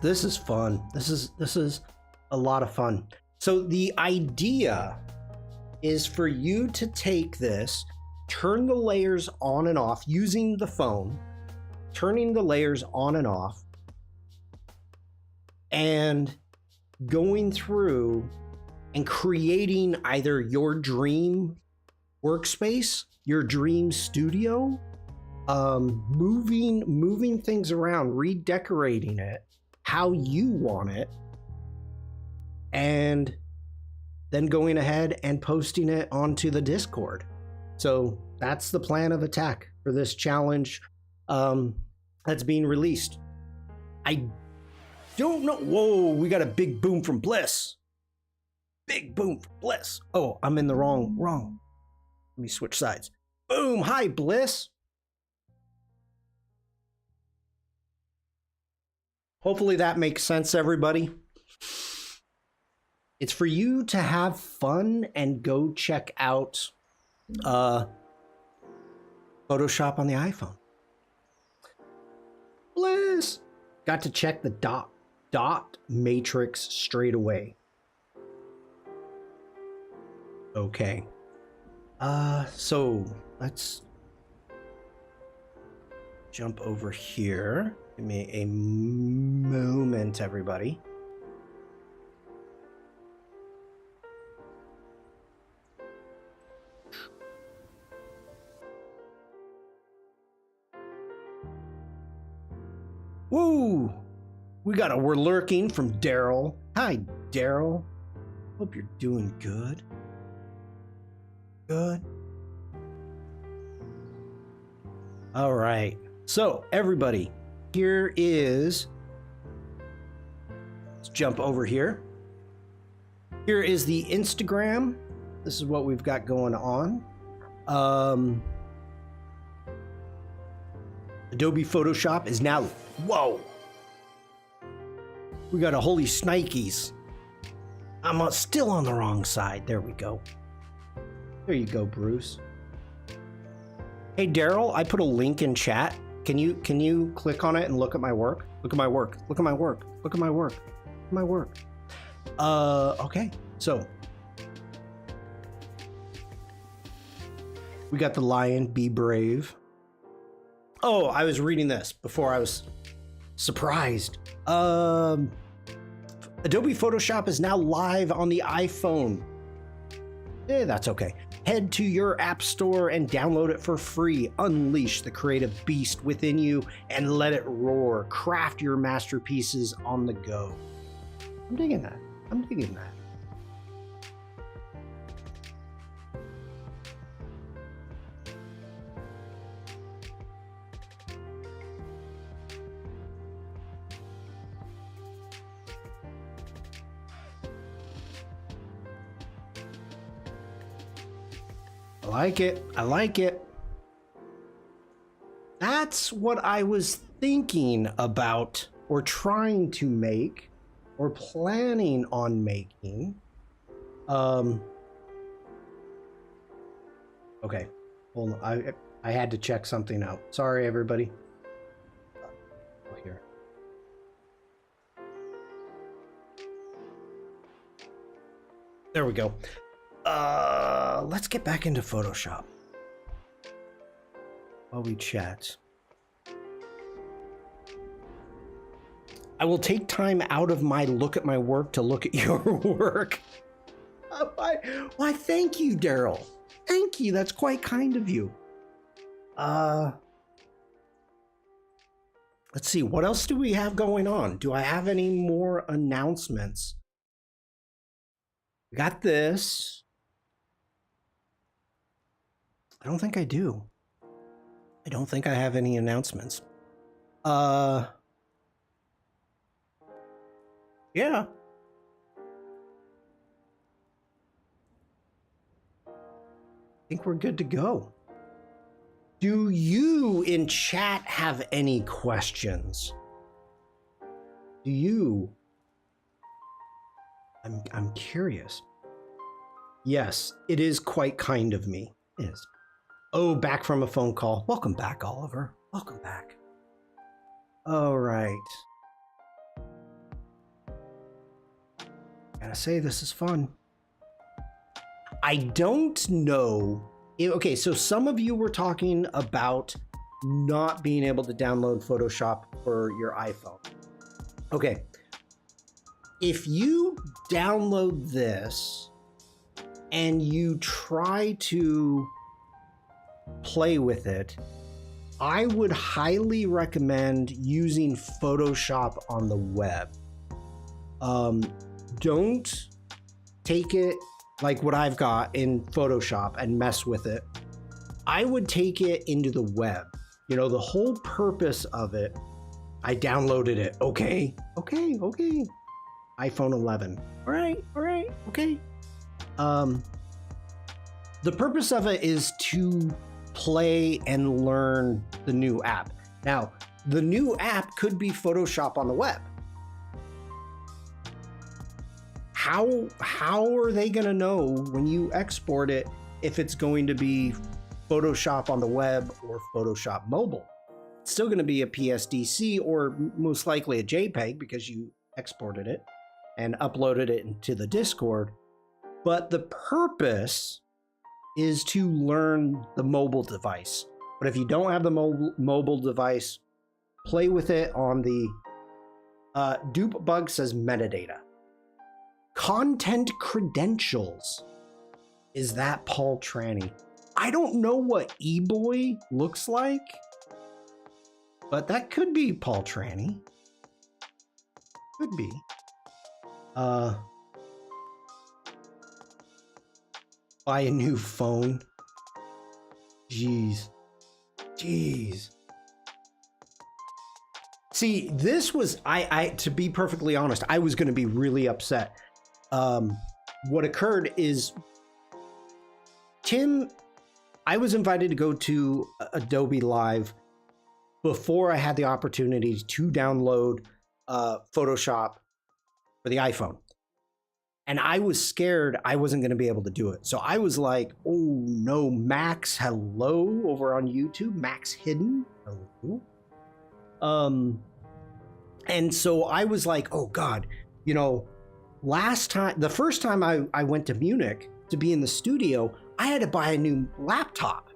This is fun. This is a lot of fun. So the idea is for you to take this, turn the layers on and off using the phone, turning the layers on and off, and going through and creating either your dream workspace, your dream studio, moving things around, redecorating it how you want it, and then going ahead and posting it onto the Discord. So that's the plan of attack for this challenge that's being released. I don't know. Whoa, we got a big boom from Bliss. Big boom from Bliss. Oh, I'm in the wrong. Let me switch sides. Boom. Hi, Bliss. Hopefully that makes sense, everybody. It's for you to have fun and go check out Photoshop on the iPhone. Bliss. Got to check the dot matrix straight away. Okay. So let's jump over here. Give me a moment, everybody. Woo! We're lurking from Daryl. Hi, Daryl. Hope you're doing good. Good. All right. So, everybody, here is... Let's jump over here. Here is the Instagram. This is what we've got going on. Adobe Photoshop is now... Whoa! We got a holy snikes. I'm still on the wrong side. There we go. There you go, Bruce. Hey, Daryl, I put a link in chat. Can you click on it and look at my work? Look at my work. Look at my work. Look at my work. Look at my work. Okay. So we got the lion, be brave. Oh, I was reading this before I was surprised. Adobe Photoshop is now live on the iPhone. That's okay. Head to your app store and download it for free. Unleash the creative beast within you and let it roar. Craft your masterpieces on the go. I'm digging that. I'm digging that. I like it. I like it. That's what I was thinking about, or trying to make, or planning on making. Okay. Hold on. I had to check something out. Sorry, everybody. Oh, here. There we go. Let's get back into Photoshop while we chat. I will take time out of my look at my work to look at your work. Why, thank you, Daryl. Thank you. That's quite kind of you. Let's see. What else do we have going on? Do I have any more announcements? We got this. I don't think I do. I don't think I have any announcements. Yeah. I think we're good to go. Do you in chat have any questions? Do you? I'm curious. Yes, it is quite kind of me. It is. Oh, back from a phone call. Welcome back, Oliver. Welcome back. All right. Gotta say, this is fun. I don't know. Okay, so some of you were talking about not being able to download Photoshop for your iPhone. Okay. If you download this and you try to play with it, I would highly recommend using Photoshop on the web. Don't take it like what I've got in Photoshop and mess with it. I would take it into the web. You know, the whole purpose of it, I downloaded it. Okay. iPhone 11. All right, okay. The purpose of it is to play and learn the new app. Now, the new app could be Photoshop on the web. How are they going to know when you export it if it's going to be Photoshop on the web or Photoshop mobile? It's still going to be a PSDC or most likely a JPEG because you exported it and uploaded it into the Discord. But the purpose is to learn the mobile device. But if you don't have the mobile device, play with it on the Dupe Bug says metadata. Content credentials. Is that Paul Tranny? I don't know what eBoy looks like. but that could be Paul Tranny. Could be. Buy a new phone. Jeez. See, this was, I to be perfectly honest, I was going to be really upset. What occurred is I was invited to go to Adobe Live before I had the opportunity to download Photoshop for the iPhone. And I was scared I wasn't going to be able to do it. So I was like, oh no, Max, hello, over on YouTube, Max Hidden. Hello. And so I was like, oh God, you know, the first time I went to Munich to be in the studio, I had to buy a new laptop.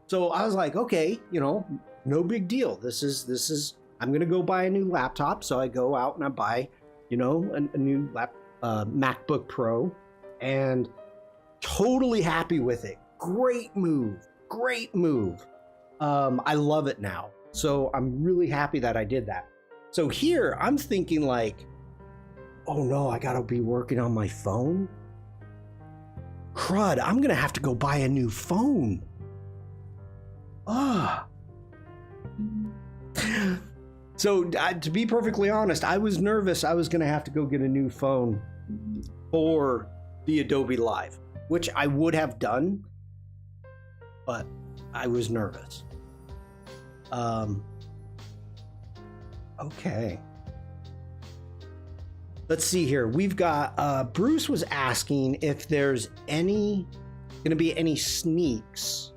So I was like, okay, you know, no big deal. This is, I'm going to go buy a new laptop. So I go out and I buy, you know, a new MacBook Pro, and totally happy with it. Great move. I love it now. So I'm really happy that I did that. So here I'm thinking like, oh no, I gotta be working on my phone. Crud, I'm gonna have to go buy a new phone. So to be perfectly honest, I was nervous I was gonna have to go get a new phone for the Adobe Live, which I would have done, but I was nervous. Okay. Let's see here. We've got, Bruce was asking if there's going to be any sneaks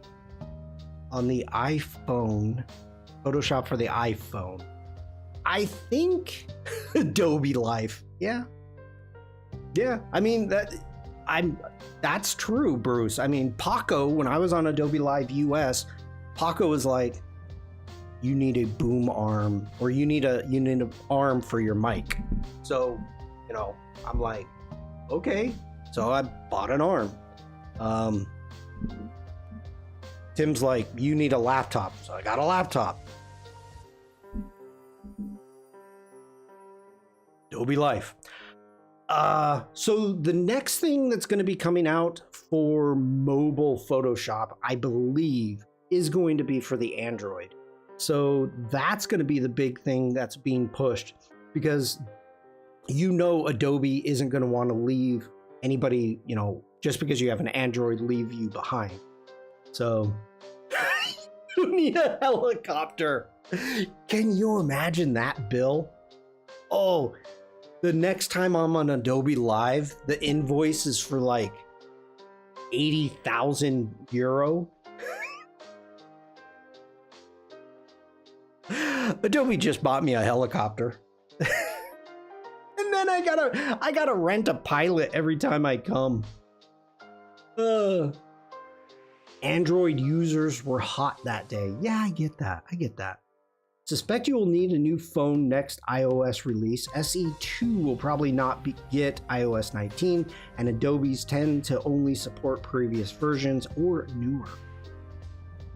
on the iPhone, Photoshop for the iPhone. I think Adobe Live. Yeah. I mean, that's true, Bruce. I mean, Paco, when I was on Adobe Live US, Paco was like, you need a boom arm, or you need an arm for your mic. So, you know, I'm like, okay. So I bought an arm. Tim's like, you need a laptop. So I got a laptop. Adobe Live. So the next thing that's going to be coming out for mobile Photoshop, I believe, is going to be for the Android. So that's going to be the big thing that's being pushed, because you know Adobe isn't going to want to leave anybody, you know, just because you have an Android, leave you behind. So you need a helicopter. Can you imagine that, Bill? Oh, the next time I'm on Adobe Live, the invoice is for like 80,000 euro. Adobe just bought me a helicopter. And then I gotta rent a pilot every time I come. Android users were hot that day. Yeah, I get that. Suspect you will need a new phone next iOS release. SE2 will probably not get iOS 19, and Adobe's tend to only support previous versions or newer.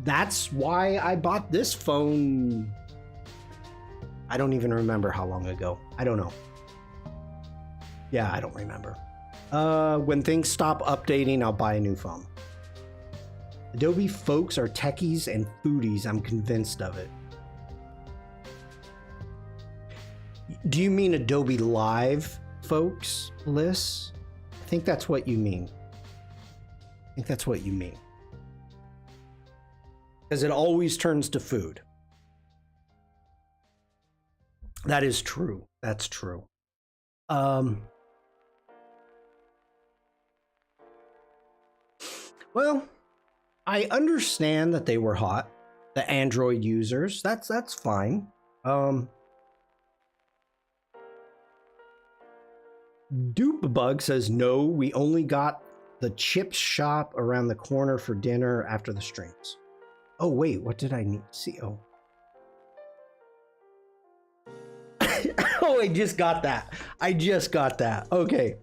That's why I bought this phone. I don't even remember how long ago. I don't know. Yeah, I don't remember. When things stop updating, I'll buy a new phone. Adobe folks are techies and foodies. I'm convinced of it. Do you mean Adobe Live folks, Liz? I think that's what you mean. Because it always turns to food. That is true. That's true. Well, I understand that they were hot, the Android users. That's fine. Dupebug says, no, we only got the chip shop around the corner for dinner after the streams. Oh, wait, what did I need to see? Oh. Oh, I just got that. Okay.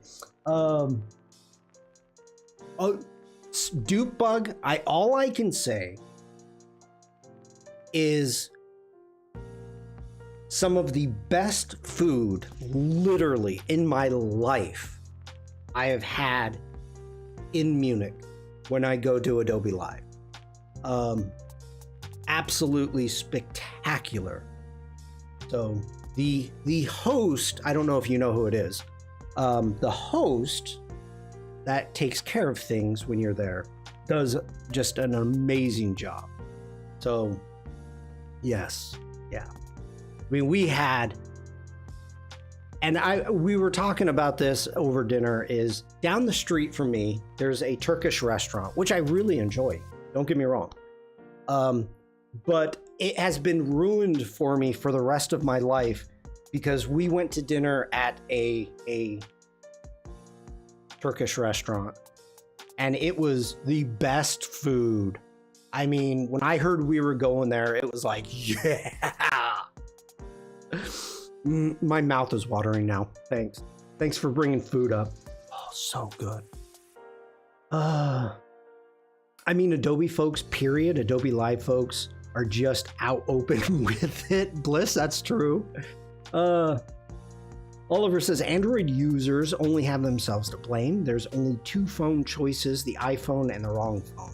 Oh, Dupebug, all I can say is some of the best food, literally, in my life I have had in Munich when I go to Adobe Live. Absolutely spectacular. So the host, I don't know if you know who it is, the host that takes care of things when you're there does just an amazing job. So yes, yeah. I mean, we were talking about this over dinner, is down the street from me, there's a Turkish restaurant, which I really enjoy. Don't get me wrong. But it has been ruined for me for the rest of my life because we went to dinner at a Turkish restaurant and it was the best food. I mean, when I heard we were going there, it was like, yeah. My mouth is watering now. Thanks for bringing food up. Oh, so good. I mean, Adobe folks, period. Adobe Live folks are just out open with it. Bliss, that's true. Oliver says Android users only have themselves to blame. There's only two phone choices, the iPhone and the wrong phone.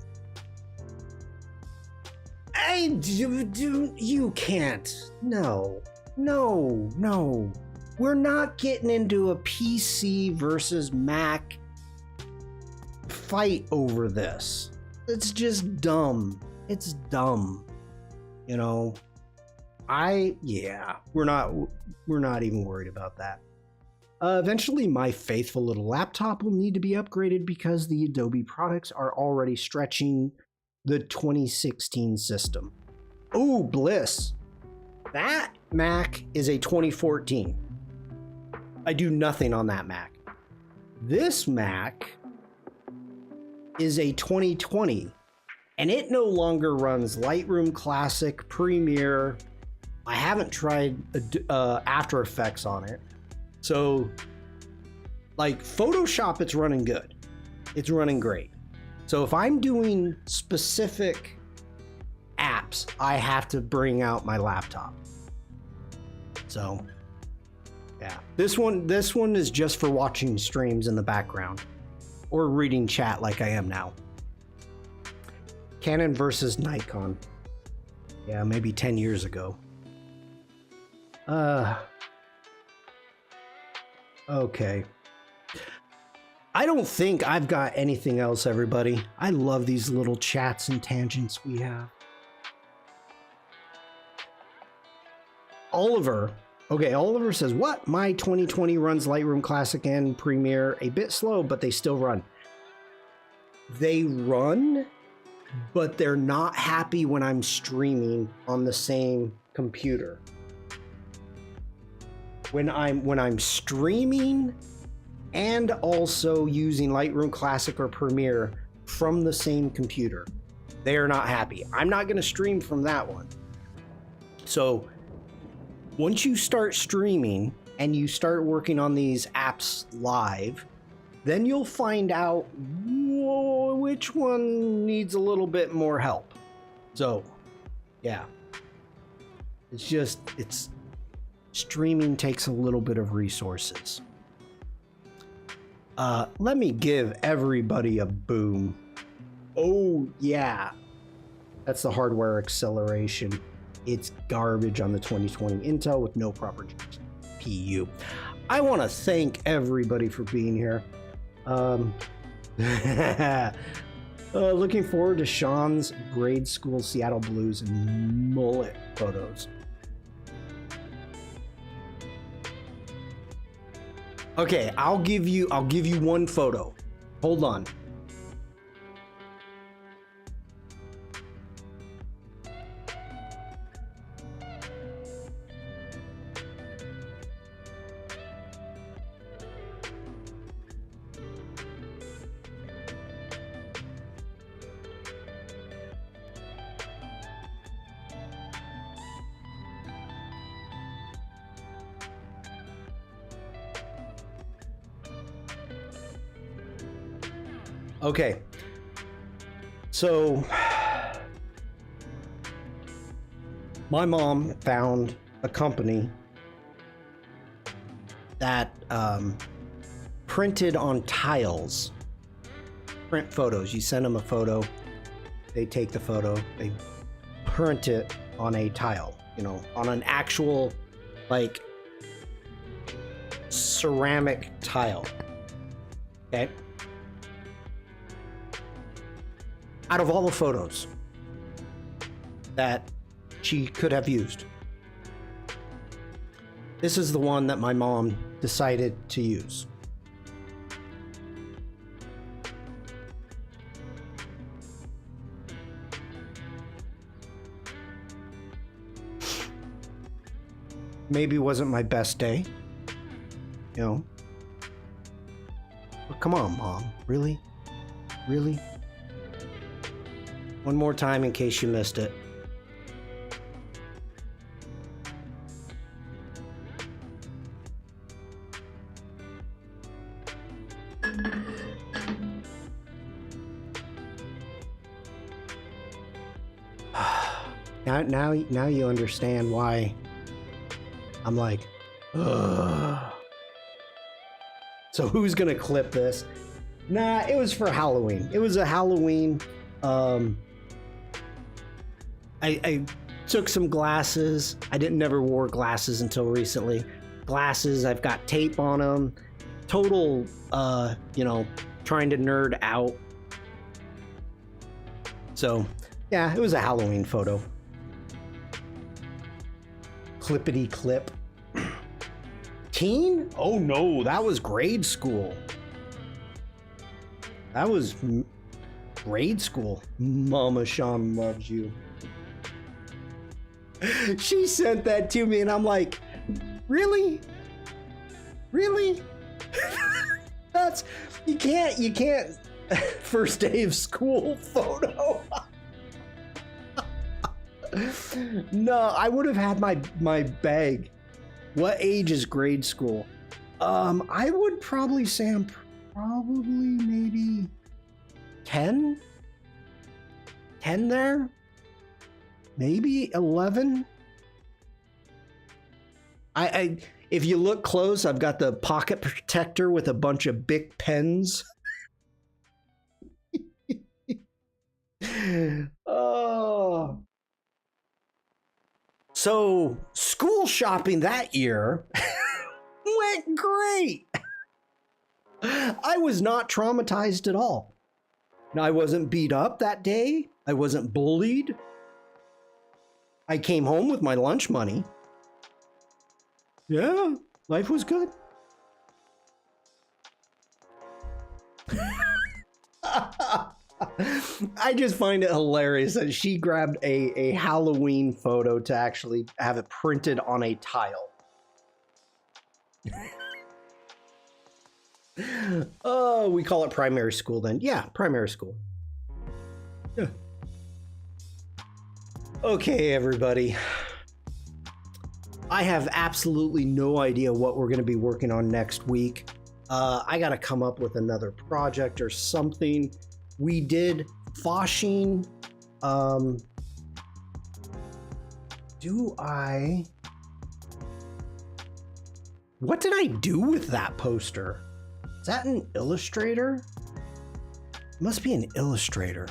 You can't. No. We're not getting into a PC versus Mac fight over this. It's just dumb. It's dumb. You know, we're not even worried about that. Eventually, my faithful little laptop will need to be upgraded because the Adobe products are already stretching the 2016 system. Oh, bliss. That Mac is a 2014. I do nothing on that Mac. This Mac is a 2020, and it no longer runs Lightroom Classic, Premiere. I haven't tried After Effects on it. So, like Photoshop, it's running good. It's running great. So if I'm doing specific apps, I have to bring out my laptop. So, yeah. This one is just for watching streams in the background or reading chat like I am now. Canon versus Nikon. Yeah, maybe 10 years ago. Okay. I don't think I've got anything else, everybody. I love these little chats and tangents we have. Oliver says, what? My 2020 runs Lightroom Classic and Premiere a bit slow, but they still run. They run, but they're not happy when I'm streaming on the same computer. When I'm streaming and also using Lightroom Classic or Premiere from the same computer, they are not happy. I'm not going to stream from that one. So once you start streaming and you start working on these apps live, then you'll find out which one needs a little bit more help. So, yeah. Streaming takes a little bit of resources. Let me give everybody a boom. Oh, yeah. That's the hardware acceleration. It's garbage on the 2020 Intel with no proper GPU. I want to thank everybody for being here. Looking forward to Shawn's grade school Seattle Blues and mullet photos. Okay, I'll give you one photo. Hold on. Okay, so my mom found a company that printed on tiles, print photos. You send them a photo, they take the photo, they print it on a tile, you know, on an actual like ceramic tile. Okay. Out of all the photos that she could have used, this is the one that my mom decided to use. Maybe it wasn't my best day, you know. But come on, Mom. Really? Really? One more time in case you missed it. Now you understand why I'm like, ugh. So who's gonna clip this? Nah, it was for Halloween. It was a Halloween. I took some glasses. I never wore glasses until recently. Glasses, I've got tape on them. Total, you know, trying to nerd out. So, yeah, it was a Halloween photo. Clippity clip. Teen? Oh no, that was grade school. That was grade school. Mama Shawn loves you. She sent that to me and I'm like, really? Really? That's, you can't first day of school photo. No, I would have had my bag. What age is grade school? I would probably say I'm probably maybe 10? 10 there? Maybe 11? I if you look close, I've got the pocket protector with a bunch of Bic pens. Oh. So, school shopping that year went great. I was not traumatized at all. I wasn't beat up that day. I wasn't bullied. I came home with my lunch money. Yeah, life was good. I just find it hilarious that she grabbed a Halloween photo to actually have it printed on a tile. Oh, we call it primary school then. Yeah, primary school. Yeah. Okay, everybody. I have absolutely no idea what we're going to be working on next week. I got to come up with another project or something. We did Foshing. What did I do with that poster? Is that an Illustrator? It must be an Illustrator.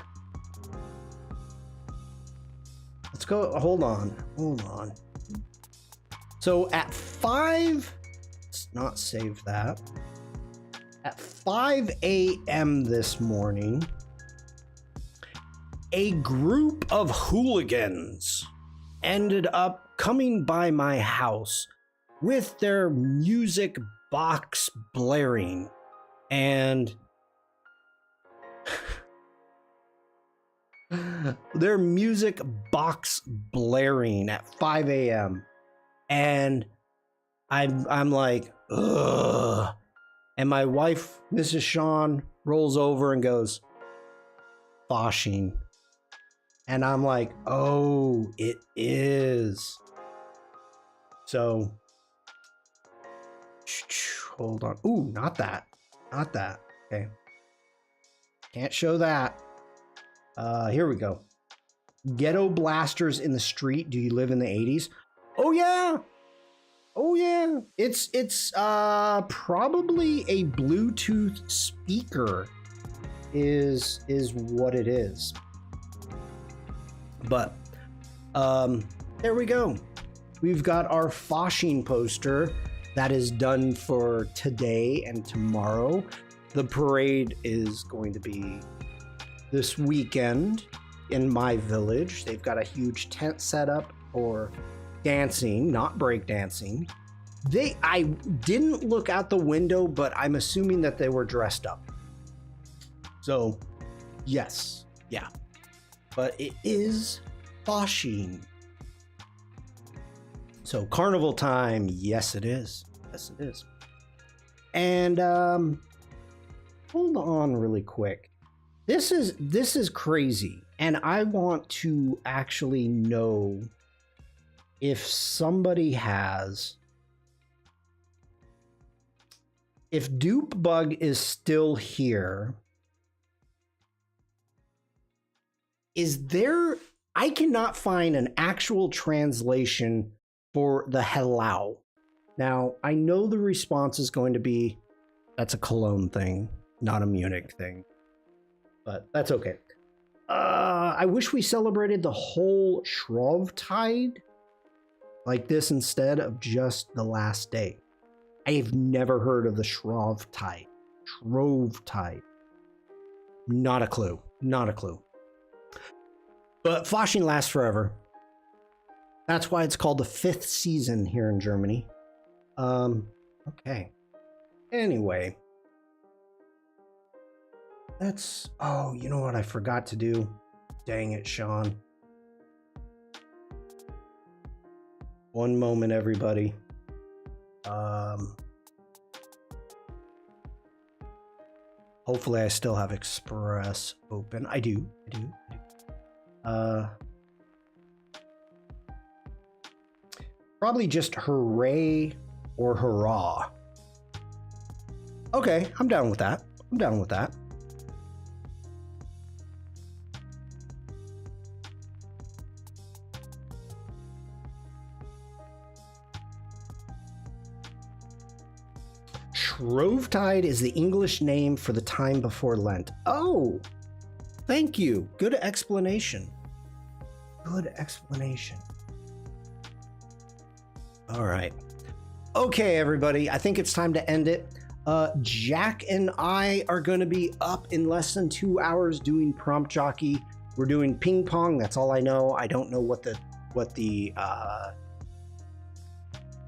Let's go. Hold on. So at 5, let's not save that. At 5 a.m. this morning, a group of hooligans ended up coming by my house with their music box blaring. And their music box blaring at 5 a.m. And I'm like, ugh. And my wife, Mrs. Shawn, rolls over and goes, Foshing. And I'm like, oh, it is. So, hold on. Ooh, not that. Okay. Can't show that. Here we go. Ghetto blasters in the street. Do you live in the 80s? Oh yeah. Oh yeah. It's probably a Bluetooth speaker is what it is. But there we go. We've got our Fasching poster that is done for today and tomorrow. The parade is going to be this weekend in my village. They've got a huge tent set up for dancing, not break dancing. I didn't look out the window, but I'm assuming that they were dressed up. So, yes, yeah. But it is Fasching. So carnival time, yes it is. Yes it is. And hold on really quick. This is crazy, and I want to actually know if somebody has, if Dupebug is still here. Is there, I cannot find an actual translation for the hello. Now, I know the response is going to be, that's a Cologne thing, not a Munich thing. But that's okay. I wish we celebrated the whole Shrovetide like this instead of just the last day. I have never heard of the Shrovetide. Shrovetide. Not a clue. Not a clue. But Fasching lasts forever. That's why it's called the 5th season here in Germany. Okay. Anyway. That's... Oh, you know what I forgot to do? Dang it, Shawn. One moment, everybody. Hopefully I still have Express open. I do. Probably just hooray or hurrah. Okay, I'm down with that. I'm down with that. Shrovetide is the English name for the time before Lent. Oh, thank you. Good explanation. Good explanation. All right. Okay, everybody. I think it's time to end it. Jack and I are going to be up in less than 2 hours doing prompt jockey. We're doing ping pong. That's all I know. I don't know what the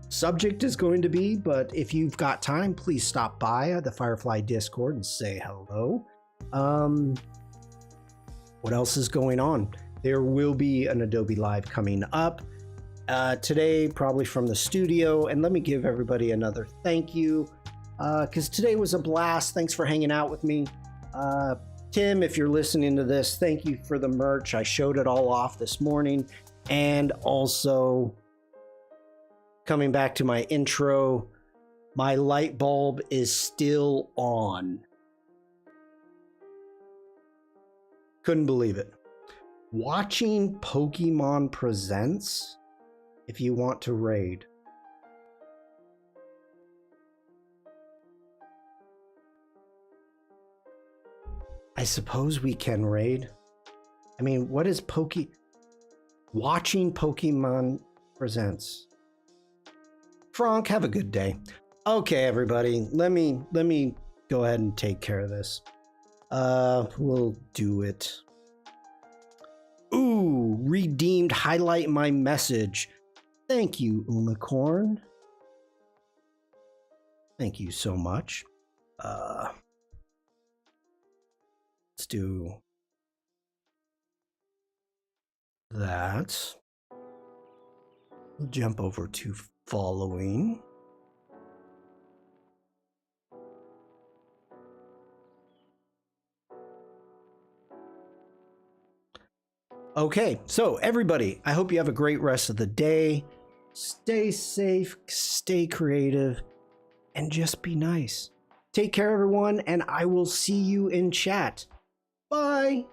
subject is going to be, but if you've got time, please stop by the Firefly Discord and say hello. What else is going on? There will be an Adobe Live coming up today, probably from the studio. And let me give everybody another thank you, because today was a blast. Thanks for hanging out with me. Tim, if you're listening to this, thank you for the merch. I showed it all off this morning. And also, coming back to my intro, my light bulb is still on. Couldn't believe it. Watching Pokemon Presents if you want to raid. I suppose we can raid. I mean, what is watching Pokemon Presents? Frank, have a good day. Okay, everybody, let me go ahead and take care of this. We'll do it. Ooh, redeemed highlight my message. Thank you, Unicorn. Thank you so much. Let's do that. We'll jump over to following. Okay, so everybody, I hope you have a great rest of the day. Stay safe, stay creative, and just be nice. Take care, everyone, and I will see you in chat. Bye.